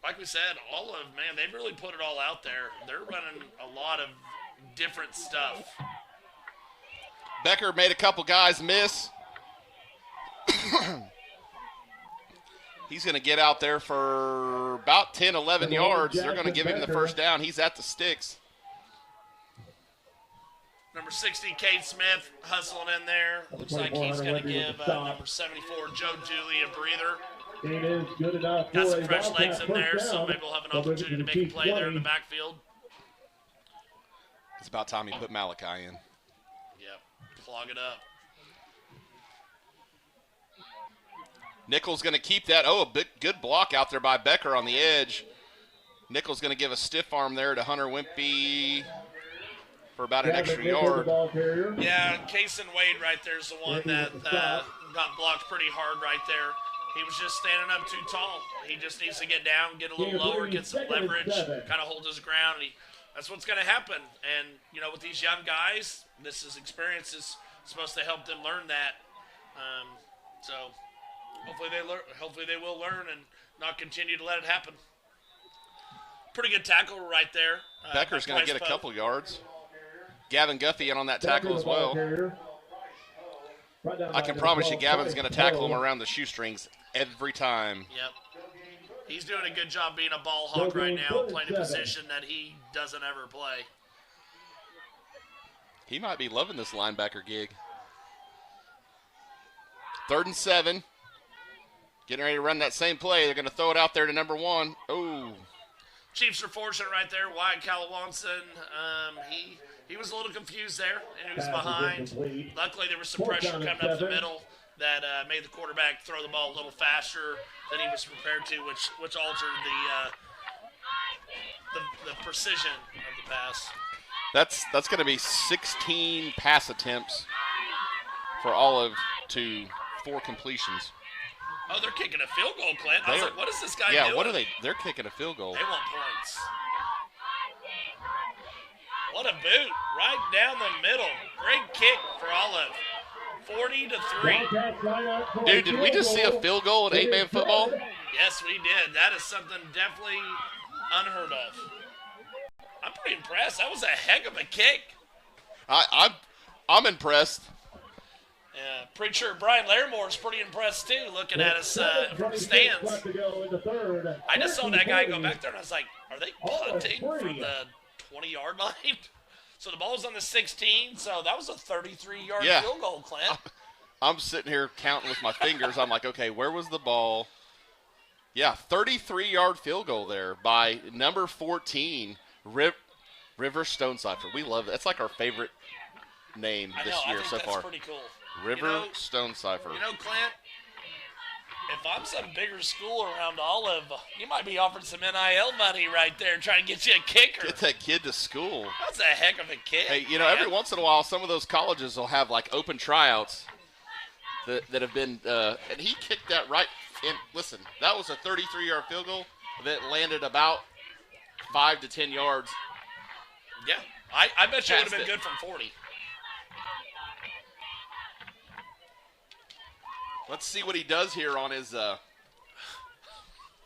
Like we said, Olive, man, they've really put it all out there. They're running a lot of different stuff. Becker made a couple guys miss. He's going to get out there for about 10, 11 yards. They're going to give him the first down. He's at the sticks. Number 60, Cade Smith, hustling in there. Looks like he's going to give number 74, Joe Dooley, a breather. It is good enough. Got some fresh legs in there, so maybe we'll have an opportunity to make a play there in the backfield. It's about time he put Malachi in. Yep, clog it up. Nichols going to keep that. Oh, a good block out there by Becker on the edge. Nichols going to give a stiff arm there to Hunter Wimpy for about an extra yard. Yeah, Kason Wade right there is the one that got blocked pretty hard right there. He was just standing up too tall. He just needs to get down, get a little lower, get some leverage, kind of hold his ground. That's what's going to happen. And, you know, with these young guys, this is experience is supposed to help them learn that. So hopefully they will learn and not continue to let it happen. Pretty good tackle right there. Becker's going to get a couple yards. Gavin Guffey in on that tackle as well. I can promise you Gavin's going to tackle him around the shoestrings every time. Yep. He's doing a good job being a ball hawk right now, playing a position that he doesn't ever play. He might be loving this linebacker gig. 3rd and 7. Getting ready to run that same play. They're going to throw it out there to number 1. Oh. Chiefs are fortunate right there. Wyatt Calawanson, he was a little confused there, and he was behind. Luckily, there was some pressure coming up the middle that made the quarterback throw the ball a little faster than he was prepared to, which altered the precision of the pass. That's going to be 16 pass attempts for Olive to 4 completions. Oh, they're kicking a field goal, Clint. I was like, what is this guy doing? Yeah, what are they? They're kicking a field goal. They want points. What a boot. Right down the middle. Great kick for Olive. 40-3. Dude, did we just see a field goal in 8-man football? Yes, we did. That is something definitely unheard of. I'm pretty impressed. That was a heck of a kick. I'm impressed. Yeah, pretty sure Brian Laremore's pretty impressed too, looking at us from the stands. Left to go in the third. I just saw that guy go 40. back there, and I was like, are they punting from the 20-yard line? So the ball's on the 16, so that was a 33-yard field goal, Clint. I'm sitting here counting with my fingers. I'm like, okay, where was the ball? Yeah, 33-yard field goal there by number 14, River Stonecipher. We love it. That's like our favorite name this year so far. That's pretty cool. River Stonecipher. You know, Clint, if I'm some bigger school around Olive, you might be offering some NIL money right there trying to get you a kicker. Get that kid to school. That's a heck of a kid. Hey, you know, every once in a while, some of those colleges will have, like, open tryouts that have been and he kicked that right in. Listen, that was a 33-yard field goal that landed about 5 to 10 yards. Yeah, I bet you it would have been good from 40. Let's see what he does here on his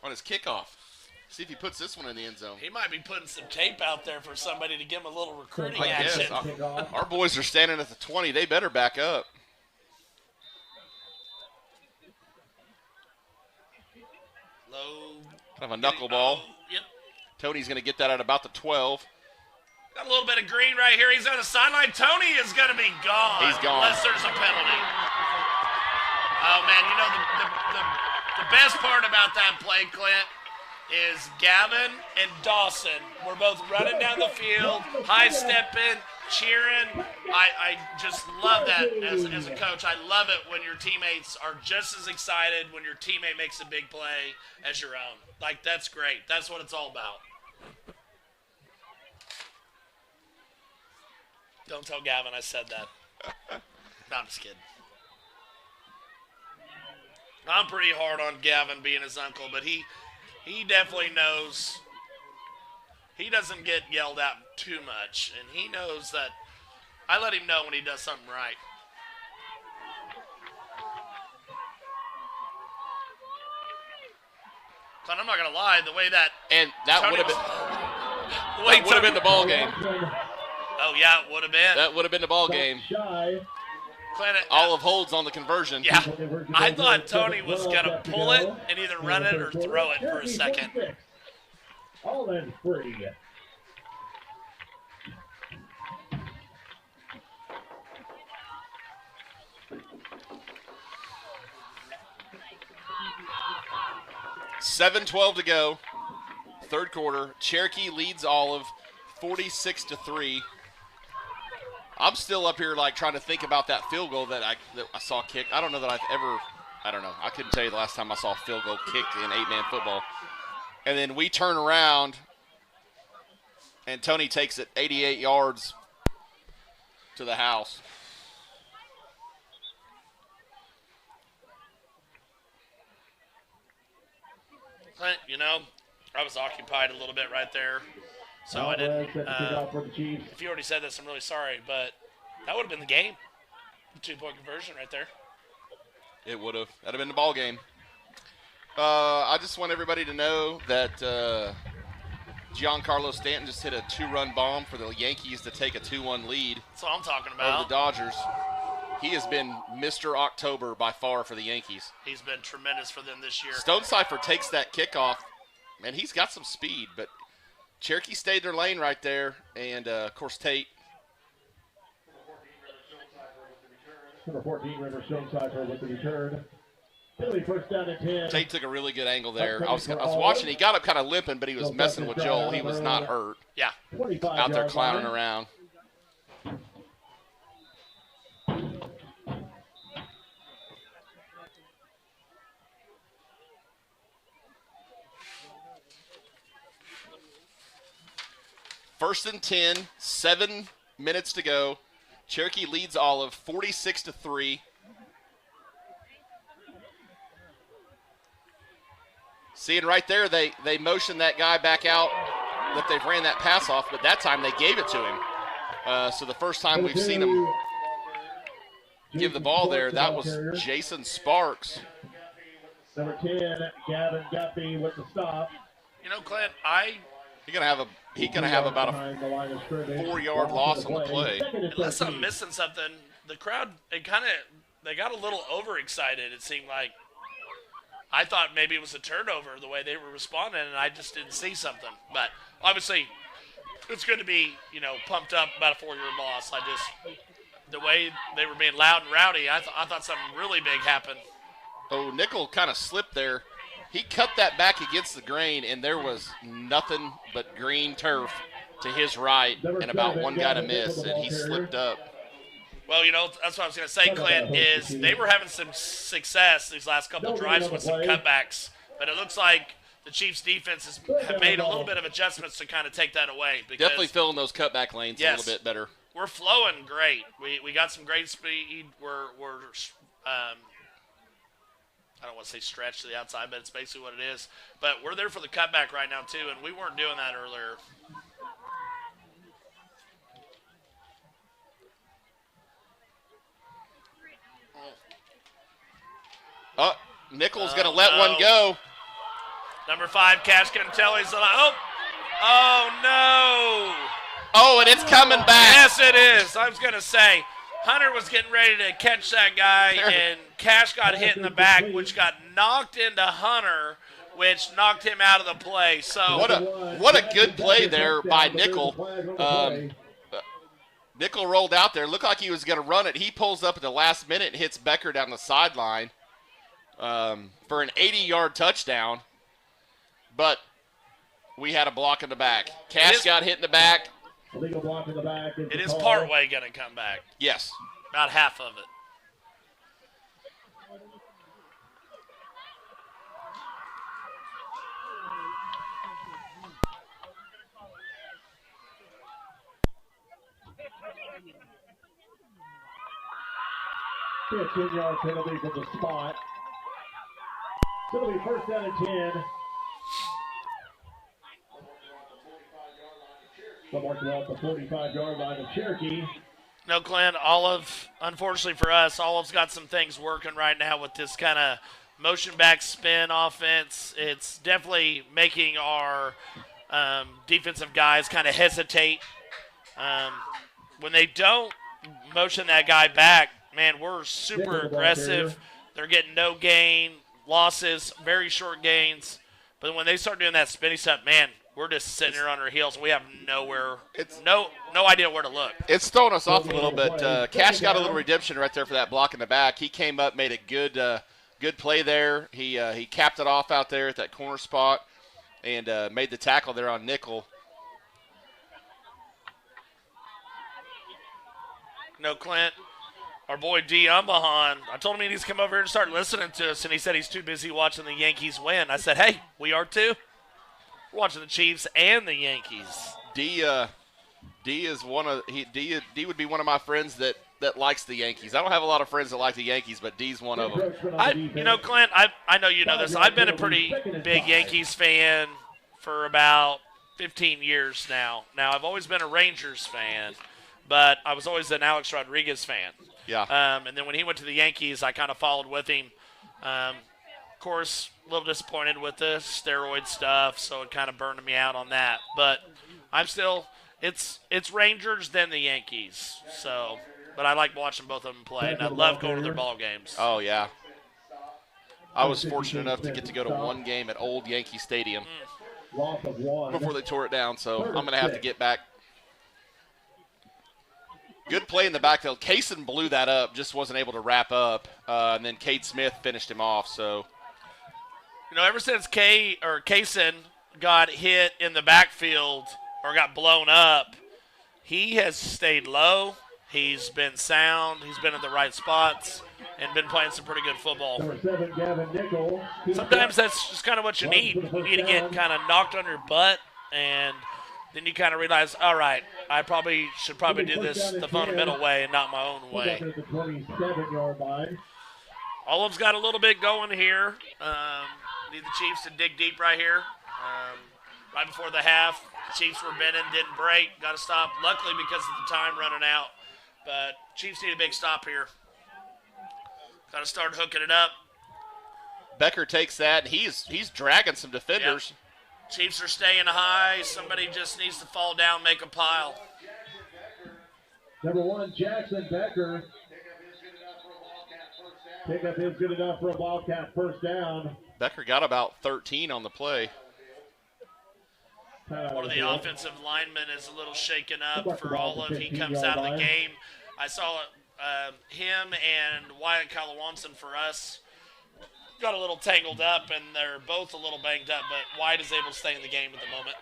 kickoff. See if he puts this one in the end zone. He might be putting some tape out there for somebody to give him a little recruiting I action. guess. Our boys are standing at the 20. They better back up. Low. Kind of a knuckleball. Yep. Tony's going to get that at about the 12. Got a little bit of green right here. He's on the sideline. Tony is going to be gone. He's gone. Unless there's a penalty. Oh, man, you know, the best part about that play, Clint, is Gavin and Dawson were both running down the field, high-stepping, cheering. I just love that as a coach. I love it when your teammates are just as excited when your teammate makes a big play as your own. Like, that's great. That's what it's all about. Don't tell Gavin I said that. No, I'm just kidding. I'm pretty hard on Gavin being his uncle, but he definitely knows he doesn't get yelled at too much, and he knows that I let him know when he does something right. But I'm not going to lie, the way that would have been the ball game. Oh, yeah, it would have been. That would have been the ball game. Olive holds on the conversion. Yeah, I thought Tony was going to pull it and either run it or throw it for a second. All in free. $7:12 to go. Third quarter. Cherokee leads Olive 46-3. I'm still up here like trying to think about that field goal that I saw kicked. I don't know that I don't know. I couldn't tell you the last time I saw a field goal kicked in 8-man football. And then we turn around, and Tony takes it 88 yards to the house. You know, I was occupied a little bit right there, so I didn't. If you already said this, I'm really sorry, but that would have been the game. 2-point conversion right there. It would have. That'd have been the ball game. I just want everybody to know that Giancarlo Stanton just hit a 2-run bomb for the Yankees to take a 2-1 lead. That's what I'm talking about. Over the Dodgers. He has been Mr. October by far for the Yankees. He's been tremendous for them this year. Stonecipher takes that kickoff, and he's got some speed, but Cherokee stayed their lane right there, and, of course, Tate. Number 14, River Stonecipher with the return. Billy first down and 10. Tate took a really good angle there. I was watching. He got up kind of limping, but he was messing with Joel. He was not hurt. Yeah. Out there clowning around. First and 10, 7 minutes to go. Cherokee leads Olive 46-3. Seeing right there, they motioned that guy back out that they've ran that pass off, but that time they gave it to him. So the first time we've seen him give the ball there, that was Jason Sparks. Number 10, Gavin Guffey with the stop. You know, Clint, I He's gonna have about a 4-yard loss on the play. Unless I'm missing something, the crowd they got a little overexcited. It seemed like I thought maybe it was a turnover the way they were responding, and I just didn't see something. But obviously, it's good to be pumped up about a 4-yard loss. The way they were being loud and rowdy, I thought something really big happened. Oh, Nickel kind of slipped there. He cut that back against the grain, and there was nothing but green turf to his right and about one guy to miss, and he slipped up. Well, that's what I was going to say, Clint, is they were having some success these last couple drives with some cutbacks, but it looks like the Chiefs' defense have made a little bit of adjustments to kind of take that away. Definitely filling those cutback lanes a little bit better. We're flowing great. We got some great speed. We're I don't want to say stretch to the outside, but it's basically what it is. But we're there for the cutback right now, too, and we weren't doing that earlier. Oh, Nickel's going to let one go. Number 5, Cash Cantelli's oh, no. Oh, and it's coming back. Yes, it is. I was going to say, Hunter was getting ready to catch that guy, and Cash got hit in the back, which got knocked into Hunter, which knocked him out of the play. So what a good play there by Nickel. Nickel rolled out there. Looked like he was going to run it. He pulls up at the last minute and hits Becker down the sideline for an 80-yard touchdown. But we had a block in the back. Cash got hit in the back. Illegal block in the back. It is part way going to come back. Yes. About half of it. A 10-yard penalty from the spot. It'll be first down and 10. They'll mark it off the 45-yard line of Cherokee. No, Clint, Olive, unfortunately for us, Olive's got some things working right now with this kind of motion back spin offense. It's definitely making our defensive guys kind of hesitate. When they don't motion that guy back, man, we're super aggressive. They're getting no gain, losses, very short gains. But when they start doing that spinny stuff, man, we're just sitting here on our heels, and we have no idea where to look. It's throwing us off a little bit. Cash got a little redemption right there for that block in the back. He came up, made a good play there. He capped it off out there at that corner spot and made the tackle there on Nickel. No, Clint, our boy D. Umbahan, I told him he needs to come over here and start listening to us, and he said he's too busy watching the Yankees win. I said, hey, we are too. We're watching the Chiefs and the Yankees. D is D would be one of my friends that likes the Yankees. I don't have a lot of friends that like the Yankees, but D's one of them. Clint, I know you know this. I've been a pretty big Yankees fan for about 15 years now. Now, I've always been a Rangers fan, but I was always an Alex Rodriguez fan. Yeah. And then when he went to the Yankees, I kind of followed with him. Of course, a little disappointed with the steroid stuff, so it kind of burned me out on that. But I'm still it's Rangers then the Yankees. So, but I like watching both of them play, and I love going to their ball games. Oh yeah. I was fortunate enough to get to go to one game at Old Yankee Stadium before they tore it down, so I'm going to have to get back. Good play in the backfield. Kaysen blew that up, just wasn't able to wrap up, and then Cade Smith finished him off. So, ever since Kaysen got hit in the backfield or got blown up, he has stayed low. He's been sound. He's been in the right spots and been playing some pretty good football. Sometimes that's just kind of what you need. You need to get kind of knocked on your butt, and then you kind of realize, all right, I should do this the fundamental way and not my own way. Olive's got a little bit going here. Need the Chiefs to dig deep right here. Right before the half, the Chiefs were bending, didn't break, got to stop. Luckily, because of the time running out. But Chiefs need a big stop here. Got to start hooking it up. Becker takes that, and he's dragging some defenders. Yep. Chiefs are staying high. Somebody just needs to fall down, make a pile. Number 1, Jackson Becker. Pickup is good enough for a Wildcat first down. Becker got about 13 on the play. One of the offensive linemen is a little shaken up for all of he comes out of the game. I saw him and Wyatt Calawanson for us got a little tangled up, and they're both a little banged up, but Wyatt is able to stay in the game at the moment.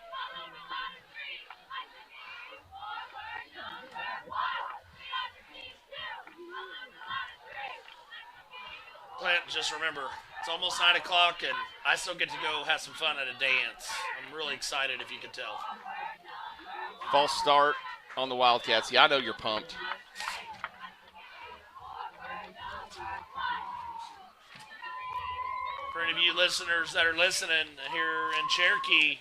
Clint, just remember, it's almost 9 o'clock, and I still get to go have some fun at a dance. I'm really excited, if you can tell. False start on the Wildcats. Yeah, I know you're pumped. For any of you listeners that are listening here in Cherokee,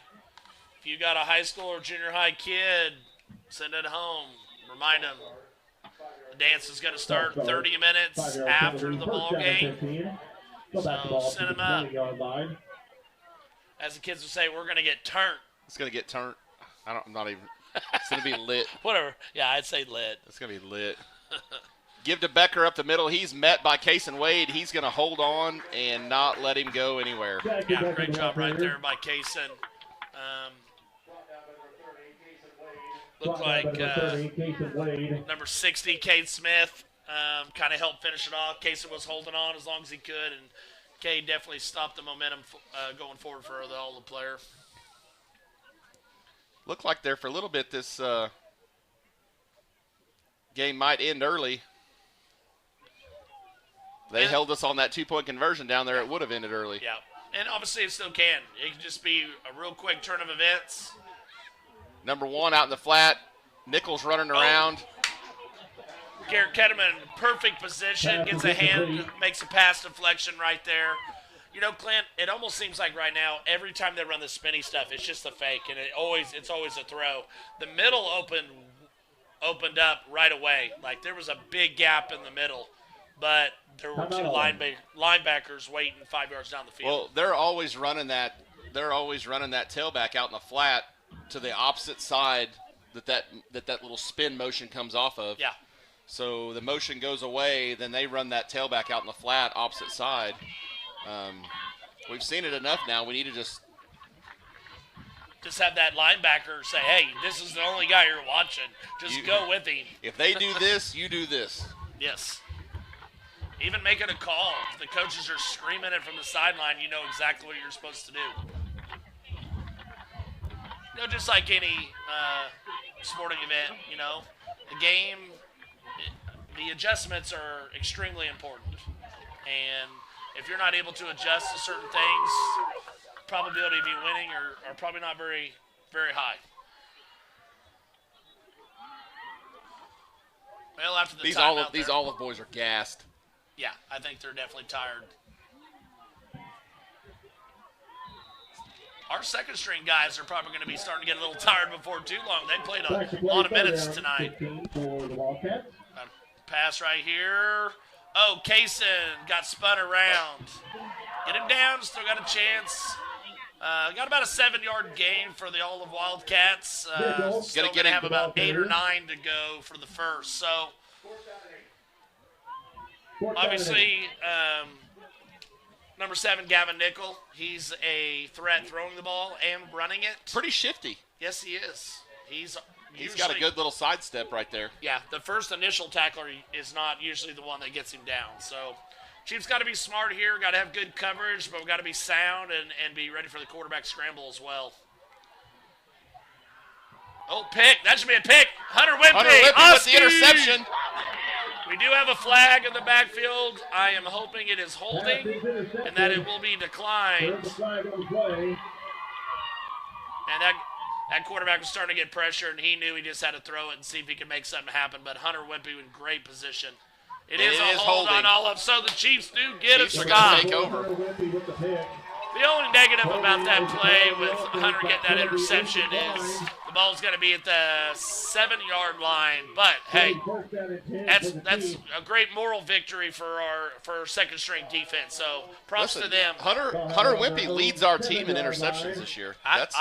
if you got a high school or junior high kid, send it home. Remind them the dance is going to start 30 minutes after the ball game. So send them up. As the kids would say, we're going to get turned. It's going to get turned. I'm not even. It's going to be lit. Whatever. Yeah, I'd say lit. It's going to be lit. Give to Becker up the middle. He's met by Kaysen Wade. He's going to hold on and not let him go anywhere. Yeah, great job right there by Kaysen. Looked like number 60, Cade Smith, kind of helped finish it off. Kaysen was holding on as long as he could, and Cade definitely stopped the momentum going forward for the player. Looked like there for a little bit this game might end early. They held us on that 2-point conversion down there. It would have ended early. Yeah, and obviously it still can. It can just be a real quick turn of events. Number 1 out in the flat. Nichols running around. Garrett Ketterman, perfect position, gets a hand, makes a pass deflection right there. You know, Clint, it almost seems like right now, every time they run the spinny stuff, it's just a fake, and it's always a throw. The middle opened up right away. Like, there was a big gap in the middle, but there were two linebackers waiting 5 yards down the field. Well, they're always running that tailback out in the flat to the opposite side that little spin motion comes off of. Yeah. So the motion goes away, then they run that tailback out in the flat opposite side. We've seen it enough now. We need to just have that linebacker say, hey, this is the only guy you're watching. Just go with him. If they do this, you do this. Yes. Even making a call. If the coaches are screaming it from the sideline, you know exactly what you're supposed to do. You know, just like any sporting event, you know, the game, the adjustments are extremely important. And if you're not able to adjust to certain things, probability of you winning are probably not very, very high. Well, after the these Olive boys are gassed. Yeah, I think they're definitely tired. Our second string guys are probably going to be starting to get a little tired before too long. They played a lot of minutes tonight. Pass right here. Oh, Kaysen got spun around. Get him down, still got a chance. Got about a 7-yard gain for the Olive Wildcats. Still going to have about 8 or 9 to go for the first. So, obviously, number 7, Gavin Nickel, he's a threat throwing the ball and running it. Pretty shifty. Yes, he is. He's got a good little sidestep right there. Yeah, the first initial tackler is not usually the one that gets him down. So, Chiefs got to be smart here, got to have good coverage, but we've got to be sound and be ready for the quarterback scramble as well. Oh, pick. That should be a pick. Hunter Whippy with the interception. We do have a flag in the backfield. I am hoping it is holding and that it will be declined. And that quarterback was starting to get pressure, and he knew he just had to throw it and see if he could make something happen. But Hunter Whippy in great position. It is a hold on Olive, so the Chiefs do get a stop. Take over. The only negative about that play with Hunter getting that interception is the ball's going to be at the 7-yard line. But, hey, that's a great moral victory for our second-string defense. So props to them. Hunter Wimpy leads our team in interceptions this year. That's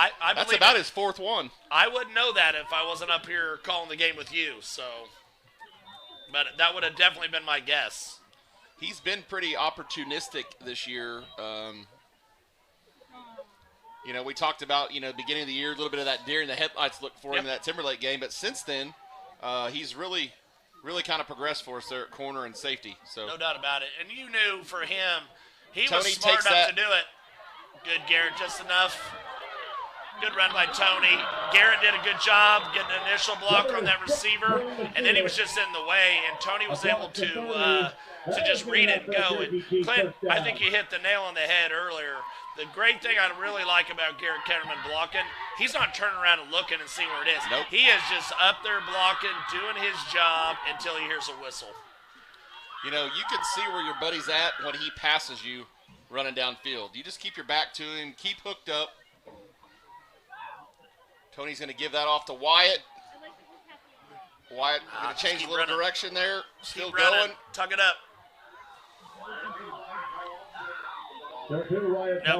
about his fourth one. I wouldn't know that if I wasn't up here calling the game with you. So, but that would have definitely been my guess. He's been pretty opportunistic this year. We talked about, beginning of the year, a little bit of that deer in the headlights look for him in that Timberlake game. But since then, he's really kind of progressed for us there at corner and safety. So no doubt about it. And you knew for him, he Tony was smart enough that. to do it. Good, Garrett, just enough. Good run by Tony. Garrett did a good job getting an initial block on that receiver, and then he was just in the way, and Tony was able to just read it and go. And Clint, I think you hit the nail on the head earlier. The great thing I really like about Garrett Ketterman blocking, he's not turning around and looking and seeing where it is. Nope. He is just up there blocking, doing his job until he hears a whistle. You can see where your buddy's at when he passes you running downfield. You just keep your back to him, keep hooked up. Tony's going to give that off to Wyatt. Wyatt going to change a little direction there. Still going. Tuck it up. No,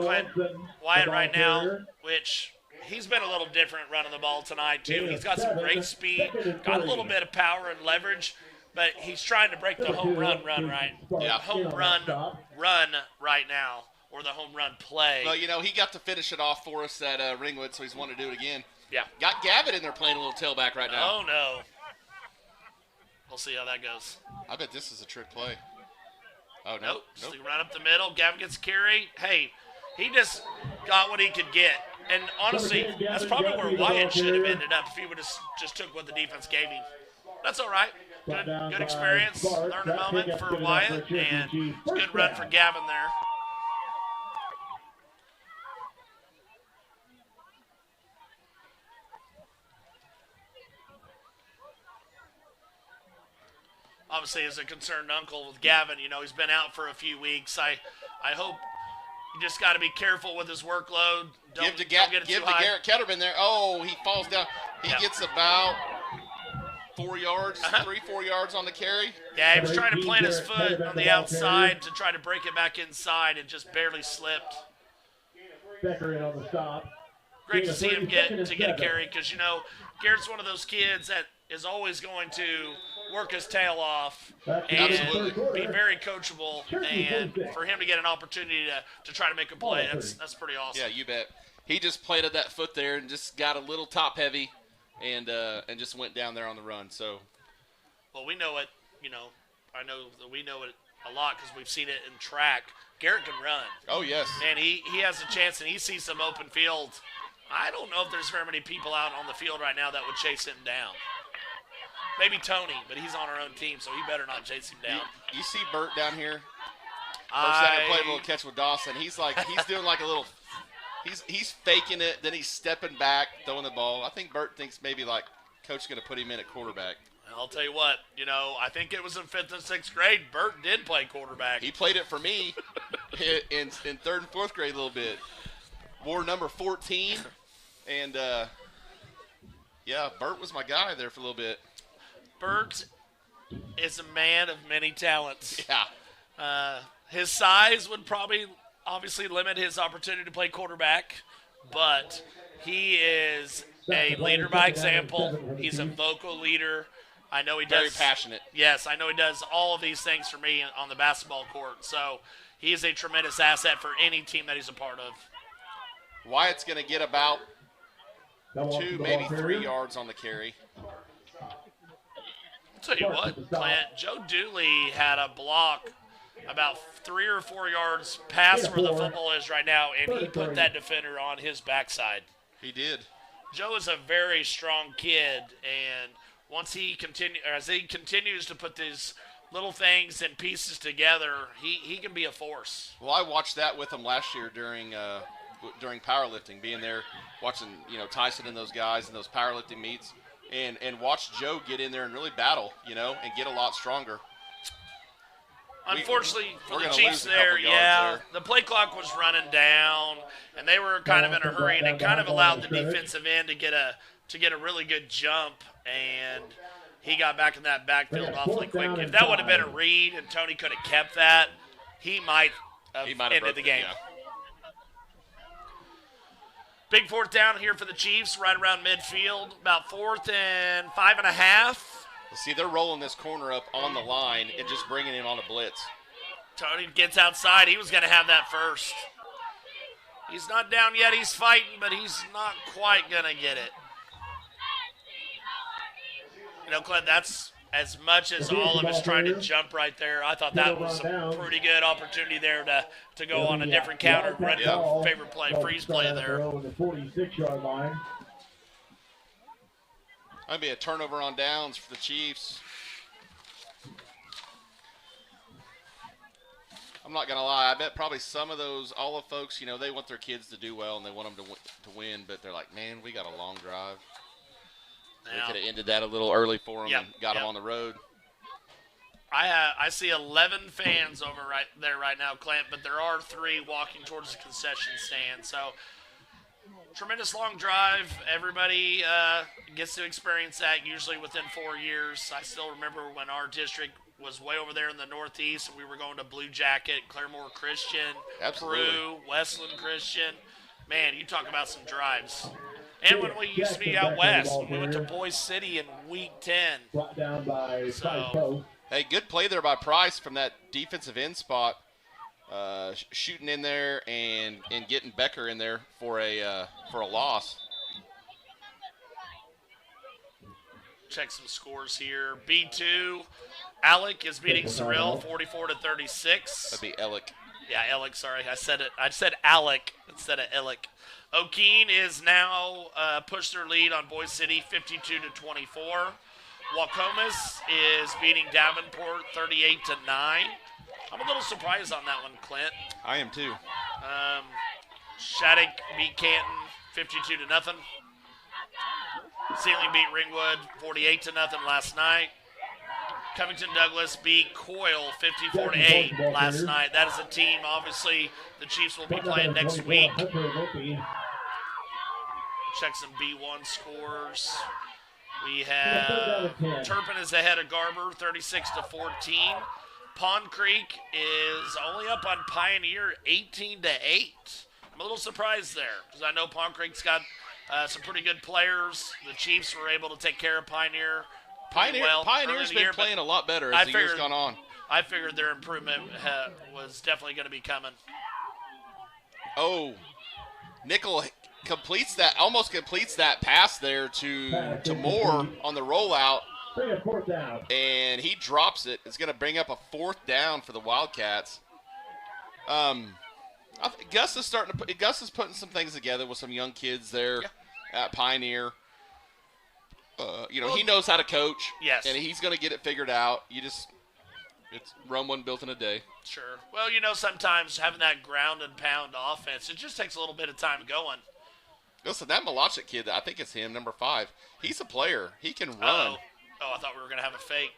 Clint. Wyatt right now, which he's been a little different running the ball tonight, too. He's got some great speed, got a little bit of power and leverage, but he's trying to break the home run right. Yeah. Home run right now, or the home run play. Well, he got to finish it off for us at Ringwood, so he's wanted to do it again. Yeah. Got Gavin in there playing a little tailback right now. Oh, no. We'll see how that goes. I bet this is a trick play. Oh, Nope. Nope. So right up the middle. Gavin gets a carry. Hey, he just got what he could get. And honestly, that's probably where Wyatt should have ended up if he would have just took what the defense gave him. That's all right. Good experience. Learning moment for Wyatt. And it's a good run for Gavin there. Obviously, as a concerned uncle with Gavin, he's been out for a few weeks. I hope you just got to be careful with his workload. Don't get it too high. Garrett Ketterman there. Oh, he falls down. He gets about 4 yards, 3-4 yards on the carry. Yeah, he was trying to plant his foot on the outside to try to break it back inside and just barely slipped. Becker in on the stop. Great to see him get a carry because, Garrett's one of those kids that is always going to work his tail off and be very coachable, and for him to get an opportunity to try to make a play, that's pretty awesome. Yeah, you bet. He just planted that foot there and just got a little top heavy and just went down there on the run. So, well, we know it. I know that we know it a lot because we've seen it in track. Garrett can run. Oh yes. And he has a chance, and he sees some open field. I don't know if there's very many people out on the field right now that would chase him down. Maybe Tony, but he's on our own team, so he better not chase him down. You see Bert down here? First time he played a little catch with Dawson. He's doing like a little – he's faking it, then he's stepping back, throwing the ball. I think Bert thinks maybe like coach is going to put him in at quarterback. I'll tell you what, I think it was in 5th and 6th grade. Bert did play quarterback. He played it for me in 3rd and 4th grade a little bit. Wore number 14, and Bert was my guy there for a little bit. Bert is a man of many talents. Yeah. His size would probably obviously limit his opportunity to play quarterback, but he is a leader by example. He's a vocal leader. I know he does. Very passionate. Yes, I know he does all of these things for me on the basketball court. So he is a tremendous asset for any team that he's a part of. Wyatt's going to get about 2, maybe 3 yards on the carry. I'll tell you what, Clint, Joe Dooley had a block about 3 or 4 yards past where the football is right now, and he put that defender on his backside. He did. Joe is a very strong kid, and as he continues to put these little things and pieces together, he can be a force. Well, I watched that with him last year during powerlifting, being there, watching Tyson and those guys in those powerlifting meets. And watch Joe get in there and really battle, and get a lot stronger. Unfortunately for the Chiefs there, the play clock was running down, and they were kind of in a hurry, and it kind of allowed the defensive end to get a to get a really good jump, and he got back in that backfield awfully quick. If that would have been a read and Tony could have kept that, he might have ended the game. Yeah. Big fourth down here for the Chiefs, right around midfield, about 4th and 5.5. See, they're rolling this corner up on the line and just bringing him on a blitz. Tony gets outside. He was going to have that first. He's not down yet. He's fighting, but he's not quite going to get it. You know, Clint, that's as much as all of us trying to jump right there. I thought that was a pretty good opportunity there to go on a different counter. Red favorite play, freeze play there. The 46-yard line. Might be a turnover on downs for the Chiefs. I'm not going to lie. I bet probably some of those Olive folks, you know, they want their kids to do well and they want them to win, but they're like, man, we got a long drive. We could have ended that a little early for them and got them on the road. I see 11 fans over right there right now, Clint, but there are 3 walking towards the concession stand. So, tremendous long drive. Everybody gets to experience that usually within 4 years. I still remember when our district was way over there in the Northeast, and we were going to Blue Jacket, Claremore Christian, Peru, Westland Christian. Man, you talk about some drives. And when we used to be out west, we went to Boise City in week 10. Brought down by so, hey, good play there by Price from that defensive end spot, shooting in there and getting Becker in there for a loss. Check some scores here. B2, Alec is beating Cyril 44-36. That'd be Alec. Yeah, Alec. Sorry, I said Alec instead of Alec. O'Keene is now pushed their lead on Boise City 52-24. Waukomis is beating Davenport 38-9. I'm a little surprised on that one, Clint. I am too. Shattuck beat Canton 52-0. Sealing beat Ringwood 48-0 last night. Covington Douglas beat Coyle 54-8 last night. That is a team, obviously, the Chiefs will be playing next week. Check some B1 scores. We have Turpin is ahead of Garber 36-14. Pond Creek is only up on Pioneer 18-8. I'm a little surprised there because I know Pond Creek's got some pretty good players. The Chiefs were able to take care of Pioneer. Pioneer's been playing a lot better as the year's gone on. I figured their improvement was definitely going to be coming. Oh, Nickel almost completes that pass there to Moore on the rollout, and he drops it. It's going to bring up a 4th down for the Wildcats. Gus is putting some things together with some young kids there at Pioneer. He knows how to coach. Yes. And he's going to get it figured out. It's Rome wasn't built in a day. Sure. Well, sometimes having that ground and pound offense, it just takes a little bit of time going. Listen, that Malachik kid, I think it's him, number 5. He's a player. He can run. Oh, I thought we were going to have a fake.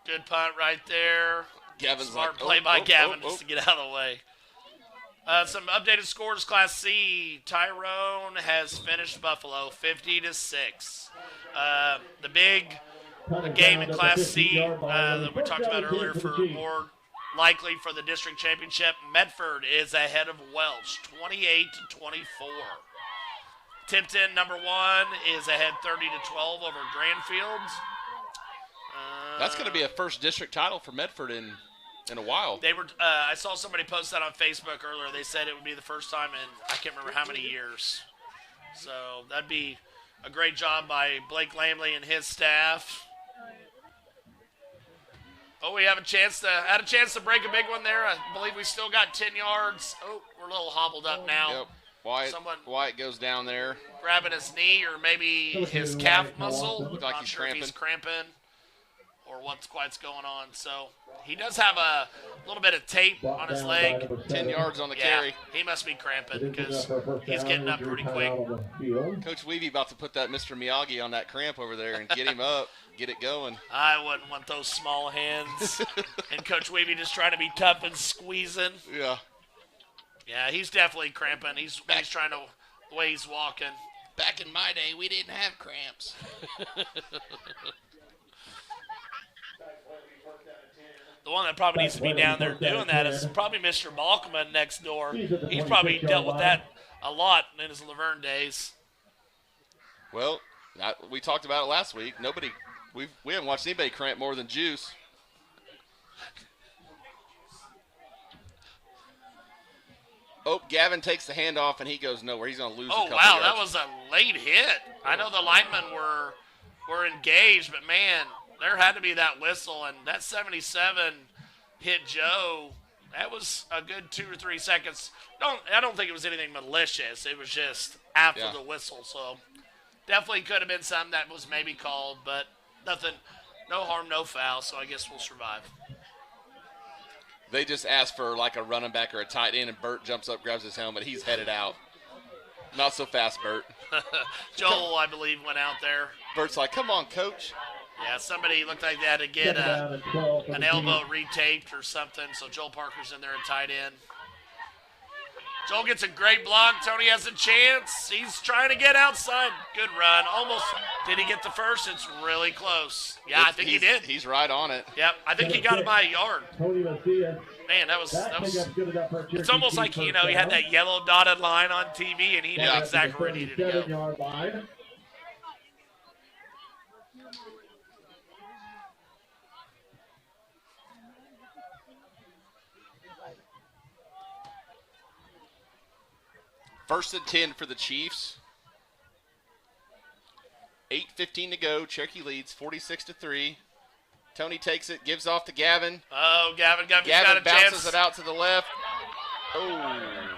Good punt right there. Gavin's Smart play by Gavin just to get out of the way. Some updated scores, Class C. Tyrone has finished Buffalo 50-6. The big game in Class C that we talked about earlier for more likely for the district championship, Medford is ahead of Welch 28-24. Tipton, number 1, is ahead 30-12 over Grandfield. That's going to be a first district title for Medford in a while. They were. I saw somebody post that on Facebook earlier. They said it would be the first time in I can't remember how many years. So that'd be a great job by Blake Lamley and his staff. Oh, we had a chance to break a big one there. I believe we still got 10 yards. Oh, we're a little hobbled up now. Yep. Wyatt goes down there. Grabbing his knee or maybe his calf muscle. Looks like Not he's sure cramping. if he's cramping or what's going on. So he does have a little bit of tape on his leg. 10 yards on the carry. He must be cramping because he's getting up pretty quick. Coach Weavy about to put that Mr. Miyagi on that cramp over there and get him up, get it going. I wouldn't want those small hands. And Coach Weavy just trying to be tough and squeezing. Yeah. Yeah, he's definitely cramping. He's trying to, the way he's walking. Back in my day, we didn't have cramps. The one that probably needs to be down there doing that is probably Mr. Balkman next door. He's probably dealt with that a lot in his Laverne days. Well, we talked about it last week. We haven't watched anybody cramp more than Juice. Oh, Gavin takes the handoff and he goes nowhere. He's going to lose. Oh, a couple wow, yards. that was a late hit. I know the linemen were engaged, but man, there had to be that whistle, and that 77 hit Joe. That was a good 2 or 3 seconds. I don't think it was anything malicious. It was just after the whistle, so definitely could have been something that was maybe called, but nothing, no harm, no foul, so I guess we'll survive. They just asked for like a running back or a tight end, and Bert jumps up, grabs his helmet. He's headed out. Not so fast, Bert. Joel, I believe, went out there. Bert's like, come on, coach. Yeah, somebody looked like they had to get an elbow retaped or something, so Joel Parker's in there at tight end. Joel gets a great block. Tony has a chance. He's trying to get outside. Good run. Almost. Did he get the first? It's really close. Yeah, I think he did. He's right on it. Yep, I think he got it by a yard. Man, that was it's almost like, he had that yellow dotted line on TV, and he knew exactly where he needed to go. First and 10 for the Chiefs. 8:15 to go. Cherokee leads 46-3. Tony takes it, gives off to Gavin. Oh, Gavin's got a Gavin bounces chance. it out to the left. Oh.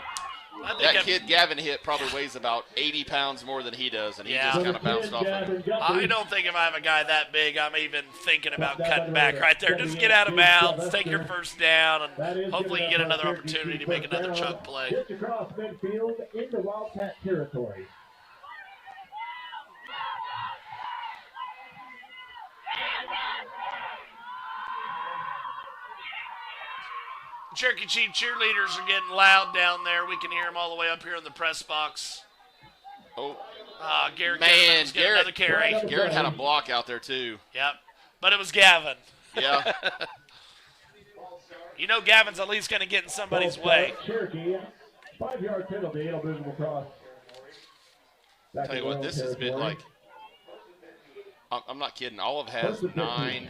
That kid Gavin hit probably weighs about 80 pounds more than he does, and he just kind of bounced off of him. I don't think if I have a guy that big, I'm even thinking about cutting back right there. Just get out of bounds, take your first down, and hopefully you get another opportunity to make another chunk play. Just across midfield into Wildcat territory. Cherokee Chief cheerleaders are getting loud down there. We can hear them all the way up here in the press box. Oh. Garrett. Man, another carry. Garrett had a block out there, too. Yep. But it was Gavin. Yeah. Gavin's at least going to get in somebody's way. Cherokee, 5-yard penalty. It'll move him across. Tell you what, this has been like, I'm not kidding. Olive has 9.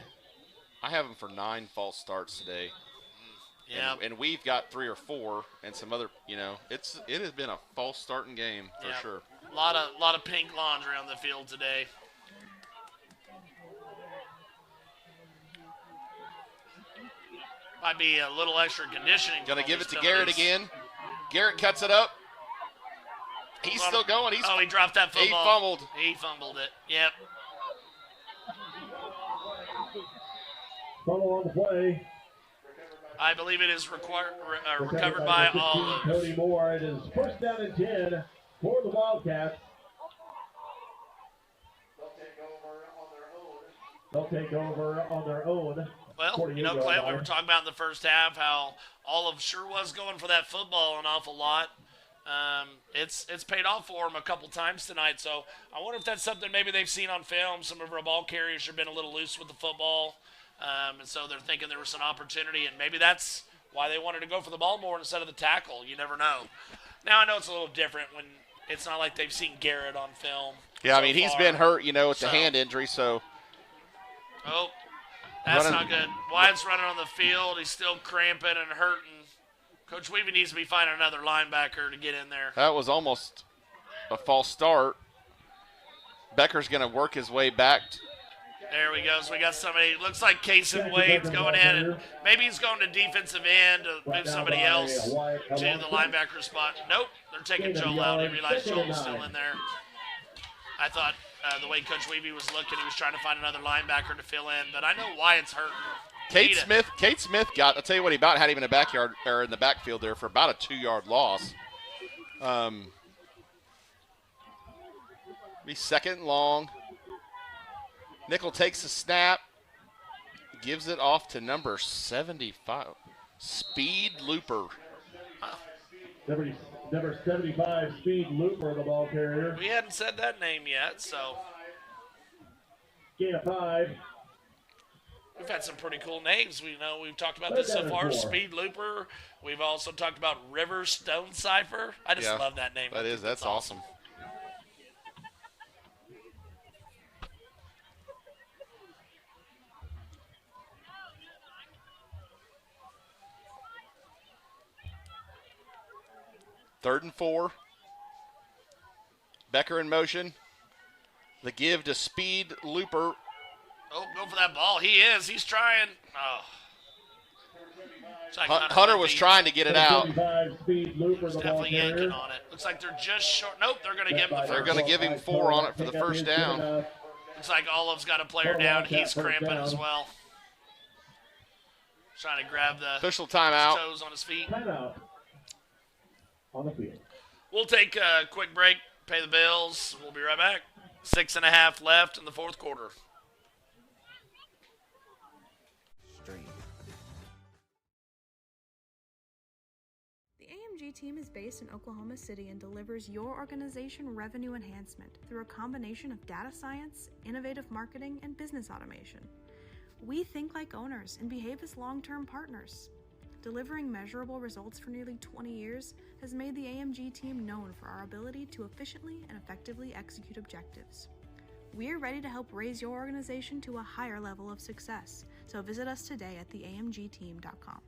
I have him for 9 false starts today. Yeah, and we've got 3 or 4, and some other. It has been a false starting game for sure. A lot of pink laundry on the field today. Might be a little extra conditioning. Gonna give it to Garrett again. Garrett cuts it up. He's still going. He dropped that football. He He fumbled it. Yep. Fumble on the play. I believe it is recovered by Olive. Cody Moore. It is first down and 10 for the Wildcats. They'll take over on their own. Well, Clint, we were talking about in the first half how Olive sure was going for that football an awful lot. It's paid off for him a couple times tonight, so I wonder if that's something maybe they've seen on film. Some of our ball carriers have been a little loose with the football. And so they're thinking there was an opportunity, and maybe that's why they wanted to go for the ball more instead of the tackle. You never know. Now, I know it's a little different when it's not like they've seen Garrett on film. Yeah, he's been hurt, with the hand injury, so. Oh, that's not good. Wyatt's running on the field. He's still cramping and hurting. Coach Weavy needs to be finding another linebacker to get in there. That was almost a false start. Becker's going to work his way back. There we go. So we got somebody. Looks like Kason Wade's going in, and maybe he's going to defensive end to move somebody else to the linebacker spot. Nope, they're taking Joel out. They realized Joel was still in there. I thought the way Coach Weavy was looking, he was trying to find another linebacker to fill in, but I know Wyatt's hurting. Kate Smith got. I'll tell you what, he about had him in the backyard or in the backfield there for about a 2-yard loss. Be second and long. Nickel takes the snap, gives it off to number 75, Speed Looper. Number 75, Speed Looper, the ball carrier. We hadn't said that name yet, so. Gain of 5. We've had some pretty cool names. We've talked about this so far. Speed Looper. We've also talked about River Stone Cipher. I just love that name. That's awesome. Third and 4. Becker in motion. The give to Speed Looper. Oh, go for that ball. He is. He's trying. Oh. Hunter was trying to get it out. He's definitely yanking on it. Looks like they're just short. Nope, they're going to give him the first. They're going to give him 4 on it for the first down. Looks like Olive's got a player down. He's cramping as well. Trying to grab the official timeout. Toes on his feet. Timeout on the field. We'll take a quick break, pay the bills. We'll be right back. 6.5 left in the fourth quarter. The AMG team is based in Oklahoma City and delivers your organization revenue enhancement through a combination of data science, innovative marketing, and business automation. We think like owners and behave as long-term partners. Delivering measurable results for nearly 20 years has made the AMG team known for our ability to efficiently and effectively execute objectives. We're ready to help raise your organization to a higher level of success, so visit us today at theamgteam.com.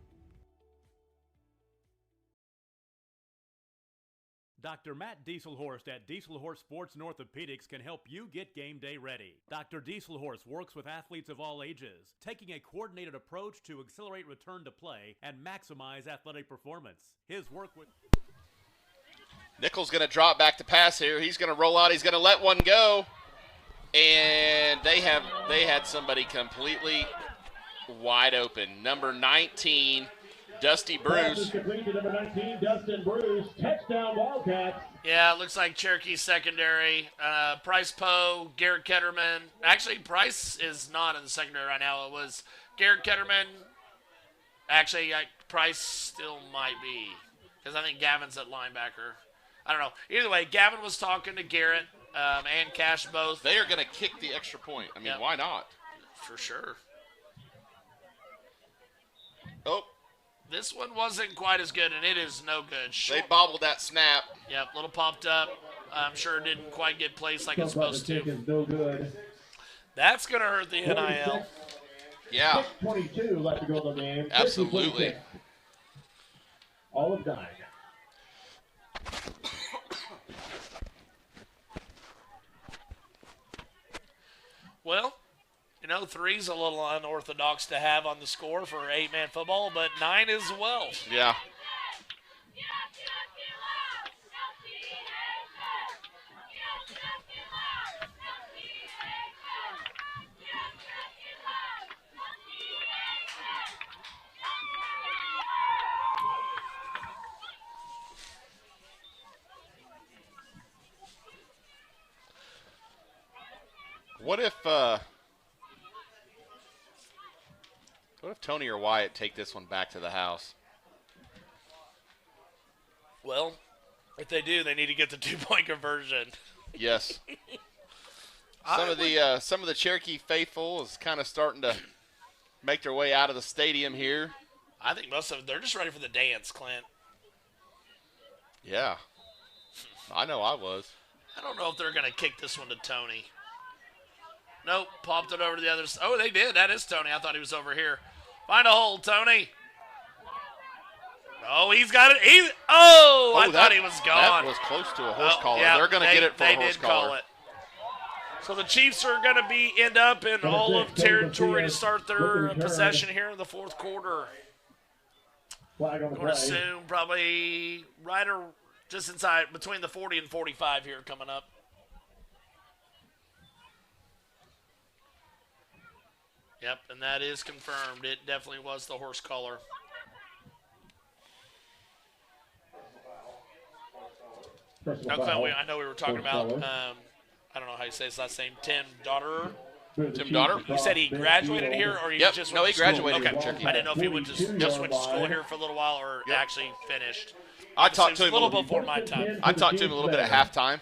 Dr. Matt Dieselhorst at Dieselhorst Sports and Orthopedics can help you get game day ready. Dr. Dieselhorst works with athletes of all ages, taking a coordinated approach to accelerate return to play and maximize athletic performance. His work with Nichols going to drop back to pass here. He's going to roll out. He's going to let one go. And they had somebody completely wide open. Number 19, Dusty Bruce. Complete to number 19, Dustin Bruce. Touchdown Wildcats. Yeah, it looks like Cherokee secondary. Price Poe, Garrett Ketterman. Actually, Price is not in the secondary right now. It was Garrett Ketterman. Actually, Price still might be, because I think Gavin's at linebacker. I don't know. Either way, Gavin was talking to Garrett and Cash both. They are going to kick the extra point. I mean, why not? For sure. Oh. This one wasn't quite as good, and it is no good. They bobbled that snap. Yep, little popped up. I'm sure it didn't quite get placed like it's supposed to. Is no good. That's going to hurt the NIL. Yeah. 6:22 left to go in the game. Absolutely. Olive died. Well, 3's a little unorthodox to have on the score for 8-man football, but 9 as well. Yeah. What if Tony or Wyatt take this one back to the house? Well, if they do, they need to get the 2-point conversion. Yes. Some of the Cherokee faithful is kind of starting to make their way out of the stadium here. I think most of them, they're just ready for the dance, Clint. Yeah. I know I was. I don't know if they're going to kick this one to Tony. Nope, popped it over to the other side. Oh, they did. That is Tony. I thought he was over here. Find a hole, Tony. Oh, he's got it. I thought he was gone. That was close to a horse collar. Yeah, they're going to get it for a horse They did collar. call it. So the Chiefs are going to end up in Olive territory to start their possession here in the fourth quarter. Flag on the I would assume probably right or just inside between the 40 and 45 here coming up. Yep, and that is confirmed. It definitely was the horse collar. I know we were talking about, I don't know how you say his last name, Tim Dotterer. Tim Dotterer? You said he graduated here, or he just went he to school? graduated Okay. from Cherokee. I didn't know if he just went to school here for a little while or actually finished. I talked to him a little before my time. I talked to him a little bit at halftime,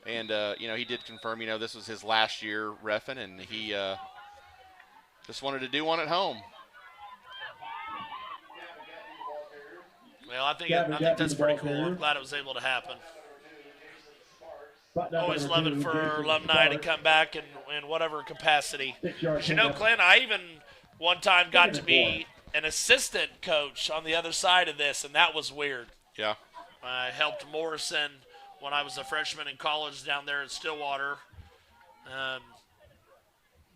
and he did confirm, this was his last year reffing, and he just wanted to do one at home. Well, I think that's pretty cool. I'm glad it was able to happen. Always love it for alumni to come back in whatever capacity. Clint, I even one time got to be an assistant coach on the other side of this, and that was weird. Yeah. I helped Morrison when I was a freshman in college down there in Stillwater.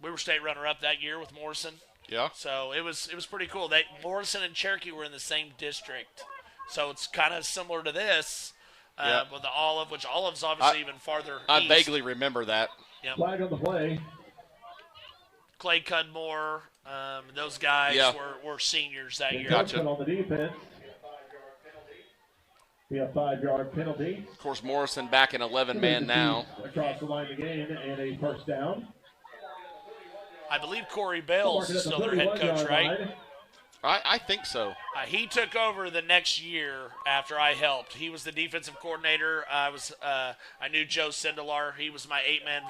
We were state runner-up that year with Morrison. Yeah. So it was pretty cool. Morrison and Cherokee were in the same district. So it's kind of similar to this with the Olive, which Olive's obviously even farther I east. vaguely remember that. Yep. Flag on the play. Clay Cudmore, those guys were seniors that year. Gotcha. On the defense. Be a 5-yard penalty. Of course, Morrison back in 11-man now. Across the line again, and a first down. I believe Corey Bales is still their head coach, right? I think so. He took over the next year after I helped. He was the defensive coordinator. I knew Joe Sindelar. He was my 8-man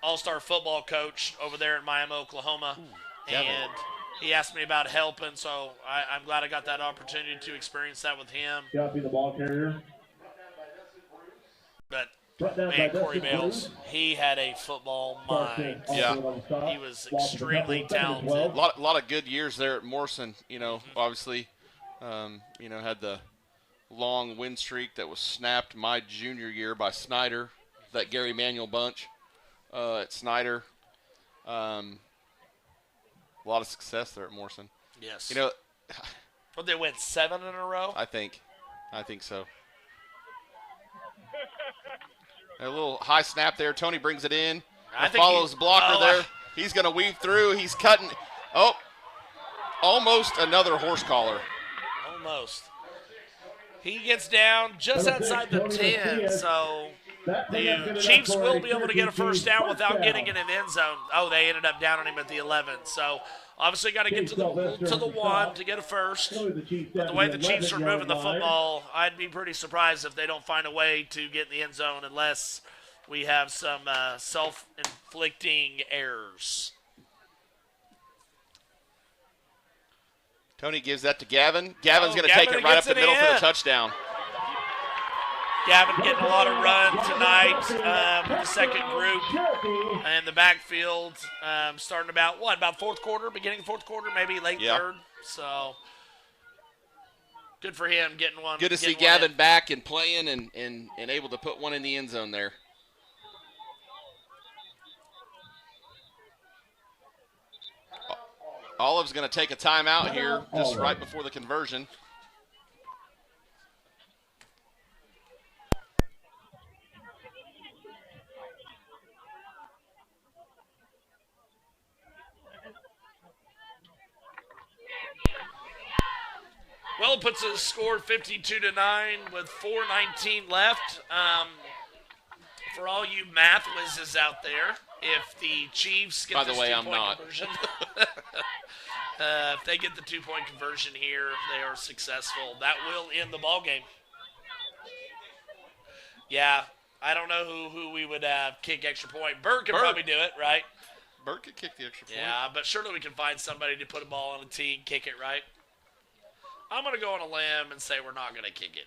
all-star football coach over there in Miami, Oklahoma. And he asked me about helping, so I'm glad I got that opportunity to experience that with him. Got to be the ball carrier. But, man, Corey Bales, he had a football mind. Yeah. He was extremely talented. A lot of good years there at Morrison, obviously, had the long win streak that was snapped my junior year by Snyder, that Gary Manuel bunch at Snyder. A lot of success there at Morrison. Yes. But they went 7 in a row? I think so. A little high snap there. Tony brings it in. Follows the blocker there. He's going to weave through. He's cutting. Oh, almost another horse collar. Almost. He gets down just outside the 10, so the Chiefs will be able to get a first down without getting in an end zone. Oh, they ended up down on him at the 11. So obviously got to get to the 1 to get a first. But the way the Chiefs are moving the football, I'd be pretty surprised if they don't find a way to get in the end zone unless we have some self-inflicting errors. Tony gives that to Gavin. Gavin's going to take it right up the middle for the touchdown. Gavin getting a lot of run tonight with the second group and the backfield starting about fourth quarter, beginning fourth quarter, maybe late third. So good for him getting one. Good to see Gavin back and playing and able to put one in the end zone there. Olive's going to take a timeout here just right before the conversion. Well, it puts a score 52-9 with 4:19 left. For all you math whizzes out there, if the Chiefs get this two-point conversion, if they get the 2-point conversion here, if they are successful, that will end the ball game. Yeah, I don't know who we would kick extra point. Burt could probably do it, right? Burt could kick the extra point. Yeah, but surely we can find somebody to put a ball on a tee and kick it, right? I'm going to go on a limb and say we're not going to kick it.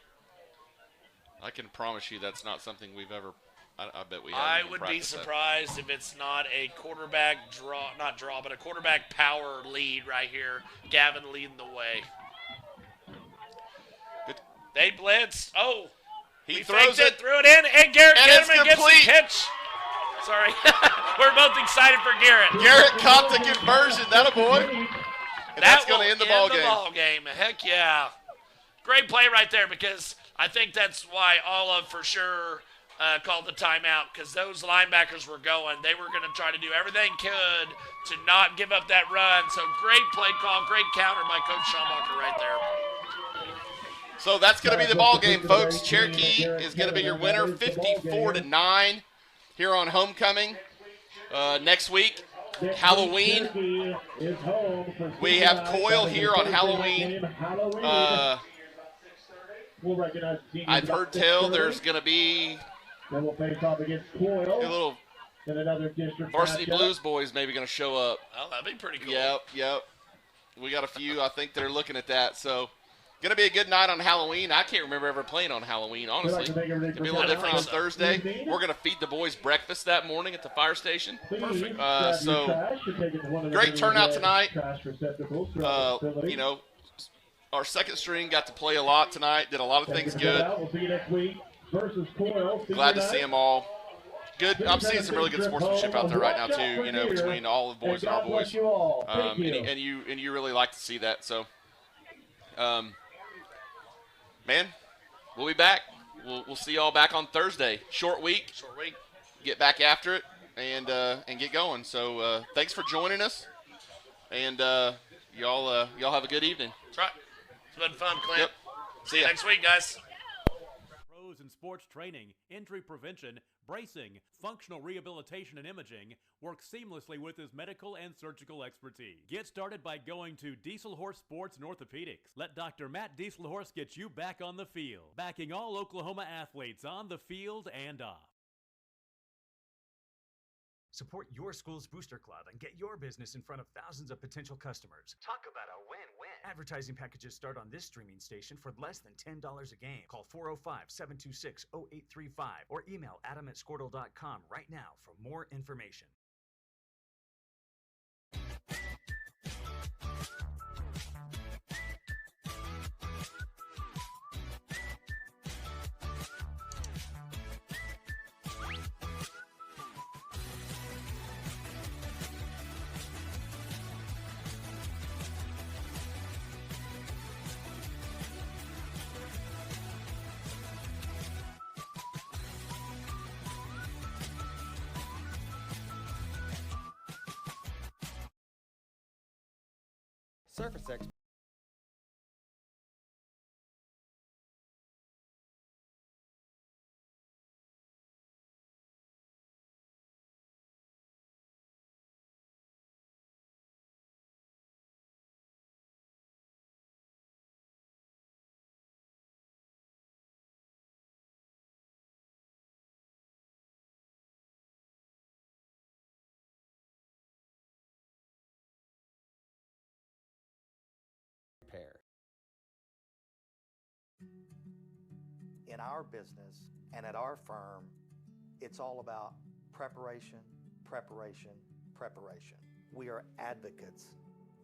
I can promise you that's not something we've ever – I bet we I haven't. would be surprised if it's not a quarterback but a quarterback power lead right here. Gavin leading the way. Good. They blitzed. Oh, he throws it. Threw it in, and Garrett and gets the catch. Sorry. We're both excited for Garrett. Garrett caught the conversion. That a boy. And that's going to end the ball game. Heck yeah. Great play right there because I think that's why Olive for sure called the timeout because those linebackers were going. They were going to try to do everything could to not give up that run. So great play call, great counter by Coach Schumacher right there. So that's going to be the ball game, folks. Cherokee is going to be your winner, 54-9 here on Homecoming. Next week, Halloween. We have Coyle here on Halloween. We'll recognize the seniors. I've heard tell there's going to be then we'll face off against a Coyle little in another district Varsity matchup. Blues boys maybe going to show up. Oh, that'd be pretty cool. Yep. We got a few, I think, that are looking at that. So, going to be a good night on Halloween. I can't remember ever playing on Halloween, honestly. It'll be a little different on Thursday. We're going to feed the boys breakfast that morning at the fire station. Perfect. Great turnout tonight. You know, our second string got to play a lot tonight. Did a lot of things good. Glad to see them all. Good. I'm seeing some really good sportsmanship out there right now too. You know, between all the boys and our boys, and you really like to see that. So, man, we'll be back. We'll see y'all back on Thursday. Short week. Get back after it and get going. So thanks for joining us, and y'all have a good evening. That's right. It's been fun, Clint. Yep. See you next week, guys. Pros in sports training, injury prevention, bracing, functional rehabilitation, and imaging work seamlessly with his medical and surgical expertise. Get started by going to Diesel Horse Sports and Orthopedics. Let Dr. Matt Dieselhorse get you back on the field, backing all Oklahoma athletes on the field and off. Support your school's booster club and get your business in front of thousands of potential customers. Talk about a win-win. Advertising packages start on this streaming station for less than $10 a game. Call 405-726-0835 or email adam@squirtle.com right now for more information. Surface X. In our business and at our firm, it's all about preparation, preparation, preparation. We are advocates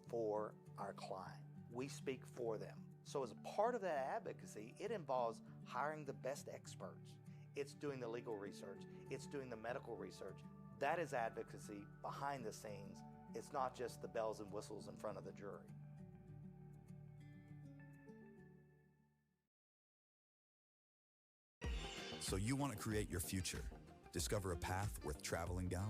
for our client. We speak for them. So as a part of that advocacy, it involves hiring the best experts. It's doing the legal research. It's doing the medical research. That is advocacy behind the scenes. It's not just the bells and whistles in front of the jury. So you want to create your future. Discover a path worth traveling down.